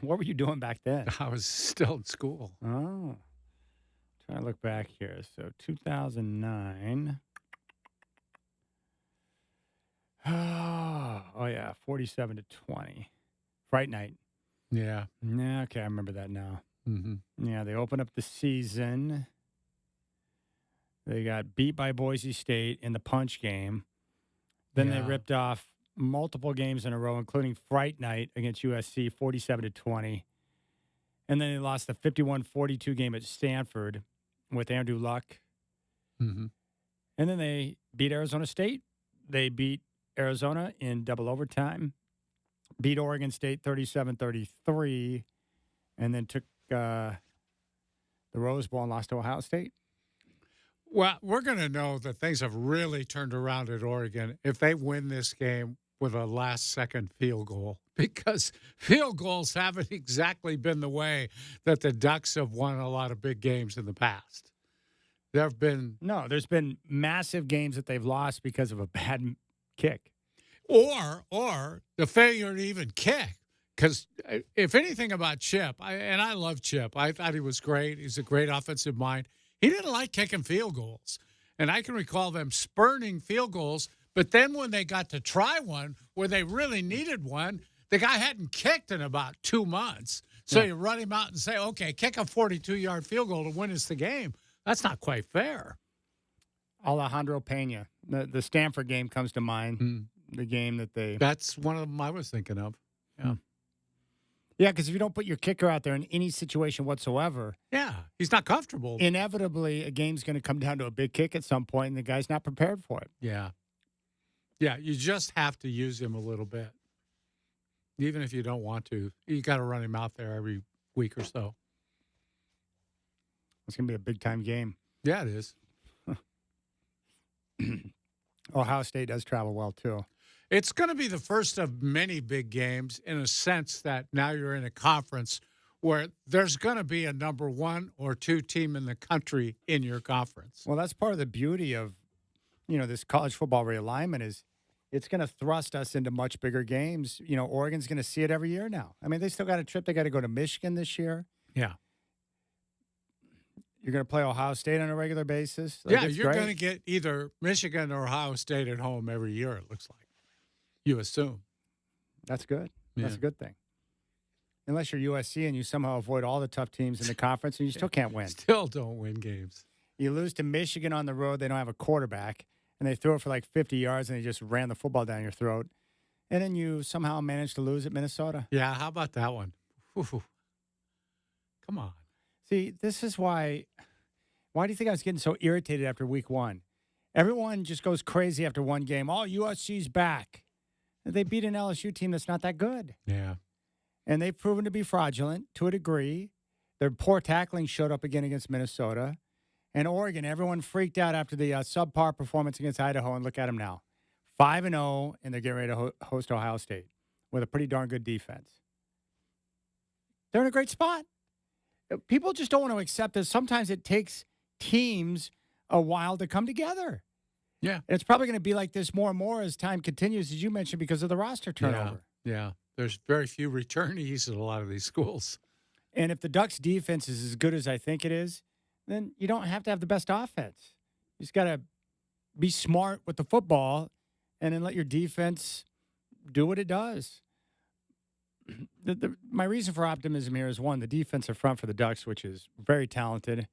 What were you doing back then? I was still in school. Oh. Trying to look back here. So 2009. Oh, yeah, 47-20. Fright Night. Yeah. Yeah, okay, I remember that now. Mm-hmm. Yeah, they opened up the season. They got beat by Boise State in the punch game. Then they ripped off multiple games in a row, including Fright Night against USC, 47-20. And then they lost the 51-42 game at Stanford with Andrew Luck. Mm-hmm. And then they beat Arizona State. They beat Arizona in double overtime, beat Oregon State 37-33, and then took the Rose Bowl and lost to Ohio State. Well, we're going to know that things have really turned around at Oregon if they win this game with a last-second field goal, because field goals haven't exactly been the way that the Ducks have won a lot of big games in the past. There's been massive games that they've lost because of a bad kick. Or the failure to even kick. Because if anything about Chip, I love Chip. I thought he was great. He's a great offensive mind. He didn't like kicking field goals. And I can recall them spurning field goals, but then when they got to try one where they really needed one, the guy hadn't kicked in about 2 months. So you run him out and say, okay, kick a 42-yard field goal to win us the game. That's not quite fair. Alejandro Pena. The Stanford game comes to mind. The game that they... That's one of them I was thinking of. Yeah. Yeah, because if you don't put your kicker out there in any situation whatsoever... Yeah, he's not comfortable. Inevitably, a game's going to come down to a big kick at some point, and the guy's not prepared for it. Yeah. Yeah, you just have to use him a little bit. Even if you don't want to. You got to run him out there every week or so. It's going to be a big-time game. Yeah, it is. Ohio State does travel well, too. It's going to be the first of many big games in a sense that now you're in a conference where there's going to be a number 1 or 2 team in the country in your conference. Well, that's part of the beauty of, this college football realignment is it's going to thrust us into much bigger games. Oregon's going to see it every year now. I mean, they still got a trip. They got to go to Michigan this year. Yeah. You're going to play Ohio State on a regular basis. Yeah, you're going to get either Michigan or Ohio State at home every year, it looks like. You assume. That's good. Yeah. That's a good thing. Unless you're USC and you somehow avoid all the tough teams in the conference and you still can't win. Still don't win games. You lose to Michigan on the road. They don't have a quarterback. And they threw it for like 50 yards and they just ran the football down your throat. And then you somehow managed to lose at Minnesota. Yeah, how about that one? Ooh. Come on. See, this is why do you think I was getting so irritated after week 1? Everyone just goes crazy after one game. Oh, USC's back. They beat an LSU team that's not that good. Yeah. And they've proven to be fraudulent to a degree. Their poor tackling showed up again against Minnesota. And Oregon, everyone freaked out after the subpar performance against Idaho, and look at them now. 5-0, and they're getting ready to host Ohio State with a pretty darn good defense. They're in a great spot. People just don't want to accept that sometimes it takes teams a while to come together. Yeah. And it's probably going to be like this more and more as time continues, as you mentioned, because of the roster turnover. Yeah. There's very few returnees at a lot of these schools. And if the Ducks' defense is as good as I think it is, then you don't have to have the best offense. You just got to be smart with the football and then let your defense do what it does. My reason for optimism here is, one, the defensive front for the Ducks, which is very talented.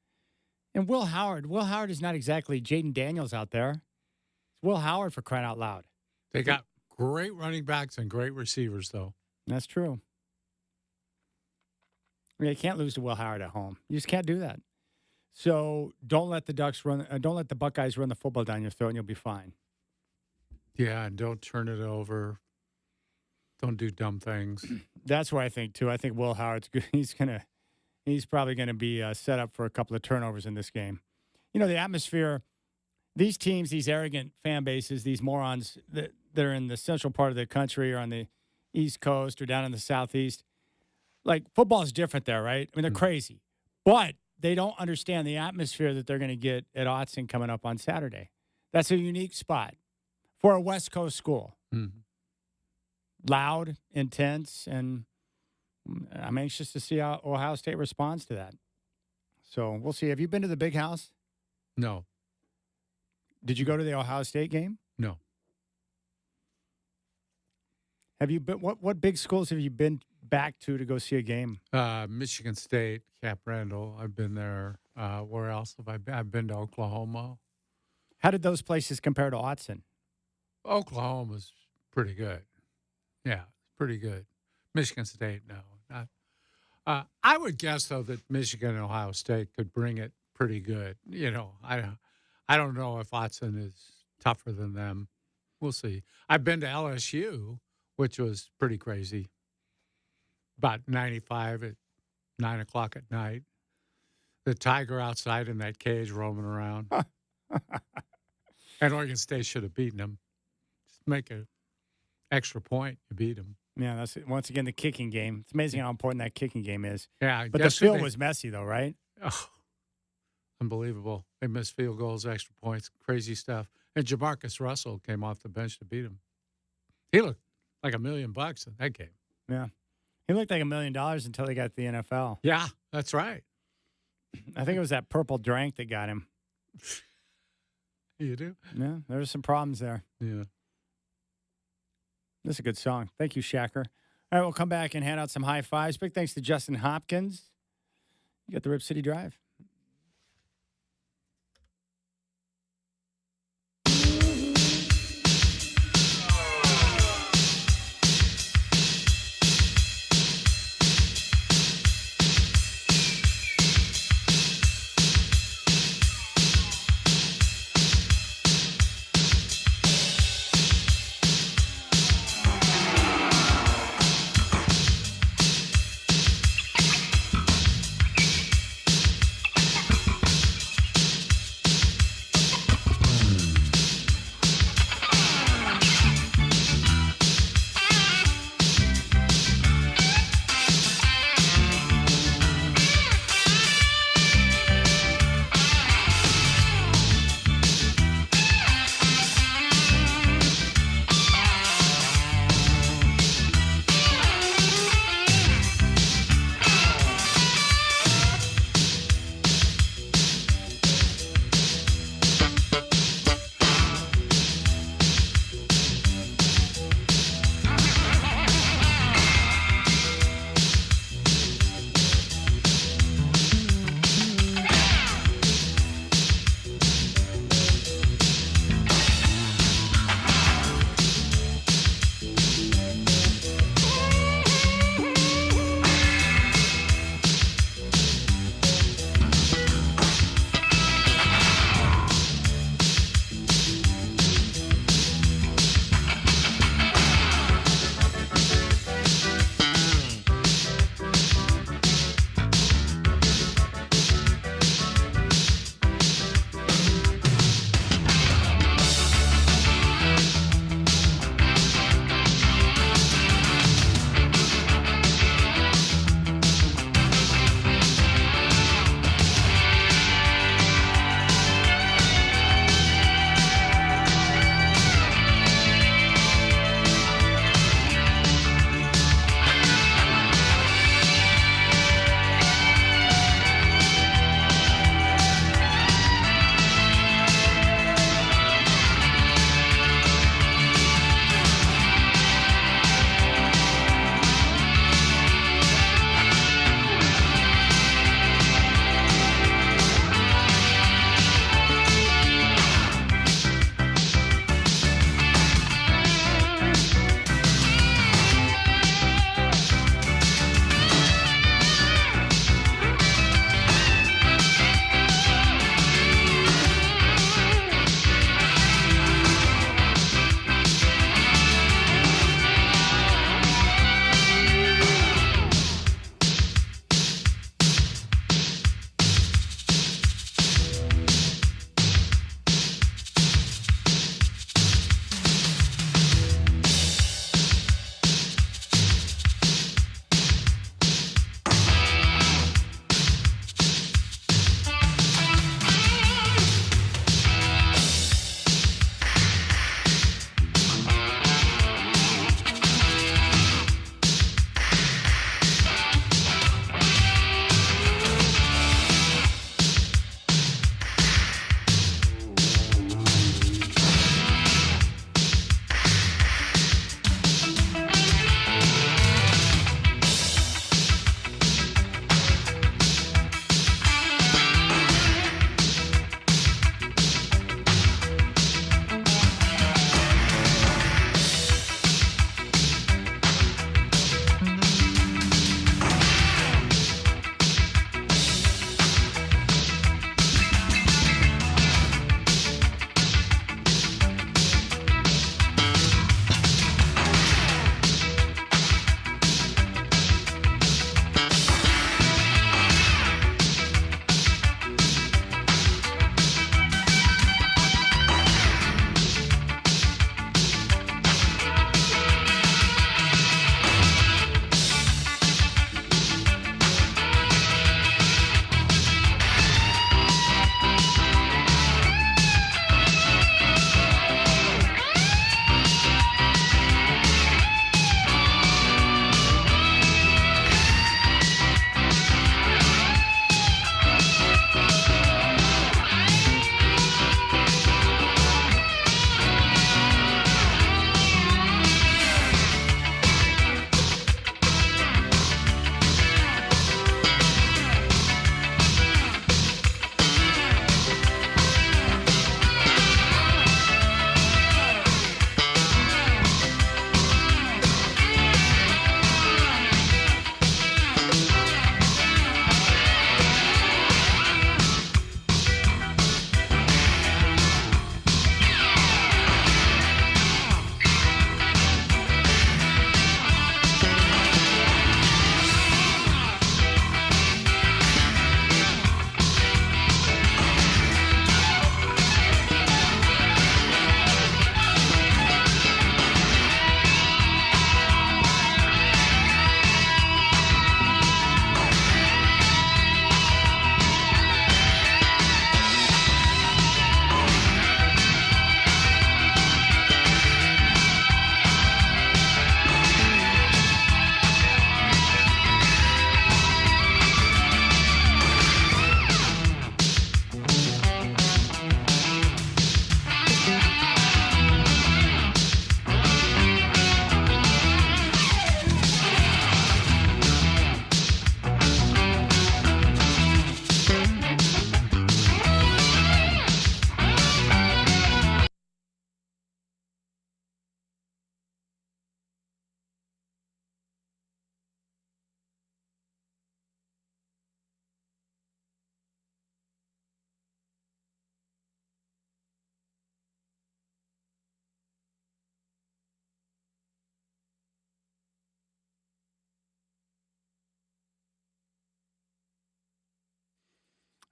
And Will Howard is not exactly Jaden Daniels out there. It's Will Howard, for crying out loud. They got great running backs and great receivers, though. That's true. I mean, you can't lose to Will Howard at home. You just can't do that. So don't let the Buckeyes run the football down your throat, and you'll be fine. Yeah, and don't turn it over. Don't do dumb things. That's what I think too. I think Will Howard's good. He's probably gonna be set up for a couple of turnovers in this game. You know, the atmosphere. These teams, these arrogant fan bases, these morons that are in the central part of the country or on the East Coast or down in the Southeast. Like, football is different there, right? I mean, they're crazy. But they don't understand the atmosphere that they're going to get at Autzen coming up on Saturday. That's a unique spot for a West Coast school. Mm-hmm. Loud, intense, and I'm anxious to see how Ohio State responds to that. So we'll see. Have you been to the Big House? No. Did you go to the Ohio State game? No. Have you been? What big schools have you been back to go see a game? Michigan State, Camp Randall. I've been there. Where else have I been? I've been to Oklahoma. How did those places compare to Autzen? Oklahoma's pretty good. Yeah, pretty good. Michigan State, no. I would guess, though, that Michigan and Ohio State could bring it pretty good. You know, I don't know if Autzen is tougher than them. We'll see. I've been to LSU, which was pretty crazy. About 95 at 9 o'clock at night. The tiger outside in that cage roaming around. And Oregon State should have beaten them. Just make an extra point, you beat them. Yeah, that's once again the kicking game. It's amazing how important that kicking game is. Yeah, but the field was messy, though, right? Oh, unbelievable. They missed field goals, extra points, crazy stuff. And Jamarcus Russell came off the bench to beat him. He looked like $1 million in that game. Yeah. He looked like $1 million until he got to the NFL. Yeah, that's right. I think it was that purple drink that got him. You do? Yeah, there were some problems there. Yeah. This is a good song. Thank you, Shacker. All right, we'll come back and hand out some high fives. Big thanks to Justin Hopkins. You got the Rip City Drive.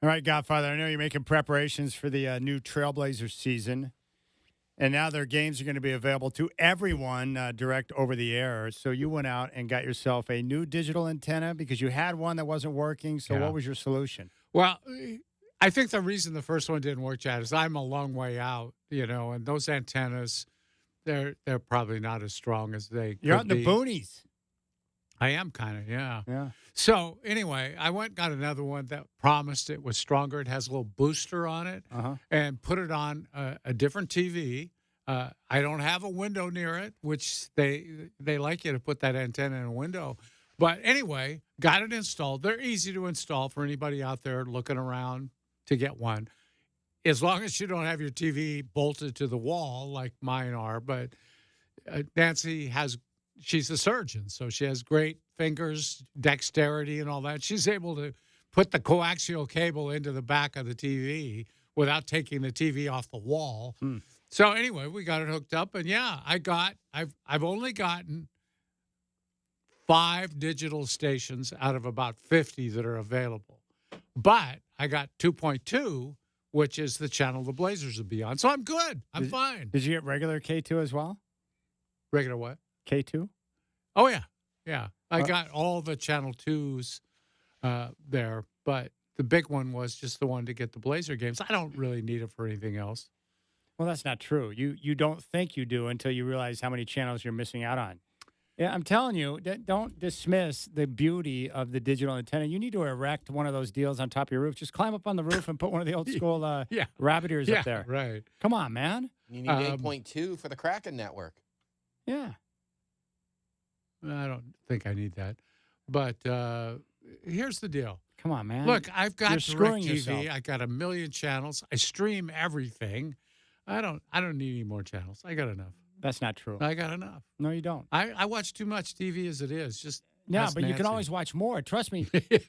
All right, Godfather, I know you're making preparations for the new Trailblazers season, and now their games are going to be available to everyone direct over the air. So you went out and got yourself a new digital antenna because you had one that wasn't working. So what was your solution? Well, I think the reason the first one didn't work, Chad, is I'm a long way out, and those antennas, they're probably not as strong as they could be. You're out in the boonies. I am kind of, yeah. Yeah. So anyway, I went and got another one that promised it was stronger. It has a little booster on it, and put it on a different TV. I don't have a window near it, which they like you to put that antenna in a window. But anyway, got it installed. They're easy to install for anybody out there looking around to get one, as long as you don't have your TV bolted to the wall like mine are. But Nancy she's a surgeon, so she has great fingers, dexterity, and all that. She's able to put the coaxial cable into the back of the TV without taking the TV off the wall. So anyway, we got it hooked up, and I've only gotten 5 digital stations out of about 50 that are available, but I got 2.2, which is the channel the Blazers would be on. So I'm good. I'm fine. Did you get regular K2 as well? Regular what? K2? Oh, yeah. Yeah. I got all the Channel 2s there, but the big one was just the one to get the Blazer games. I don't really need it for anything else. Well, that's not true. You don't think you do until you realize how many channels you're missing out on. Yeah, I'm telling you, don't dismiss the beauty of the digital antenna. You need to erect one of those deals on top of your roof. Just climb up on the roof and put one of the old school rabbit ears up there. Right. Come on, man. You need 8.2 for the Kraken network. Yeah. I don't think I need that. But here's the deal. Come on, man. Look, I've got DirecTV. I got 1 million channels. I stream everything. I don't need any more channels. I got enough. That's not true. I got enough. No, you don't. I watch too much TV as it is. Just but you can always watch more. Trust me.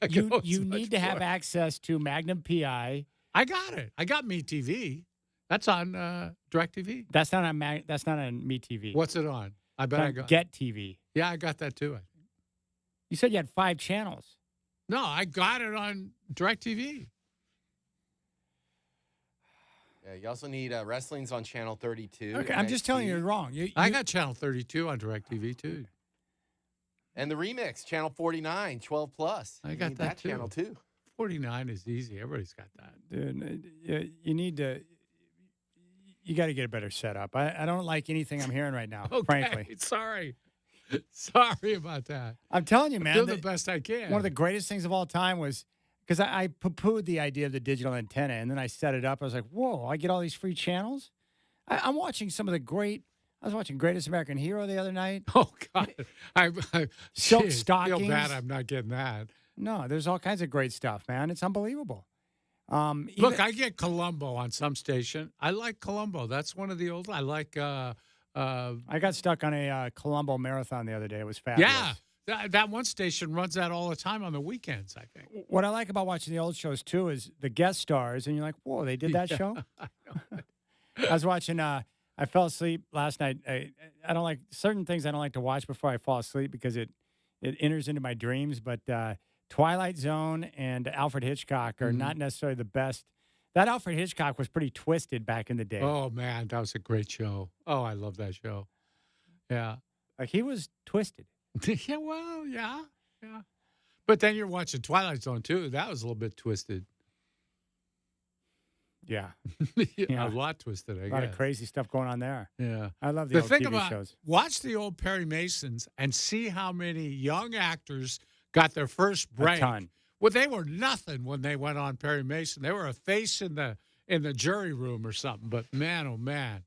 You need to have access to Magnum PI. I got it. I got MeTV. That's on DirecTV. That's not on MeTV. What's it on? I bet I got Get TV. Yeah, I got that too. You said you had 5 channels. No, I got it on DirecTV. Yeah, you also need wrestling's on channel 32. Okay, I'm just telling you you're wrong. I got channel 32 on DirecTV too. And the remix, channel 49, 12 plus. I got that too. channel too. 49 is easy. Everybody's got that. Dude, you need to. You got to get a better setup. I don't like anything I'm hearing right now, frankly. Sorry about that. I'm telling you, man. Do the best I can. One of the greatest things of all time was because I poo-pooed the idea of the digital antenna, and then I set it up. I was like, whoa, I get all these free channels? I'm watching some of I was watching Greatest American Hero the other night. Oh, God. Silk stockings. I feel bad I'm not getting that. No, there's all kinds of great stuff, man. It's unbelievable. Look, I get Columbo on some station. I like Columbo. That's one of the old. I like. I got stuck on a Columbo marathon the other day. It was fabulous. Yeah, that one station runs that all the time on the weekends, I think. What I like about watching the old shows too is the guest stars, and you're like, whoa, they did that show. I was watching. I fell asleep last night. I don't like certain things. I don't like to watch before I fall asleep because it enters into my dreams. But Twilight Zone and Alfred Hitchcock are not necessarily the best. That Alfred Hitchcock was pretty twisted back in the day. Oh, man, that was a great show. Oh, I love that show. Yeah. Like he was twisted. Yeah, well, yeah. But then you're watching Twilight Zone, too. That was a little bit twisted. Yeah. A lot twisted, I guess. A lot of crazy stuff going on there. Yeah. I love the old thing TV about, shows. Watch the old Perry Masons and see how many young actors got their first break. A ton. Well, they were nothing when they went on Perry Mason. They were a face in the jury room or something. But man, oh man,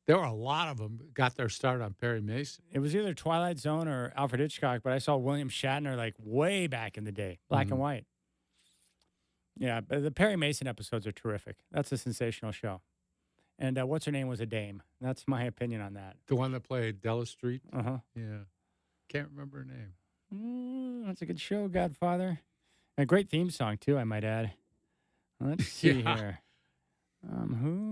there were a lot of them got their start on Perry Mason. It was either Twilight Zone or Alfred Hitchcock, but I saw William Shatner like way back in the day, black and white. Yeah, but the Perry Mason episodes are terrific. That's a sensational show. And what's her name was a dame. That's my opinion on that. The one that played Della Street? Uh-huh. Yeah. Can't remember her name. That's a good show, Godfather. A great theme song, too, I might add. Let's see here. Who